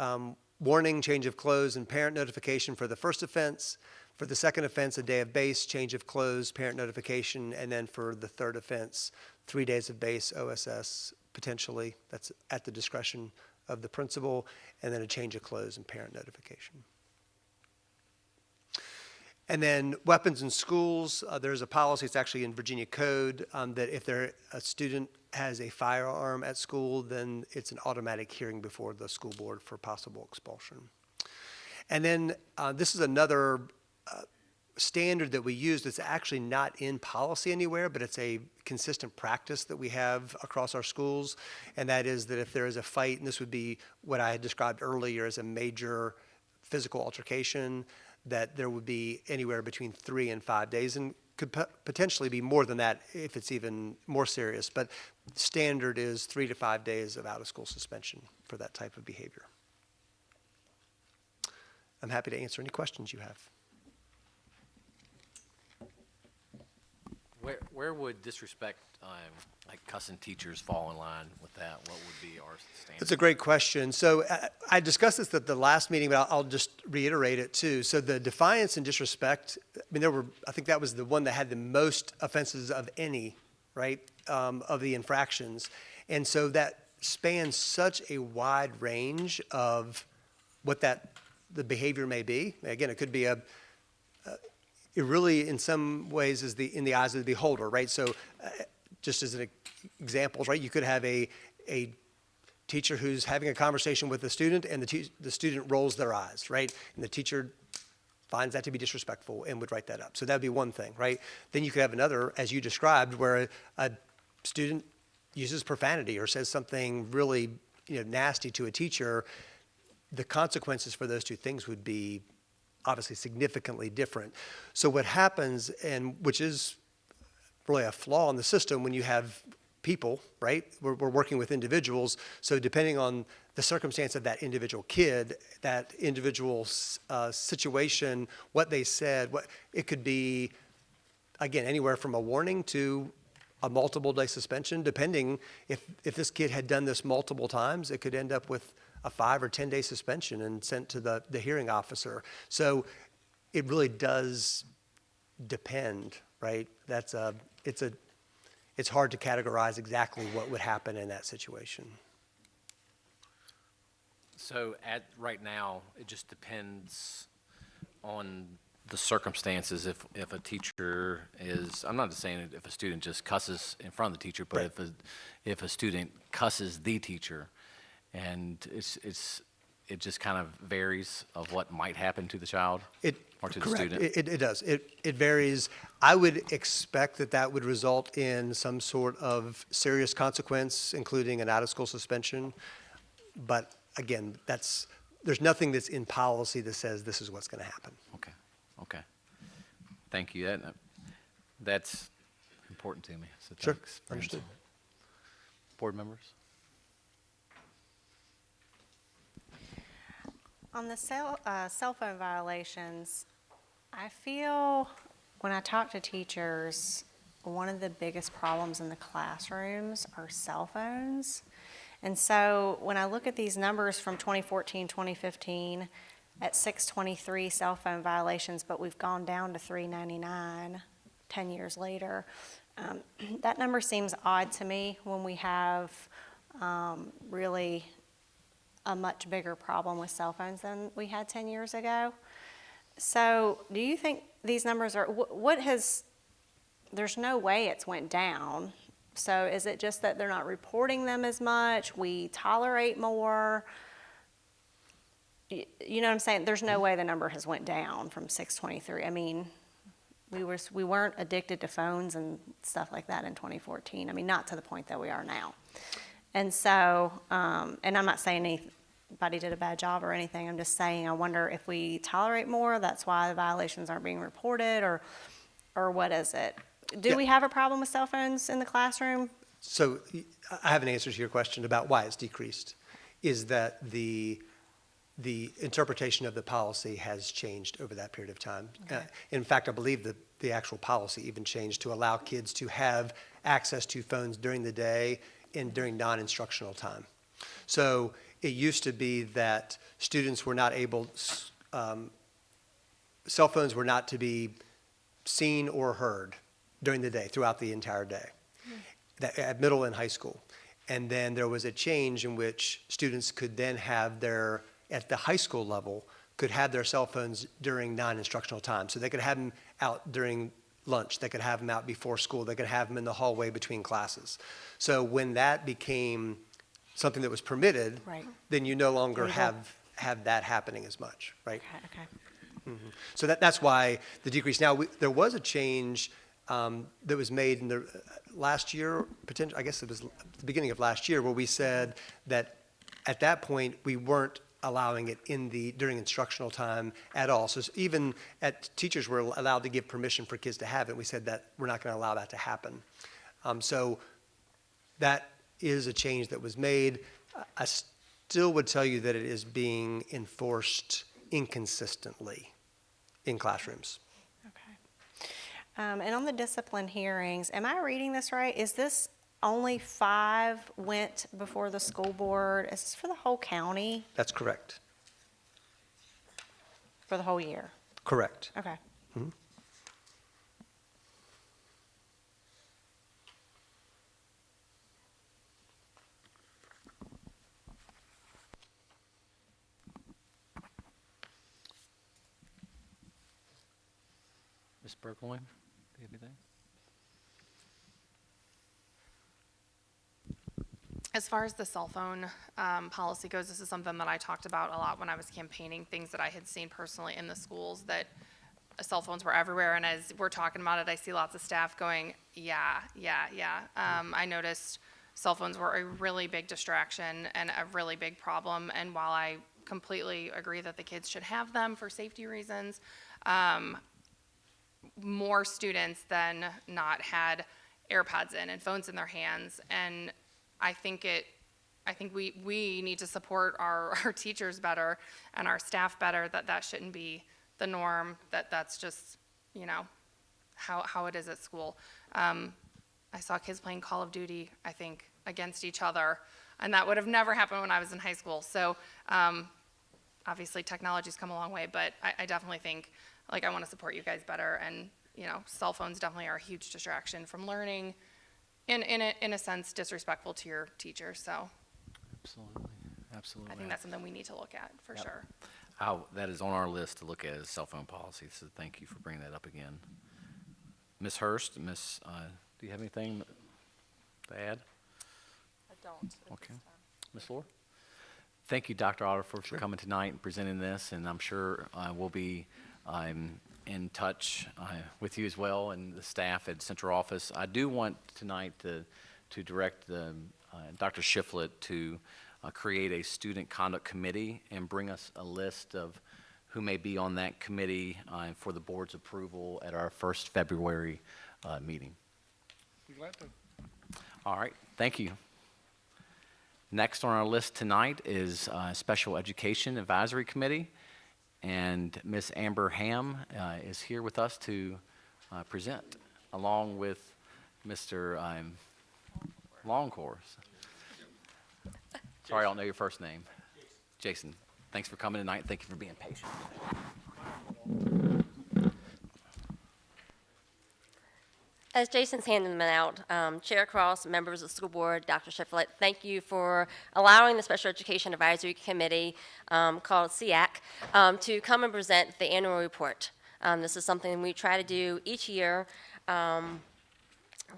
warning, change of clothes, and parent notification for the first offense. For the second offense, a day of base, change of clothes, parent notification, and then for the third offense, 3 days of base, OSS, potentially. That's at the discretion of the principal, and then a change of clothes and parent notification. And then weapons in schools, there's a policy, it's actually in Virginia Code, that if a student has a firearm at school, then it's an automatic hearing before the school board for possible expulsion. And then this is another standard that we use that's actually not in policy anywhere, but it's a consistent practice that we have across our schools, and that is that if there is a fight, and this would be what I had described earlier as a major physical altercation, that there would be anywhere between 3 and 5 days, and could potentially be more than that if it's even more serious. But standard is 3 to 5 days of out-of-school suspension for that type of behavior. I'm happy to answer any questions you have. Where would disrespect, like cussing teachers, fall in line with that? What would be our standard? That's a great question. So I discussed this at the last meeting, but I'll just reiterate it too. So the defiance and disrespect, I mean, I think that was the one that had the most offenses of any, right, of the infractions. And so that spans such a wide range of what the behavior may be. Again, it could be it really, in some ways, is in the eyes of the beholder, right? So just as an example, right, you could have a teacher who's having a conversation with the student and the student rolls their eyes, right? And the teacher finds that to be disrespectful and would write that up. So that'd be one thing, right? Then you could have another, as you described, where a student uses profanity or says something really, nasty to a teacher. The consequences for those two things would be obviously significantly different. So what happens, and which is really a flaw in the system when you have people, right? We're working with individuals, so depending on the circumstance of that individual kid, that individual situation, what they said, it could be, again, anywhere from a warning to a multiple day suspension, depending if this kid had done this multiple times, it could end up with a 5 or 10 day suspension and sent to the hearing officer. So it really does depend, right? It's hard to categorize exactly what would happen in that situation. So right now, it just depends on the circumstances. If a teacher is, I'm not just saying if a student just cusses in front of the teacher, but Right. if a student cusses the teacher, and it just kind of varies of what might happen to the child or to the Correct. student. It does. It varies. I would expect that would result in some sort of serious consequence, including an out-of-school suspension. But again, there's nothing that's in policy that says this is what's going to happen. Okay. Thank you. That's important to me. So Sure. thanks. Understood. Board members? On the cell phone violations, I feel when I talk to teachers, one of the biggest problems in the classrooms are cell phones. And so when I look at these numbers from 2014, 2015, at 623 cell phone violations, but we've gone down to 399 10 years later, that number seems odd to me when we have really a much bigger problem with cell phones than we had 10 years ago. So do you think these numbers are, there's no way it's went down. So is it just that they're not reporting them as much? We tolerate more? You know what I'm saying? There's no way the number has went down from 623. I mean, we weren't addicted to phones and stuff like that in 2014. I mean, not to the point that we are now. And so, and I'm not saying anybody did a bad job or anything. I'm just saying I wonder if we tolerate more, that's why the violations aren't being reported, or what is it? Do we have a problem with cell phones in the classroom? So I have an answer to your question about why it's decreased, is that the interpretation of the policy has changed over that period of time. Okay. In fact, I believe the actual policy even changed to allow kids to have access to phones during the day and during non-instructional time. So it used to be that students were not able, cell phones were not to be seen or heard during the day, throughout the entire day, at middle and high school. And then there was a change in which students could then have at the high school level, could have their cell phones during non-instructional time. So they could have them out during lunch, they could have them out before school, they could have them in the hallway between classes. So when that became something that was permitted, Right. then you no longer have that happening as much, right? Okay. Mhm. So that's why the decrease. Now, there was a change that was made in the last year, I guess it was the beginning of last year, where we said that at that point, we weren't allowing it during instructional time at all. So even teachers were allowed to give permission for kids to have it. We said that we're not going to allow that to happen. So that is a change that was made. I still would tell you that it is being enforced inconsistently in classrooms. And on the discipline hearings, am I reading this right? Is this only 5 went before the school board? Is this for the whole county, That's correct. for the whole year? Correct. Okay. Mhm. Ms. Berkline, do you have anything? As far as the cell phone policy goes, this is something that I talked about a lot when I was campaigning, things that I had seen personally in the schools, that cell phones were everywhere. And as we're talking about it, I see lots of staff going, yeah. I noticed cell phones were a really big distraction and a really big problem. And while I completely agree that the kids should have them for safety reasons, more students than not had AirPods in and phones in their hands. And I think we need to support our teachers better and our staff better, that shouldn't be the norm, that's just, how it is at school. I saw kids playing Call of Duty, I think, against each other, and that would have never happened when I was in high school. So obviously technology's come a long way, but I definitely think, I want to support you guys better, and, cell phones definitely are a huge distraction from learning, in a sense, disrespectful to your teacher, so. Absolutely. I think that's something we need to look at, for sure. That is on our list to look at as cell phone policy, so thank you for bringing that up again. Ms. Hurst, do you have anything to add? I don't. Okay. Ms. Lohr? Thank you, Dr. Otter, for coming tonight and presenting this, and I'm sure we'll be in touch with you as well and the staff at Central Office. I do want tonight to direct Dr. Shiflett to create a student conduct committee and bring us a list of who may be on that committee for the board's approval at our first February meeting. Be glad to. All right, thank you. Next on our list tonight is Special Education Advisory Committee, and Ms. Amber Ham is here with us to present, along with Mr. Longcourse. Sorry, I don't know your first name. Jason, thanks for coming tonight. Thank you for being patient. As Jason's handing them out, Chair Cross, members of the school board, Dr. Shiflett, thank you for allowing the Special Education Advisory Committee, called SEAC, to come and present the annual report. This is something we try to do each year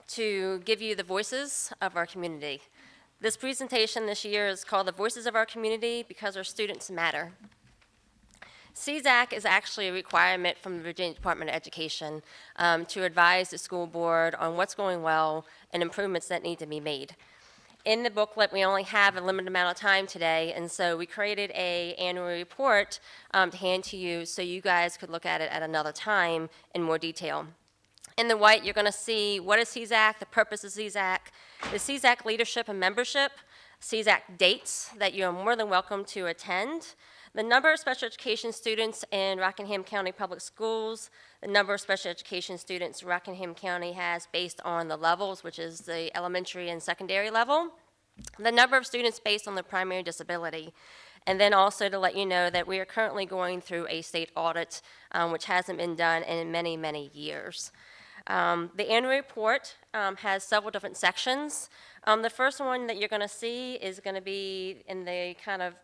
to give you the voices of our community. This presentation this year is called The Voices of Our Community Because Our Students Matter. CZAC is actually a requirement from the Virginia Department of Education to advise the school board on what's going well and improvements that need to be made. In the booklet, we only have a limited amount of time today, and so we created an annual report to hand to you so you guys could look at it at another time in more detail. In the white, you're going to see what is CZAC, the purpose of CZAC, the CZAC leadership and membership, CZAC dates that you're more than welcome to attend, the number of special education students in Rockingham County Public Schools, the number of special education students Rockingham County has based on the levels, which is the elementary and secondary level, the number of students based on their primary disability, and then also to let you know that we are currently going through a state audit, which hasn't been done in many, many years. The annual report has several different sections. The first one that you're going to see is going to be in the kind of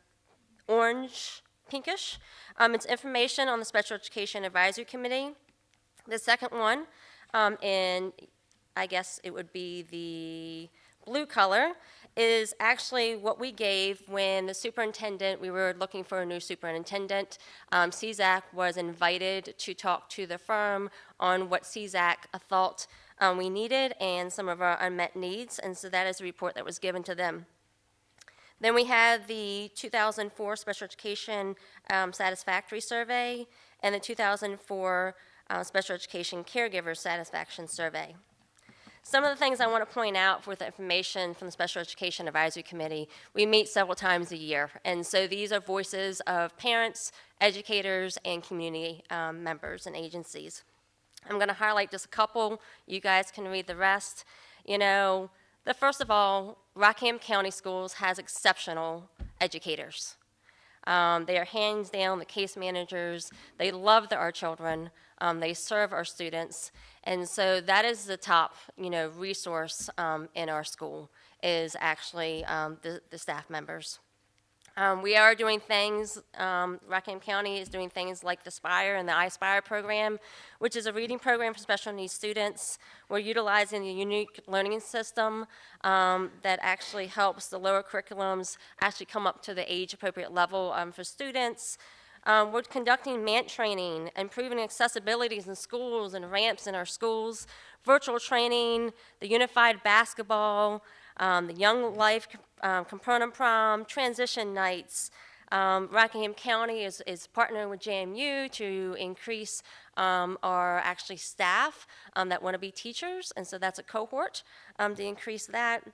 orange, pinkish. It's information on the Special Education Advisory Committee. The second one, in I guess it would be the blue color, is actually what we gave when the superintendent, we were looking for a new superintendent. CZAC was invited to talk to the firm on what CZAC thought we needed and some of our unmet needs, and so that is a report that was given to them. Then we had the 2004 Special Education Satisfactory Survey and the 2004 Special Education Caregiver Satisfaction Survey. Some of the things I want to point out with the information from the Special Education Advisory Committee, we meet several times a year, and so these are voices of parents, educators, and community members and agencies. I'm going to highlight just a couple. You guys can read the rest. You know, first of all, Rockingham County Schools has exceptional educators. They are hands down the case managers. They love our children. They serve our students. And so that is the top, resource in our school is actually the staff members. We are doing things, Rockingham County is doing things like the SPIRE and the iSpire program, which is a reading program for special needs students. We're utilizing a unique learning system that actually helps the lower curriculums actually come up to the age-appropriate level for students. We're conducting MANT training, improving accessibilities in schools and ramps in our schools, virtual training, the unified basketball, the Young Life component prom, transition nights. Rockingham County is partnering with JMU to increase our actually staff that want to be teachers, and so that's a cohort to increase that.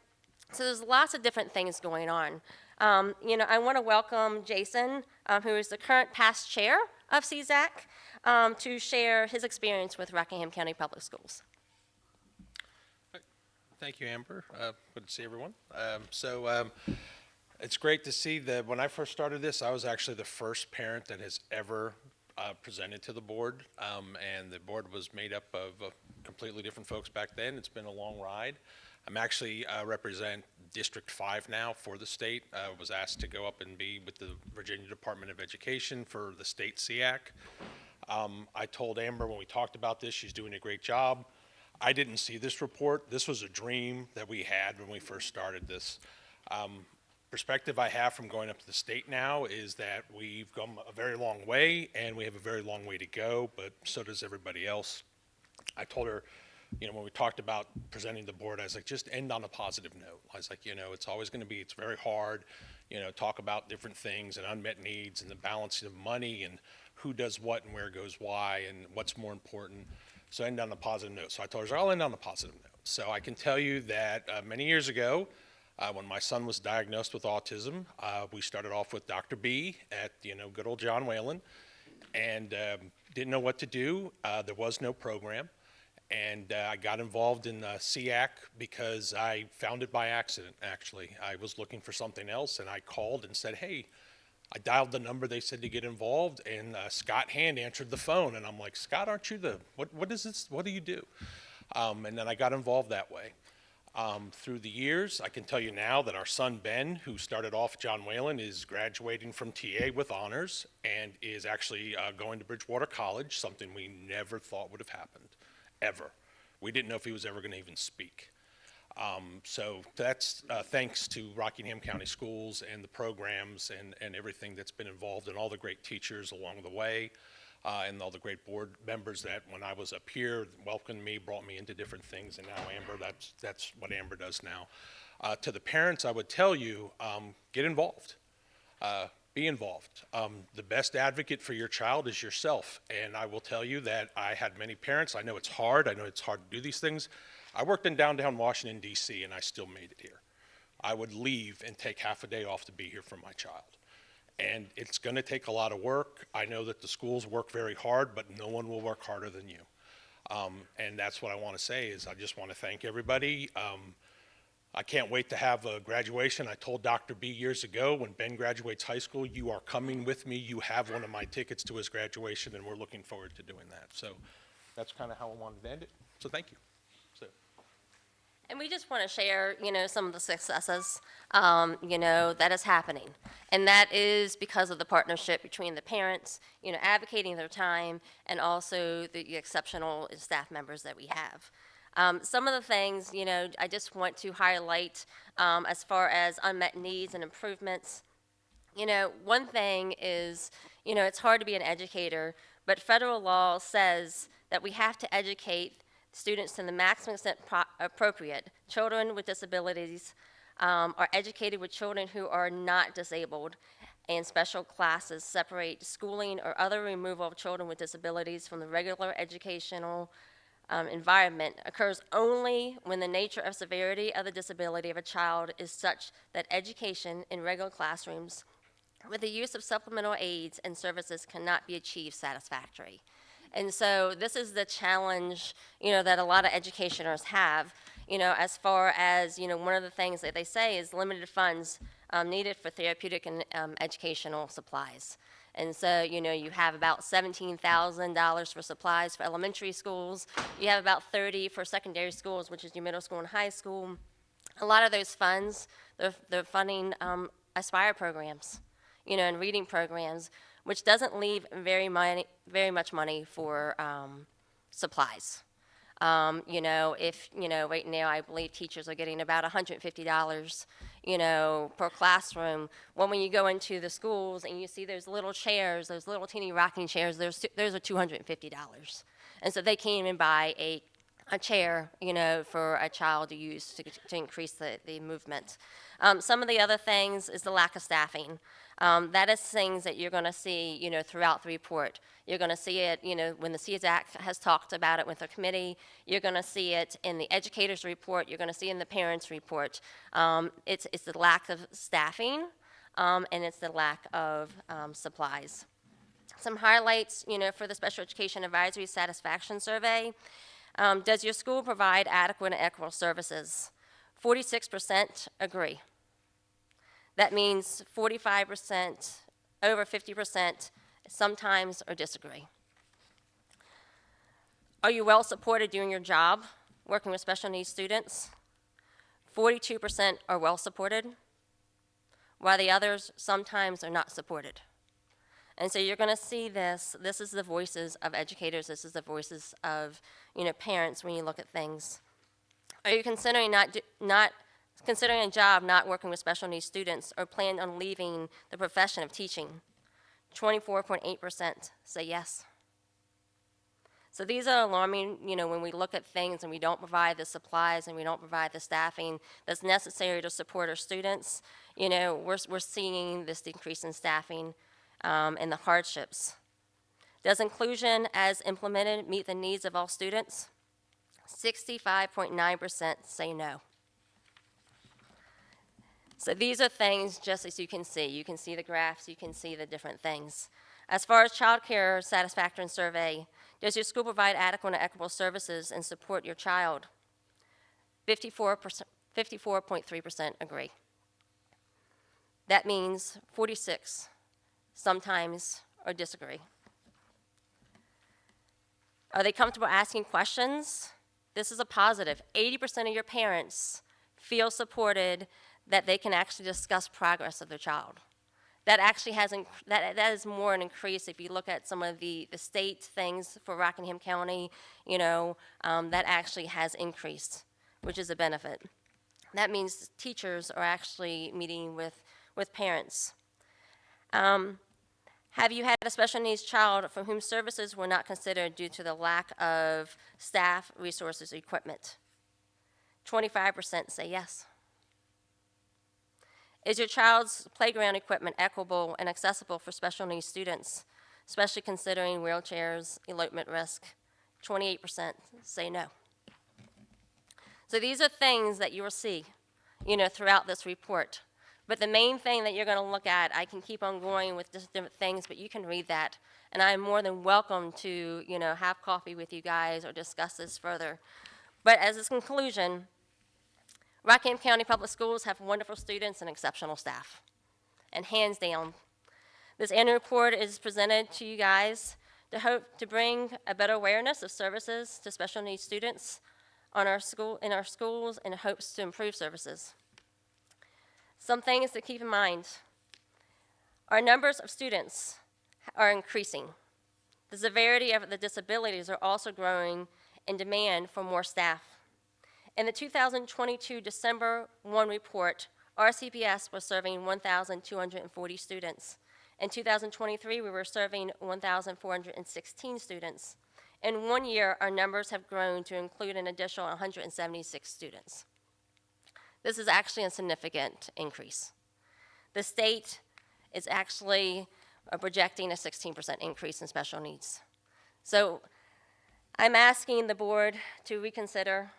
So there's lots of different things going on. I want to welcome Jason, who is the current past chair of CZAC, to share his experience with Rockingham County Public Schools. Thank you, Amber. Good to see everyone. It's great to see that when I first started this, I was actually the first parent that has ever presented to the board, and the board was made up of completely different folks back then. It's been a long ride. I'm actually represent District 5 now for the state. I was asked to go up and be with the Virginia Department of Education for the state SEAC. I told Amber when we talked about this, she's doing a great job. I didn't see this report. This was a dream that we had when we first started this. Perspective I have from going up to the state now is that we've come a very long way and we have a very long way to go, but so does everybody else. I told her, when we talked about presenting the board, I was like, just end on a positive note. I was like, it's always going to be, it's very hard, talk about different things and unmet needs and the balancing of money and who does what and where goes why and what's more important. So end on a positive note. So I told her, I'll end on a positive note. So I can tell you that many years ago, when my son was diagnosed with autism, we started off with Dr. B at, good old John Whalen, and didn't know what to do. There was no program. And I got involved in SEAC because I found it by accident, actually. I was looking for something else, and I called and said, hey, I dialed the number they said to get involved, and Scott Hand answered the phone, and I'm like, Scott, aren't you what is this, what do you do? And then I got involved that way. Through the years, I can tell you now that our son Ben, who started off John Whalen, is graduating from TA with honors and is actually going to Bridgewater College, something we never thought would have happened, ever. We didn't know if he was ever going to even speak. So that's thanks to Rockingham County Schools and the programs and everything that's been involved and all the great teachers along the way and all the great board members that when I was up here welcomed me, brought me into different things, and now Amber, that's what Amber does now. To the parents, I would tell you, get involved. Be involved. The best advocate for your child is yourself, and I will tell you that I had many parents. I know it's hard. I know it's hard to do these things. I worked in downtown Washington, D.C., and I still made it here. I would leave and take half a day off to be here for my child. And it's going to take a lot of work. I know that the schools work very hard, but no one will work harder than you. And that's what I want to say is I just want to thank everybody. I can't wait to have a graduation. I told Dr. B years ago, when Ben graduates high school, you are coming with me. You have one of my tickets to his graduation, and we're looking forward to doing that. So that's kind of how I wanted to end it. So thank you. And we just want to share, some of the successes, that is happening. And that is because of the partnership between the parents, advocating their time, and also the exceptional staff members that we have. Some of the things, I just want to highlight as far as unmet needs and improvements. One thing is, it's hard to be an educator, but federal law says that we have to educate students to the maximum extent appropriate. Children with disabilities are educated with children who are not disabled, and special classes separate schooling or other removal of children with disabilities from the regular educational environment occurs only when the nature of severity of the disability of a child is such that education in regular classrooms with the use of supplemental aids and services cannot be achieved satisfactorily. And so this is the challenge, that a lot of educationers have, as far as, one of the things that they say is limited funds needed for therapeutic and educational supplies. And so, you have about $17,000 for supplies for elementary schools. You have about $30,000 for secondary schools, which is your middle school and high school. A lot of those funds, they're funding Aspire programs. in reading programs, which doesn't leave very much money for supplies. Right now I believe teachers are getting about $150, per classroom. When you go into the schools and you see those little chairs, those little teeny rocking chairs, those are $250. And so they can't even buy a chair, for a child to use to increase the movement. Some of the other things is the lack of staffing. That is things that you're going to see, throughout the report. You're going to see it, when the CSAC has talked about it with the committee. You're going to see it in the educators' report. You're going to see it in the parents' report. It's the lack of staffing, and it's the lack of supplies. Some highlights, for the Special Education Advisory Satisfaction Survey. Does your school provide adequate and equitable services? 46% agree. That means 45%, over 50%, sometimes or disagree. Are you well supported doing your job, working with special needs students? 42% are well supported, while the others sometimes are not supported. And so you're going to see this. This is the voices of educators. This is the voices of, parents when you look at things. Are you considering not considering a job not working with special needs students or plan on leaving the profession of teaching? 24.8% say yes. So these are alarming, when we look at things and we don't provide the supplies and we don't provide the staffing that's necessary to support our students, we're seeing this decrease in staffing and the hardships. Does inclusion as implemented meet the needs of all students? 65.9% say no. So these are things just as you can see. You can see the graphs, you can see the different things. As far as child care satisfaction survey, does your school provide adequate and equitable services and support your child? 54.3% agree. That means 46 sometimes or disagree. Are they comfortable asking questions? This is a positive. 80% of your parents feel supported that they can actually discuss progress of their child. That actually that is more an increase if you look at some of the state things for Rockingham County, that actually has increased, which is a benefit. That means teachers are actually meeting with parents. Have you had a special needs child for whom services were not considered due to the lack of staff, resources, or equipment? 25% say yes. Is your child's playground equipment equitable and accessible for special needs students, especially considering wheelchairs, elopement risk? 28% say no. So these are things that you will see, throughout this report. But the main thing that you're going to look at, I can keep on going with just different things, but you can read that. And I'm more than welcome to, have coffee with you guys or discuss this further. But as a conclusion, Rockingham County Public Schools have wonderful students and exceptional staff. And hands down, this annual report is presented to you guys to hope to bring a better awareness of services to special needs students in our schools in hopes to improve services. Some things to keep in mind. Our numbers of students are increasing. The severity of the disabilities are also growing in demand for more staff. In the 2022 December 1 report, RCPS was serving 1,240 students. In 2023, we were serving 1,416 students. In 1 year, our numbers have grown to include an additional 176 students. This is actually a significant increase. The state is actually projecting a 16% increase in special needs. So I'm asking the board to reconsider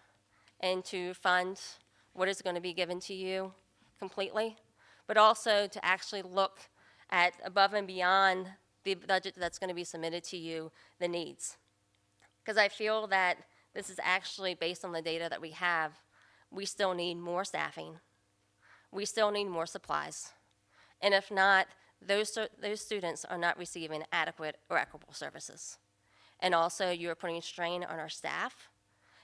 and to fund what is going to be given to you completely, but also to actually look at above and beyond the budget that's going to be submitted to you, the needs. Because I feel that this is actually based on the data that we have. We still need more staffing. We still need more supplies. And if not, those students are not receiving adequate or equitable services. And also, you're putting strain on our staff.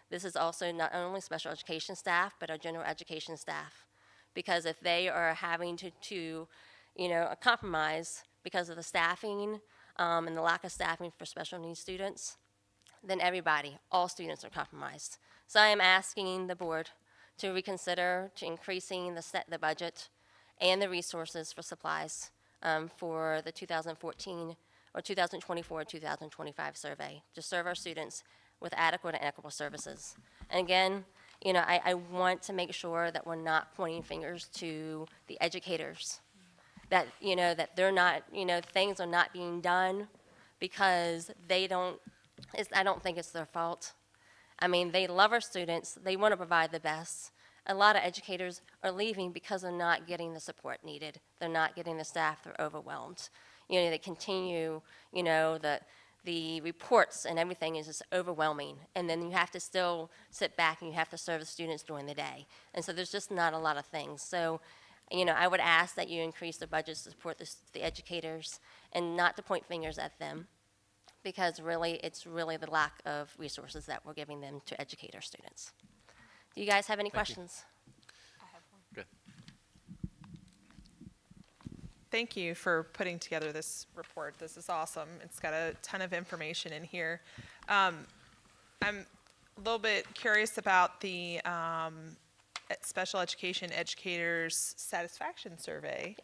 This is also not only special education staff, but our general education staff. Because if they are having to a compromise because of the staffing and the lack of staffing for special needs students, then everybody, all students are compromised. So I am asking the board to reconsider to increasing the budget and the resources for supplies for the 2014 or 2024 2025 survey to serve our students with adequate and equitable services. And again, I want to make sure that we're not pointing fingers to the educators, that, that they're not, things are not being done because I don't think it's their fault. I mean, they love our students. They want to provide the best. A lot of educators are leaving because they're not getting the support needed. They're not getting the staff. They're overwhelmed. They continue, the reports and everything is just overwhelming. And then you have to still sit back and you have to serve the students during the day. And so there's just not a lot of things. So, I would ask that you increase the budgets to support the educators and not to point fingers at them, because really, it's really the lack of resources that we're giving them to educate our students. Do you guys have any questions? Good. Thank you for putting together this report. This is awesome. It's got a ton of information in here. I'm a little bit curious about the special education educators satisfaction survey.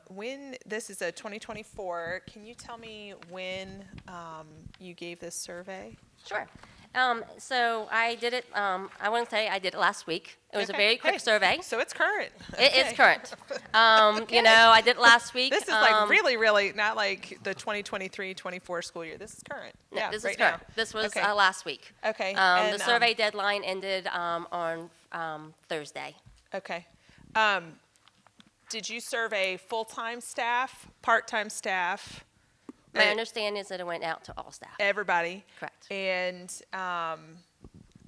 When this is a 2024, can you tell me when you gave this survey? Sure. So I did it, I want to say I did it last week. It was a Okay. very quick Hey, survey. So it's current. It is Okay. current. Okay. I did it last week. This is like really, really not like the 2023-24 school year. This is current. No, Yeah, this right is current. now. This was Okay. last week. Okay. The and, survey deadline ended on Thursday. Okay. Did you survey full-time staff, part-time staff? My understanding is that it went out to all staff. Everybody? Correct. And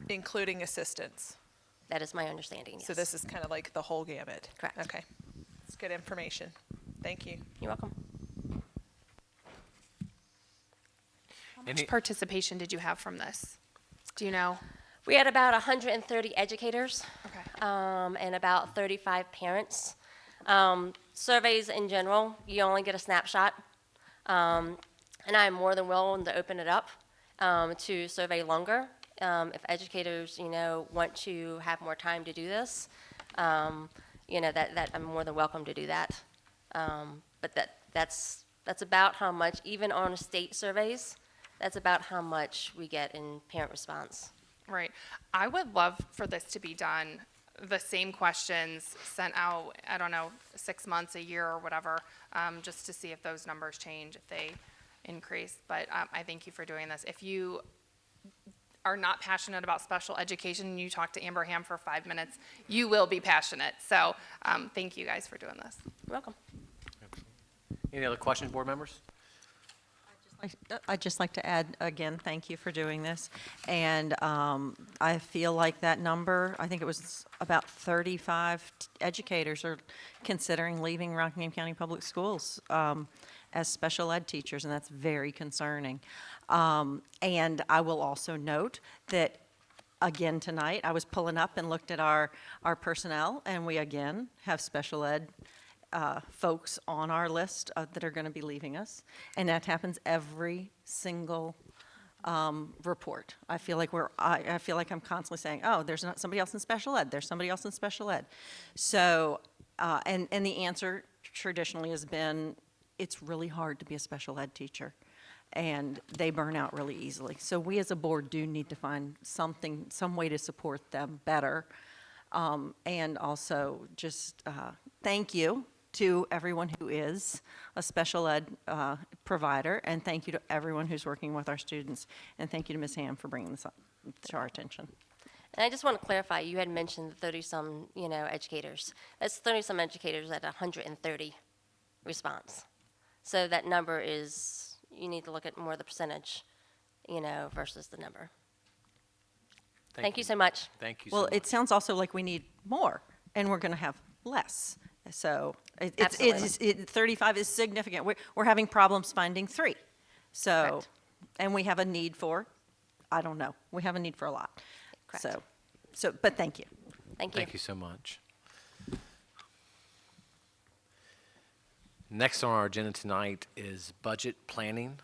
including assistants? That is my understanding, yes. So this is kind of like the whole gamut? Correct. Okay. It's good information. Thank you. You're welcome. How much participation did you have from this? Do you know? We had about 130 educators. Okay. And about 35 parents. Surveys in general, you only get a snapshot. And I'm more than willing to open it up to survey longer. If educators, want to have more time to do this, that I'm more than welcome to do that. But that's about how much, even on state surveys, that's about how much we get in parent response. Right. I would love for this to be done, the same questions sent out, I don't know, 6 months, a year or whatever, just to see if those numbers change, if they increase. But I thank you for doing this. If you are not passionate about special education and you talk to Amber Ham for 5 minutes, you will be passionate. So thank you guys for doing this. You're welcome. Any other questions, board members? I'd just like to add, again, thank you for doing this. And I feel like that number, I think it was about 35 educators are considering leaving Rockingham County Public Schools as special ed teachers, and that's very concerning. And I will also note that, again, tonight, I was pulling up and looked at our personnel, and we, again, have special ed folks on our list that are going to be leaving us, and that happens every single report. I feel like I feel like I'm constantly saying, oh, there's not somebody else in special ed. There's somebody else in special ed. So, and the answer traditionally has been, it's really hard to be a special ed teacher, and they burn out really easily. So we as a board do need to find some way to support them better, and also just thank you to everyone who is a special ed provider, and thank you to everyone who's working with our students, and thank you to Ms. Ham for bringing this up to our attention. And I just want to clarify, you had mentioned 30-some, educators. That's 30-some educators at 130 response. So that number is, you need to look at more the percentage, versus the number. Thank you so much. Thank you Well, so much. it sounds also like we need more, and we're going to have less. So it's 35 is significant. We're having problems finding 3. So, Correct. and we have a need for, I don't know, we have a need for a lot. Correct. So, but thank you. Thank you. Thank you so much. Next on our agenda tonight is budget planning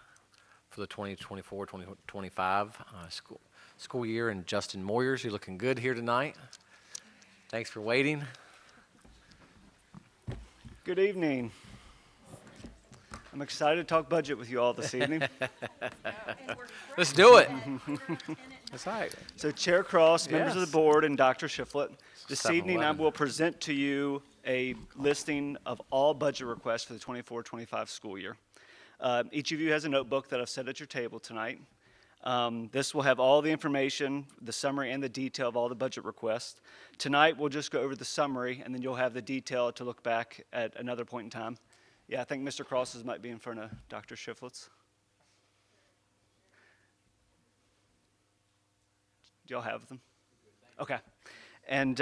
for the 2024-2025 school year. And Justin Moyers, you're looking good here tonight. Thanks for waiting. Good evening. I'm excited to talk budget with you all this evening. Let's do it. That's right. So Chair Cross, members of Yes. the board, and Dr. Shiflett, this 7-Eleven. evening I will present to you a listing of all budget requests for the 24-25 school year. Each of you has a notebook that I've set at your table tonight. This will have all the information, the summary, and the detail of all the budget requests. Tonight, we'll just go over the summary, and then you'll have the detail to look back at another point in time. Yeah, I think Mr. Cross's might be in front of Dr. Shiflett's. Do y'all have them? Okay. And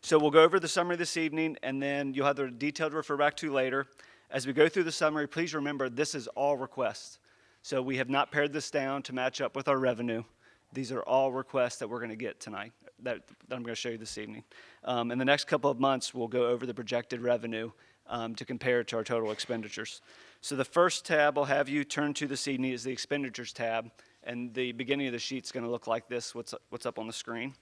so we'll go over the summary this evening, and then you'll have the detail to refer back to later. As we go through the summary, please remember this is all requests. So we have not pared this down to match up with our revenue. These are all requests that we're going to get tonight that I'm going to show you this evening. In the next couple of months, we'll go over the projected revenue to compare it to our total expenditures. So the first tab I'll have you turn to this evening is the expenditures tab, and the beginning of the sheet's going to look like this, what's up on the screen.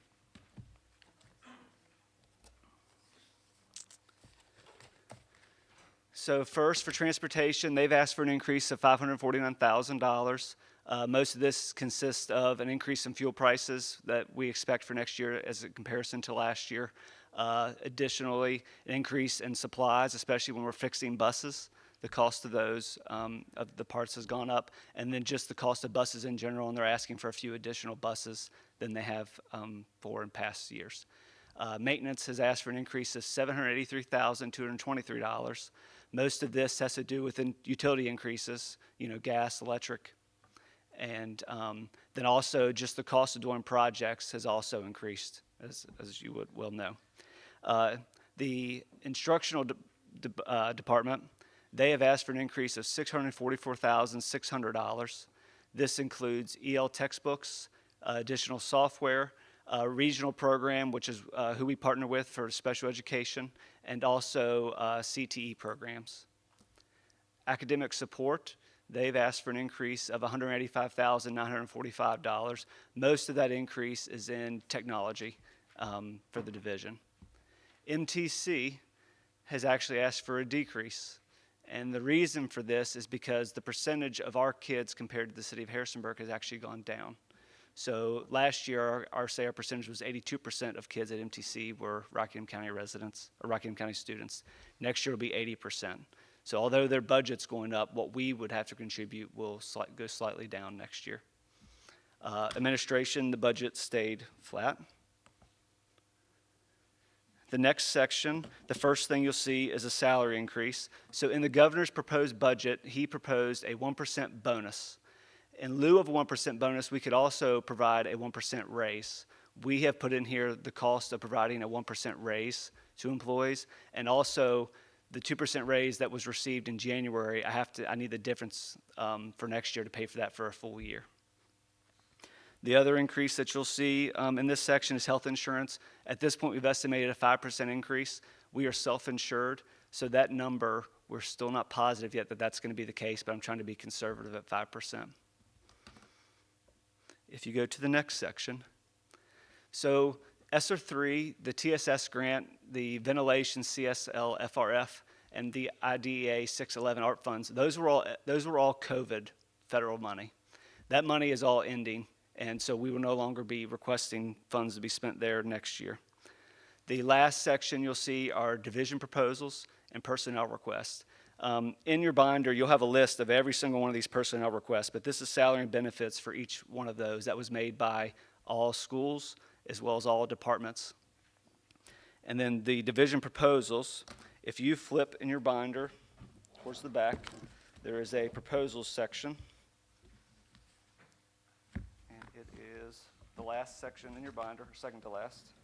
So first, for transportation, they've asked for an increase of $549,000. Most of this consists of an increase in fuel prices that we expect for next year as a comparison to last year. Additionally, an increase in supplies, especially when we're fixing buses. The cost of those, of the parts has gone up. And then just the cost of buses in general, and they're asking for a few additional buses than they have for in past years. Maintenance has asked for an increase of $783,223. Most of this has to do with utility increases, gas, electric, and then also just the cost of doing projects has also increased, as you would well know. The instructional department, they have asked for an increase of $644,600. This includes EL textbooks, additional software, regional program, which is who we partner with for special education, and also CTE programs. Academic support, they've asked for an increase of $185,945. Most of that increase is in technology for the division. MTC has actually asked for a decrease. And the reason for this is because the percentage of our kids compared to the city of Harrisonburg has actually gone down. So last year, our percentage was 82% of kids at MTC were Rockingham County residents or Rockingham County students. Next year will be 80%. So although their budget's going up, what we would have to contribute will go slightly down next year. Administration, the budget stayed flat. The next section, the first thing you'll see is a salary increase. So in the governor's proposed budget, he proposed a 1% bonus. In lieu of a 1% bonus, we could also provide a 1% raise. We have put in here the cost of providing a 1% raise to employees, and also the 2% raise that was received in January. I need the difference for next year to pay for that for a full year. The other increase that you'll see in this section is health insurance. At this point, we've estimated a 5% increase. We are self-insured, so that number, we're still not positive yet that that's going to be the case, but I'm trying to be conservative at 5%. If you go to the next section, so ESSER 3, the TSS grant, the ventilation CSL FRF, and the IDEA 611 ARP funds, those were all COVID federal money. That money is all ending, and so we will no longer be requesting funds to be spent there next year. The last section you'll see are division proposals and personnel requests. In your binder, you'll have a list of every single one of these personnel requests, but this is salary and benefits for each one of those. That was made by all schools as well as all departments. And then the division proposals, if you flip in your binder towards the back, there is a proposals section. And it is the last section in your binder, or second to last.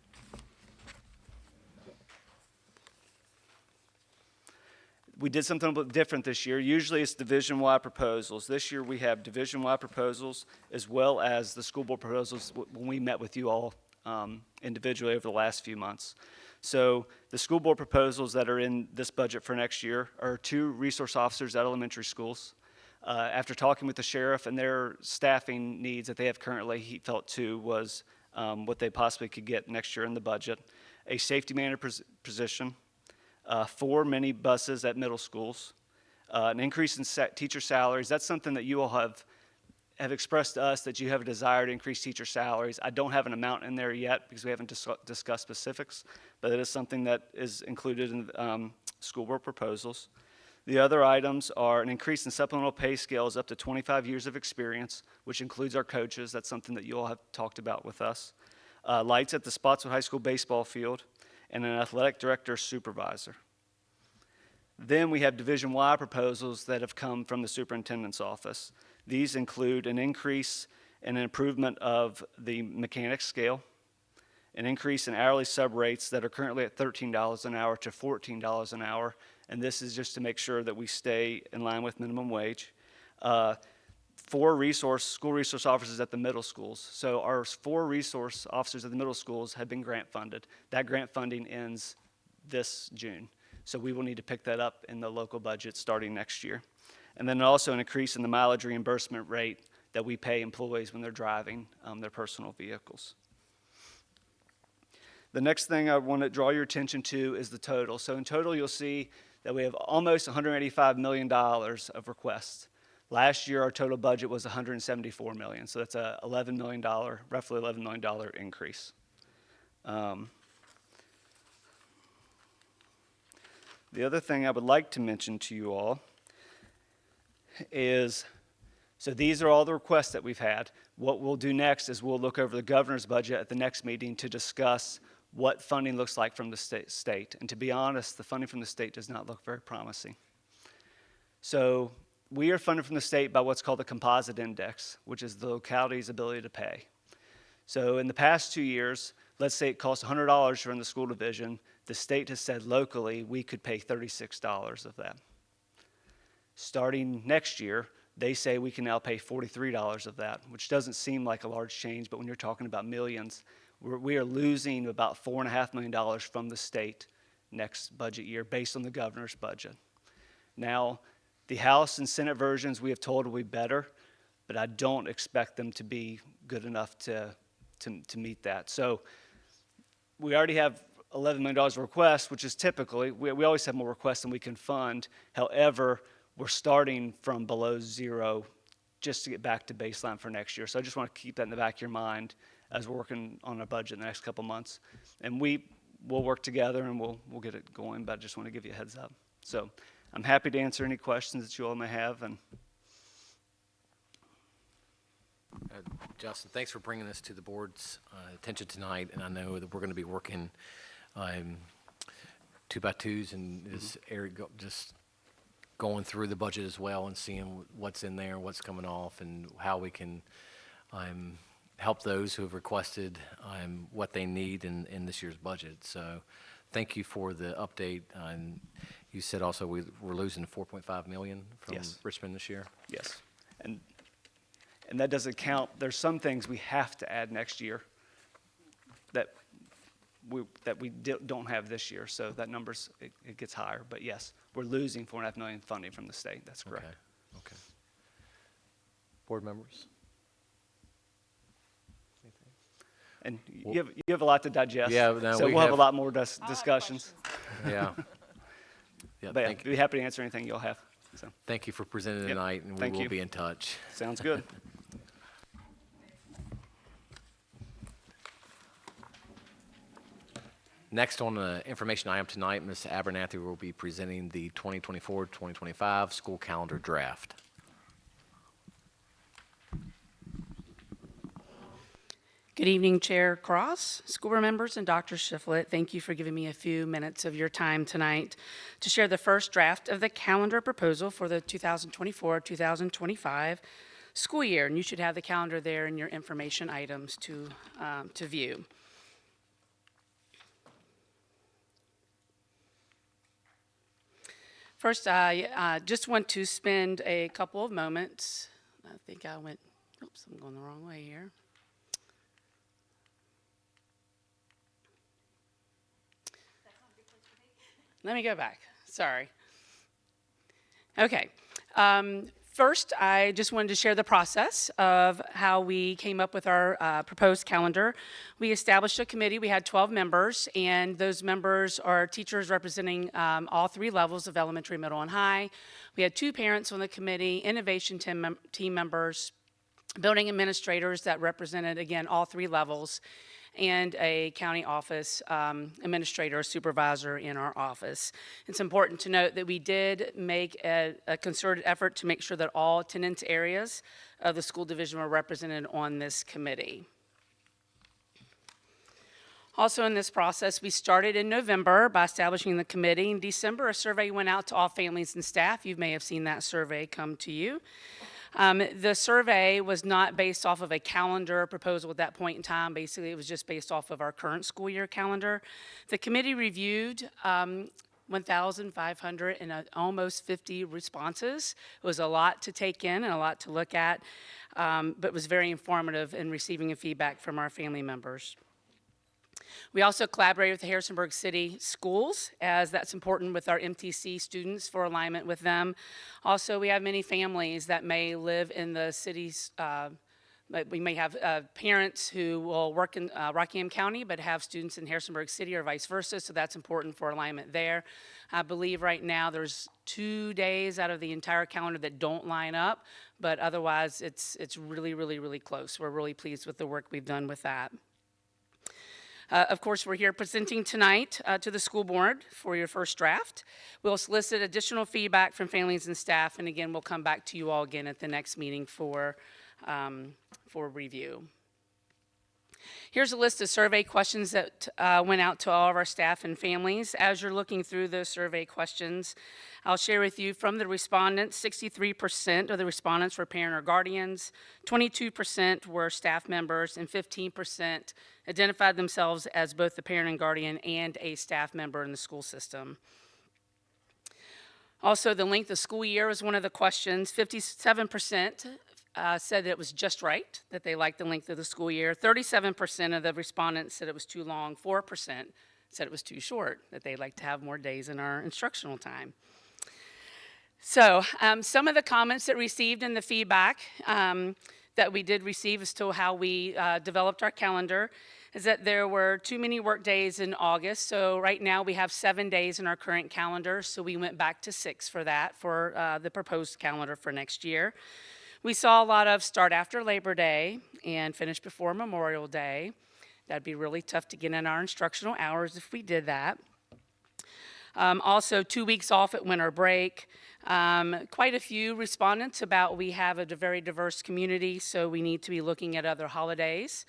We did something a little bit different this year. Usually it's division-wide proposals. This year we have division-wide proposals as well as the school board proposals when we met with you all individually over the last few months. So the school board proposals that are in this budget for next year are 2 resource officers at elementary schools. After talking with the sheriff and their staffing needs that they have currently, he felt 2 was what they possibly could get next year in the budget. A safety manager position, 4 mini buses at middle schools, an increase in teacher salaries. That's something that you all have expressed to us that you have a desire to increase teacher salaries. I don't have an amount in there yet because we haven't discussed specifics, but it is something that is included in school board proposals. The other items are an increase in supplemental pay scales up to 25 years of experience, which includes our coaches. That's something that you all have talked about with us. Lights at the Spotswood High School baseball field, and an athletic director supervisor. Then we have division-wide proposals that have come from the superintendent's office. These include an increase and an improvement of the mechanics scale, an increase in hourly sub rates that are currently at $13 an hour to $14 an hour, and this is just to make sure that we stay in line with minimum wage. 4 school resource officers at the middle schools. So our 4 resource officers at the middle schools have been grant funded. That grant funding ends this June. So we will need to pick that up in the local budget starting next year. And then also an increase in the mileage reimbursement rate that we pay employees when they're driving their personal vehicles. The next thing I want to draw your attention to is the total. So in total, you'll see that we have almost $185 million of requests. Last year, our total budget was $174 million. So that's a $11 million, roughly $11 million increase. The other thing I would like to mention to you all is, so these are all the requests that we've had. What we'll do next is we'll look over the governor's budget at the next meeting to discuss what funding looks like from the state. And to be honest, the funding from the state does not look very promising. So we are funded from the state by what's called the composite index, which is the locality's ability to pay. So in the past 2 years, let's say it costs $100 to run the school division. The state has said locally we could pay $36 of that. Starting next year, they say we can now pay $43 of that, which doesn't seem like a large change, but when you're talking about millions, we are losing about $4.5 million from the state next budget year based on the governor's budget. Now, the House and Senate versions we have told will be better, but I don't expect them to be good enough to meet that. So we already have $11 million of requests, which is typically, we always have more requests than we can fund. However, we're starting from below zero just to get back to baseline for next year. So I just want to keep that in the back of your mind as we're working on our budget in the next couple months. And we'll work together and we'll get it going, but I just want to give you a heads up. So I'm happy to answer any questions that you all may have. And Justin, thanks for bringing this to the board's attention tonight, and I know that we're going to be working 2x2s in this area, just going through the budget as well and seeing what's in there, what's coming off, and how we can help those who have requested what they need in this year's budget. So thank you for the update. You said also we're losing $4.5 million from Yes. Richmond this year? yes, and that doesn't count. There's some things we have to add next year that we don't have this year. So that number's, it gets higher. But yes, we're losing $4.5 million funding from the state. That's correct. Okay. Board members? And you have a lot to digest. Yeah, no, so we we'll have a have- lot more discussions. Yeah. Yeah, But yeah, thank you. be happy to answer anything you'll have. So Thank you for presenting Yep. tonight, and we Thank will you. be in touch. sounds good. Next on the information item tonight, Ms. Abernathy will be presenting the 2024-2025 school calendar draft. Good evening, Chair Cross, school board members, and Dr. Shiflett. Thank you for giving me a few minutes of your time tonight to share the first draft of the calendar proposal for the 2024-2025 school year. And you should have the calendar there in your information items to view. First, I just want to spend a couple of moments. I think I went, oops, I'm going the wrong way here. let me go back. Sorry. Okay. First, I just wanted to share the process of how we came up with our proposed calendar. We established a committee. We had 12 members, and those members are teachers representing all 3 levels of elementary, middle, and high. We had 2 parents on the committee, innovation team members, building administrators that represented, again, all 3 levels, and a county office administrator or supervisor in our office. It's important to note that we did make a concerted effort to make sure that all attendance areas of the school division were represented on this committee. Also in this process, we started in November by establishing the committee. In December, a survey went out to all families and staff. You may have seen that survey come to you. The survey was not based off of a calendar proposal at that point in time. Basically, it was just based off of our current school year calendar. The committee reviewed 1,500 and almost 50 responses. It was a lot to take in and a lot to look at, but was very informative in receiving feedback from our family members. We also collaborated with the Harrisonburg City Schools, as that's important with our MTC students for alignment with them. Also, we have many families that may live in the cities. We may have parents who will work in Rockingham County but have students in Harrisonburg City or vice versa, so that's important for alignment there. I believe right now there's 2 days out of the entire calendar that don't line up, but otherwise it's really, really, really close. We're really pleased with the work we've done with that. Of course, we're here presenting tonight to the school board for your first draft. We'll solicit additional feedback from families and staff, and again, we'll come back to you all again at the next meeting for review. Here's a list of survey questions that went out to all of our staff and families. As you're looking through those survey questions, I'll share with you from the respondents, 63% of the respondents were parent or guardians, 22% were staff members, and 15% identified themselves as both the parent and guardian and a staff member in the school system. Also, the length of school year was one of the questions. 57% said that it was just right, that they liked the length of the school year. 37% of the respondents said it was too long. 4% said it was too short, that they'd like to have more days in our instructional time. So some of the comments that received in the feedback that we did receive as to how we developed our calendar is that there were too many work days in August. So right now we have 7 days in our current calendar, so we went back to 6 for that, for the proposed calendar for next year. We saw a lot of start after Labor Day and finish before Memorial Day. That'd be really tough to get in our instructional hours if we did that. Also, 2 weeks off at winter break. Quite a few respondents about we have a very diverse community, so we need to be looking at other holidays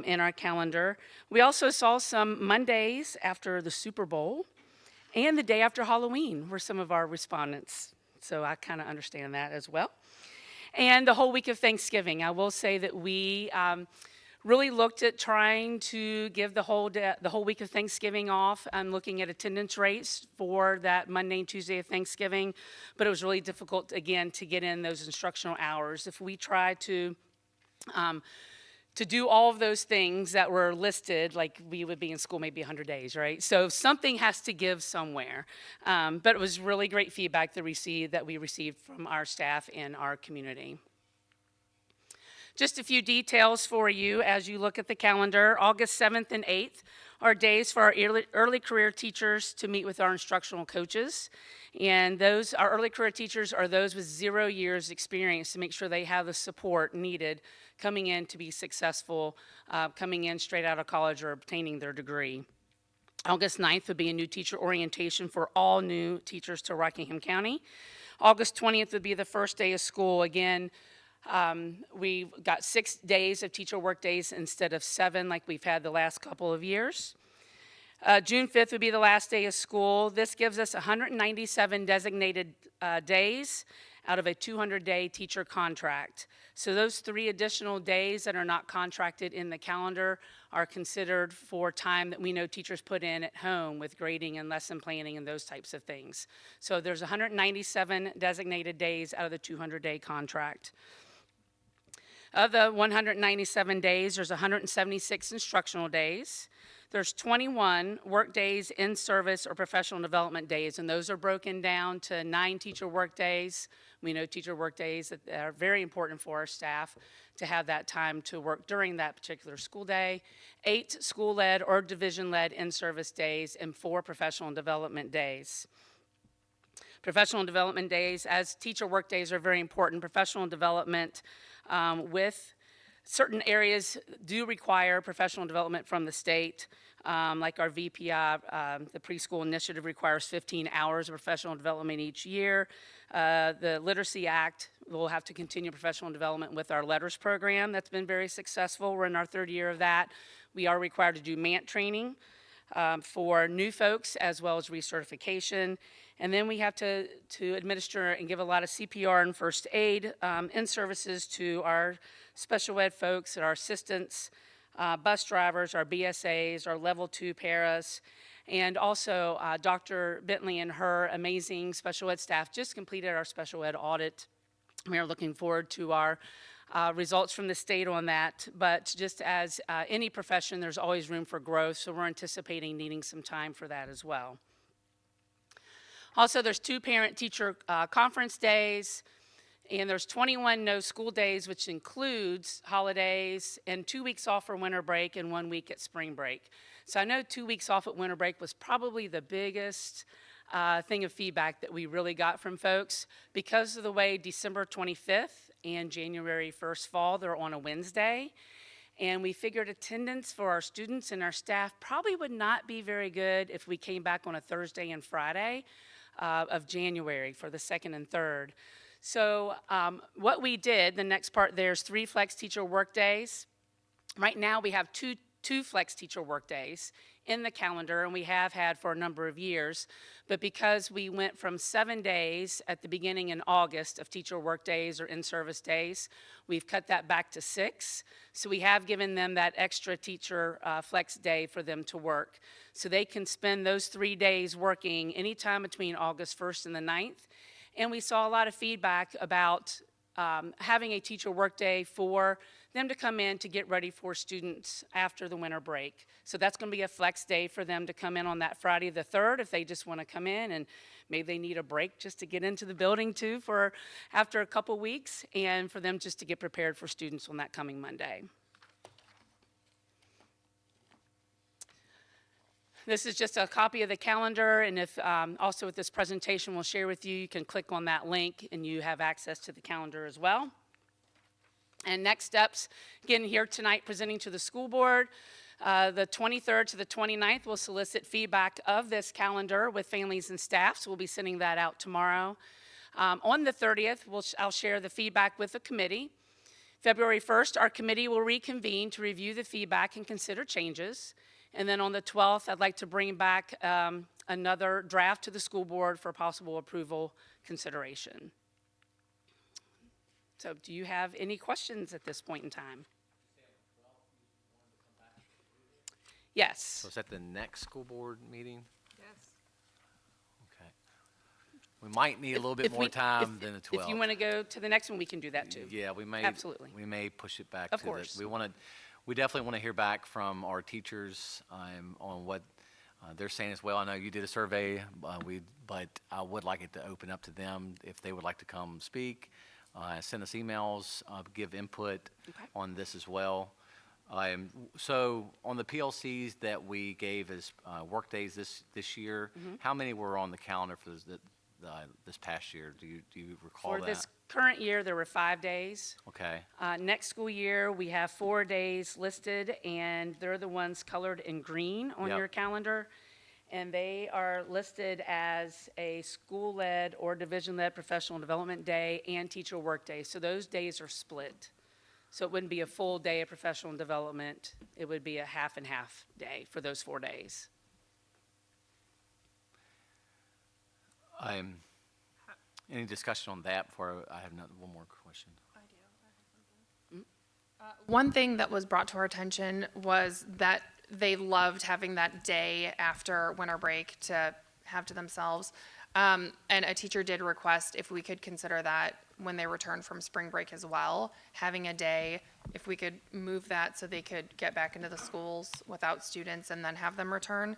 in our calendar. We also saw some Mondays after the Super Bowl and the day after Halloween were some of our respondents. So I kind of understand that as well. And the whole week of Thanksgiving. I will say that we really looked at trying to give the whole week of Thanksgiving off and looking at attendance rates for that Monday and Tuesday of Thanksgiving, but it was really difficult, again, to get in those instructional hours. If we try to do all of those things that were listed, like we would be in school maybe 100 days, right? So something has to give somewhere. But it was really great feedback that we received from our staff and our community. Just a few details for you as you look at the calendar. August 7th and 8th are days for our early career teachers to meet with our instructional coaches. And our early career teachers are those with 0 years experience to make sure they have the support needed coming in to be successful, coming in straight out of college or obtaining their degree. August 9th would be a new teacher orientation for all new teachers to Rockingham County. August 20th would be the first day of school. Again, we got 6 days of teacher work days instead of 7 like we've had the last couple of years. June 5th would be the last day of school. This gives us 197 designated days out of a 200-day teacher contract. So those 3 additional days that are not contracted in the calendar are considered for time that we know teachers put in at home with grading and lesson planning and those types of things. So there's 197 designated days out of the 200-day contract. Of the 197 days, there's 176 instructional days. There's 21 work days in service or professional development days, and those are broken down to 9 teacher work days. We know teacher work days that are very important for our staff to have that time to work during that particular school day. 8 school-led or division-led in-service days and 4 professional development days. Professional development days, as teacher work days are very important, professional development with certain areas do require professional development from the state, like our VPI, the preschool initiative requires 15 hours of professional development each year. The Literacy Act will have to continue professional development with our letters program. That's been very successful. We're in our 3rd year of that. We are required to do MANT training for new folks as well as recertification. And then we have to administer and give a lot of CPR and first aid in services to our special ed folks, our assistants, bus drivers, our BSAs, our level 2 paras, and also Dr. Bentley and her amazing special ed staff just completed our special ed audit. We are looking forward to our results from the state on that, but just as any profession, there's always room for growth, so we're anticipating needing some time for that as well. Also, there's 2 parent-teacher conference days, and there's 21 no school days, which includes holidays and 2 weeks off for winter break and 1 week at spring break. So I know 2 weeks off at winter break was probably the biggest thing of feedback that we really got from folks because of the way December 25th and January 1st fall, they're on a Wednesday. And we figured attendance for our students and our staff probably would not be very good if we came back on a Thursday and Friday of January for the 2nd and 3rd. So what we did, the next part, there's 3 flex teacher work days. Right now we have two flex teacher work days in the calendar, and we have had for a number of years. But because we went from 7 days at the beginning in August of teacher work days or in-service days, we've cut that back to 6. So we have given them that extra teacher flex day for them to work. So they can spend those 3 days working anytime between August 1st and the 9th. And we saw a lot of feedback about having a teacher work day for them to come in to get ready for students after the winter break. So that's going to be a flex day for them to come in on that Friday the 3rd if they just want to come in, and maybe they need a break just to get into the building too for after a couple weeks, and for them just to get prepared for students on that coming Monday. This is just a copy of the calendar, and if also with this presentation we'll share with you, you can click on that link and you have access to the calendar as well. And next steps, again here tonight presenting to the school board. The 23rd to the 29th, we'll solicit feedback of this calendar with families and staff, so we'll be sending that out tomorrow. On the 30th, I'll share the feedback with the committee. February 1st, our committee will reconvene to review the feedback and consider changes. And then on the 12th, I'd like to bring back another draft to the school board for possible approval consideration. So do you have any questions at this point in time? Yes. So is that the next school board meeting? Yes. Okay. We might need a little bit more time than the 12th. If you want to go to the next one, we can do that too. Yeah, we may. Absolutely. We may push it back. Of to course. We definitely want to hear back from our teachers on what they're saying as well. I know you did a survey, but I would like it to open up to them if they would like to come speak, send us emails, give input on this as well. So on the PLCs that we gave as work days this year, how many were on the calendar for this past year? Do you recall that? For this current year, there were 5 days. Okay. Next school year, we have 4 days listed, and they're the ones colored in green on your calendar. And they are listed as a school-led or division-led professional development day and teacher work day. So those days are split. So it wouldn't be a full day of professional development. It would be a half and half day for those 4 days. Any discussion on that before I have one more question? I do. One thing that was brought to our attention was that they loved having that day after winter break to have to themselves. And a teacher did request if we could consider that when they return from spring break as well, having a day, if we could move that so they could get back into the schools without students and then have them return.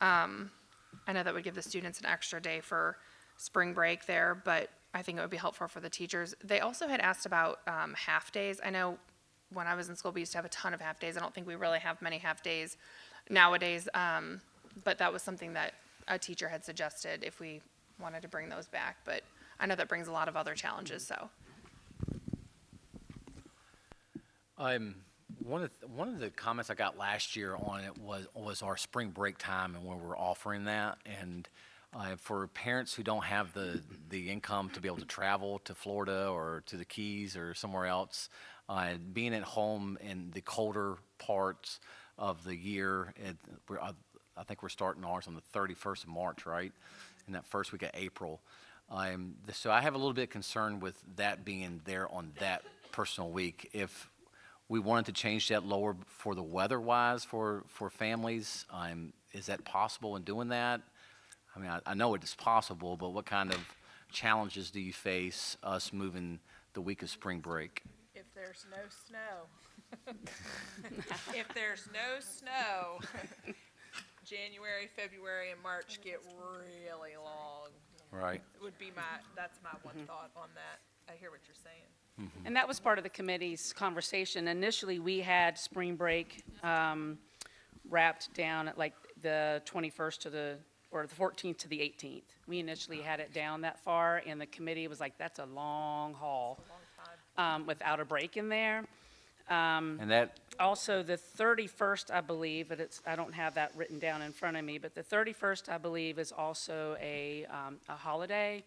I know that would give the students an extra day for spring break there, but I think it would be helpful for the teachers. They also had asked about half days. I know when I was in school, we used to have a ton of half days. I don't think we really have many half days nowadays, but that was something that a teacher had suggested if we wanted to bring those back. But I know that brings a lot of other challenges, so. One of the comments I got last year on it was our spring break time and when we're offering that. And for parents who don't have the income to be able to travel to Florida or to the Keys or somewhere else, being at home in the colder parts of the year, I think we're starting ours on the 31st of March, right? In that first week of April. So I have a little bit of concern with that being there on that personal week. If we wanted to change that lower for the weather-wise for families, is that possible in doing that? I mean, I know it is possible, but what kind of challenges do you face us moving the week of spring break? If there's no snow. If there's no snow, January, February, and March get really long. Right. Would be that's my one thought on that. I hear what you're saying. And that was part of the committee's conversation. Initially, we had spring break wrapped down at like the 21st or the 14th to the 18th. We initially had it down that far, and the committee was like, that's a long haul without a break in there. And that Also, the 31st, I believe, but I don't have that written down in front of me, but the 31st, I believe, is also a holiday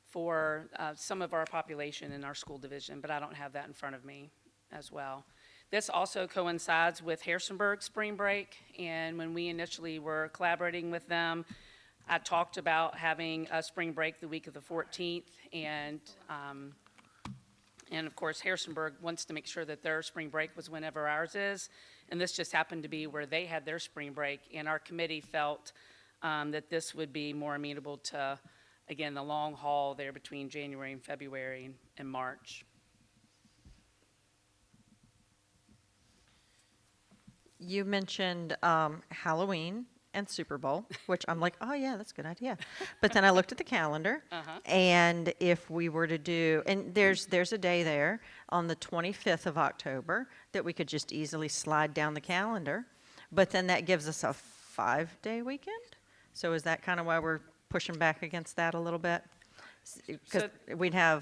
for some of our population in our school division, but I don't have that in front of me as well. This also coincides with Harrisonburg spring break, and when we initially were collaborating with them, I talked about having a spring break the week of the 14th, and of course, Harrisonburg wants to make sure that their spring break was whenever ours is, and this just happened to be where they had their spring break, and our committee felt that this would be more amenable to, again, the long haul there between January and February and March. You mentioned Halloween and Super Bowl, which I'm like, oh yeah, that's a good idea. But then I looked at the calendar, and if we were to do, and there's a day there on the 25th of October that we could just easily slide down the calendar, but then that gives us a 5-day weekend. So is that kind of why we're pushing back against that a little bit? Because we'd have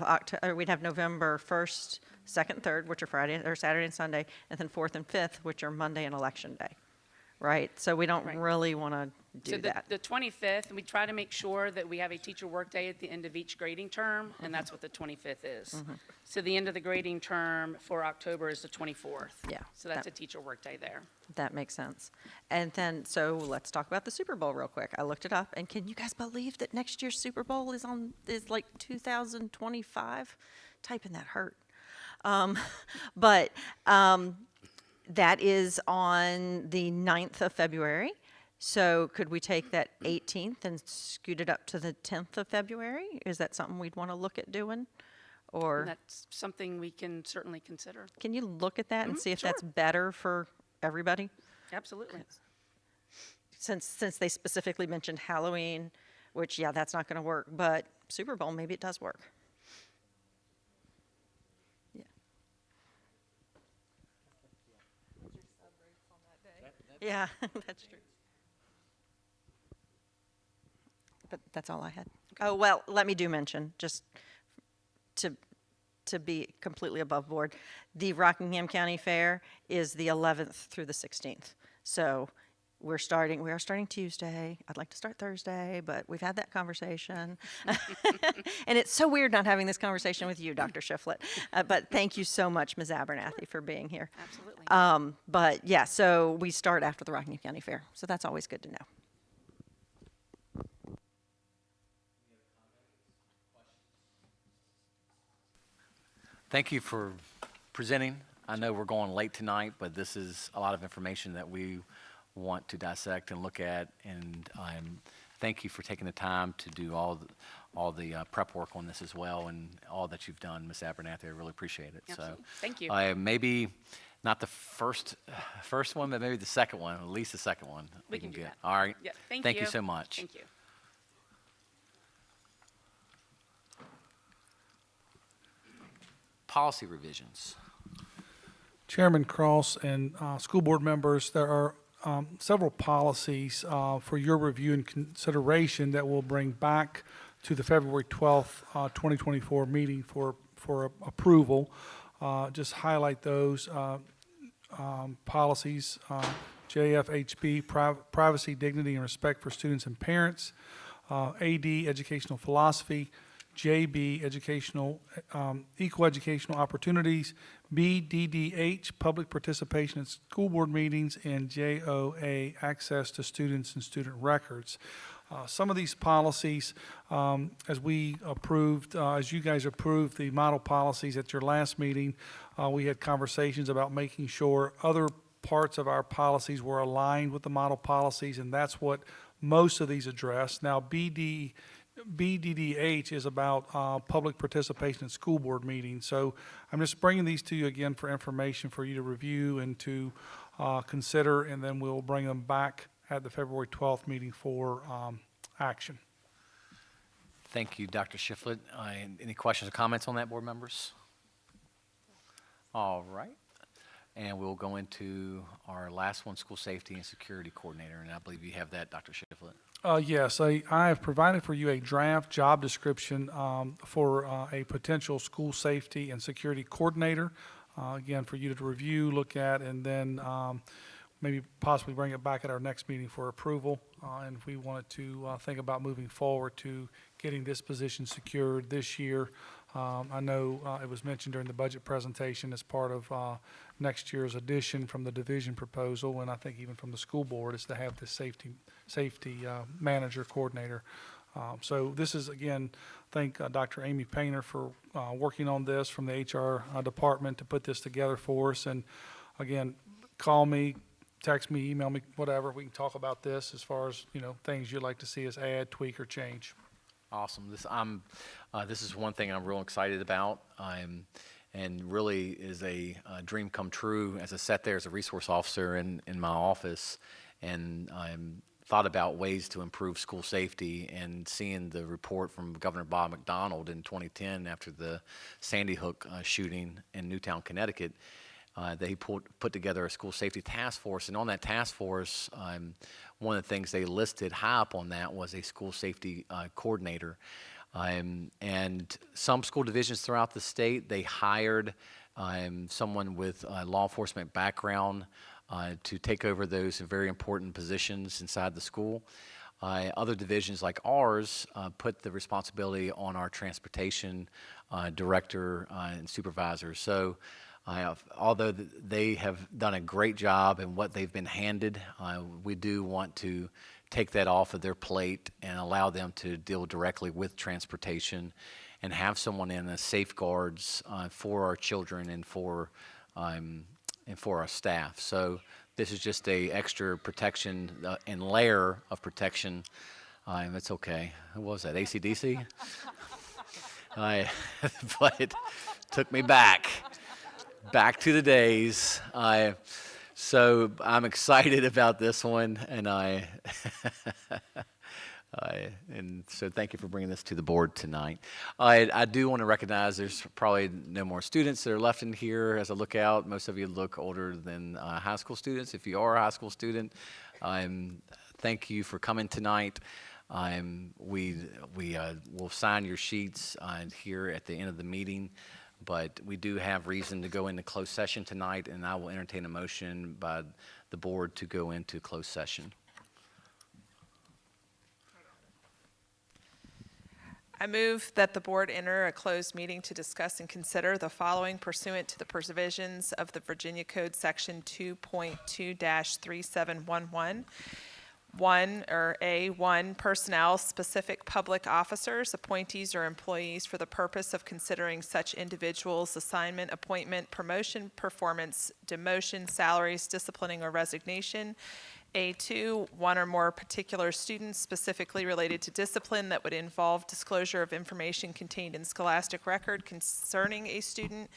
November 1st, 2nd, 3rd, which are Friday or Saturday and Sunday, and then 4th and 5th, which are Monday and Election Day. Right, so we don't really want to do that. The 25th, we try to make sure that we have a teacher workday at the end of each grading term, and that's what the 25th is. So the end of the grading term for October is the 24th. Yeah. So that's a teacher workday there. That makes sense. And then, so let's talk about the Super Bowl real quick. I looked it up, and can you guys believe that next year's Super Bowl is like 2025? Typing that hurt. That is on the 9th of February. So could we take that 18th and scoot it up to the 10th of February? Is that something we'd want to look at doing? Or And that's something we can certainly consider. can you look at that and see if that's better for everybody? Absolutely. Since they specifically mentioned Halloween, which, yeah, that's not going to work, but Super Bowl, maybe it does work. Yeah, that's true. But that's all I had. Oh, well, let me do mention, just to be completely above board, the Rockingham County Fair is the 11th through the 16th. So we are starting Tuesday. I'd like to start Thursday, but we've had that conversation. And it's so weird not having this conversation with you, Dr. Shiflett. But thank you so much, Ms. Abernathy, for being here. Absolutely. But yeah, so we start after the Rockingham County Fair. So that's always good to know. Thank you for presenting. I know we're going late tonight, but this is a lot of information that we want to dissect and look at, and thank you for taking the time to do all all the prep work on this as well, and all that you've done, Ms. Abernathy. I really appreciate it. Absolutely. Thank you. Maybe not the first one, but maybe the second one, at least the second one. We can do get. that. All right. Yeah, thank you you. so much. Thank you. Policy revisions. Chairman Cross and school board members, there are several policies for your review and consideration that we'll bring back to the February 12th, 2024 meeting for approval. Just highlight those policies. JFHB, privacy, dignity, and respect for students and parents. AD, educational philosophy. JB, equal educational opportunities. BDDH, public participation in school board meetings. And JOA, access to students and student records. Some of these policies, as you guys approved the model policies at your last meeting, we had conversations about making sure other parts of our policies were aligned with the model policies, and that's what most of these address. Now, BDDH is about public participation in school board meetings. So I'm just bringing these to you again for information for you to review and to consider, and then we'll bring them back at the February 12th meeting for action. Thank you, Dr. Shiflett. Any questions or comments on that, board members? All right. And we'll go into our last one, school safety and security coordinator. And I believe you have that, Dr. Shiflett. Yes, I have provided for you a draft job description for a potential school safety and security coordinator. Again, for you to review, look at, and then maybe possibly bring it back at our next meeting for approval. And if we wanted to think about moving forward to getting this position secured this year. I know it was mentioned during the budget presentation as part of next year's addition from the division proposal, and I think even from the school board, is to have this safety manager coordinator. So this is, again, thank Dr. Amy Painter for working on this from the HR department to put this together for us. And again, call me, text me, email me, whatever. We can talk about this as far as, things you'd like to see us add, tweak, or change. Awesome. This is one thing I'm real excited about, and really is a dream come true as I sat there as a resource officer in my office, and thought about ways to improve school safety, and seeing the report from Governor Bob McDonald in 2010 after the Sandy Hook shooting in Newtown, Connecticut. They put together a school safety task force, and on that task force, one of the things they listed high up on that was a school safety coordinator. And some school divisions throughout the state, they hired someone with a law enforcement background to take over those very important positions inside the school. Other divisions like ours put the responsibility on our transportation director and supervisor. So although they have done a great job in what they've been handed, we do want to take that off of their plate and allow them to deal directly with transportation and have someone in as safeguards for our children and for our staff. So this is just a extra protection and layer of protection. It's okay. What was that, AC/DC? But it took me back to the days. So I'm excited about this one, and and so thank you for bringing this to the board tonight. I do want to recognize there's probably no more students that are left in here as I look out. Most of you look older than high school students. If you are a high school student, thank you for coming tonight. We will sign your sheets here at the end of the meeting. But we do have reason to go into closed session tonight, and I will entertain a motion by the board to go into closed session. I move that the board enter a closed meeting to discuss and consider the following pursuant to the provisions of the Virginia Code Section 2.2-3711. One, personnel, specific public officers, appointees, or employees for the purpose of considering such individuals' assignment, appointment, promotion, performance, demotion, salaries, disciplining, or resignation. A2, one or more particular students specifically related to discipline that would involve disclosure of information contained in scholastic record concerning a student.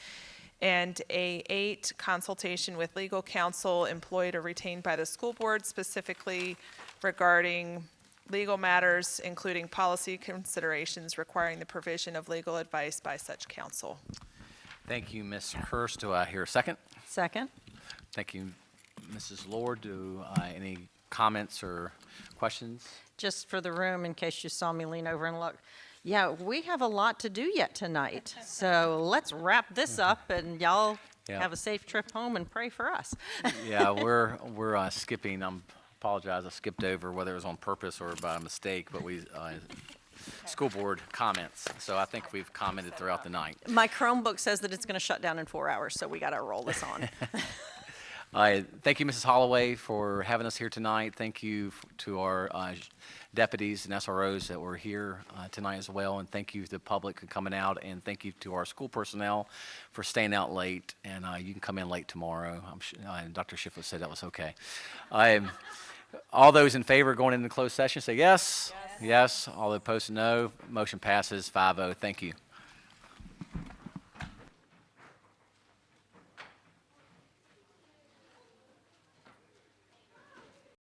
And A8, consultation with legal counsel employed or retained by the school board specifically regarding legal matters, including policy considerations requiring the provision of legal advice by such counsel. Thank you, Ms. Hurst. Do I hear a second? Second. Thank you, Mrs. Lord. Do any comments or questions? Just for the room, in case you saw me lean over and look. Yeah, we have a lot to do yet tonight. So let's wrap this up and y'all Yeah. have a safe trip home and pray for us. Yeah, we're skipping. Apologize. I skipped over whether it was on purpose or by mistake, but we school board comments. So I think we've commented throughout the night. My Chromebook says that it's going to shut down in 4 hours, so we got to roll this on. Thank you, Mrs. Holloway, for having us here tonight. Thank you to our deputies and SROs that were here tonight as well. And thank you to the public for coming out. And thank you to our school personnel for staying out late. And you can come in late tomorrow. I'm sure, Dr. Shiflett said that was okay. All those in favor of going into closed session say yes. Yes. All opposed, no. Motion passes 5-0. Thank you.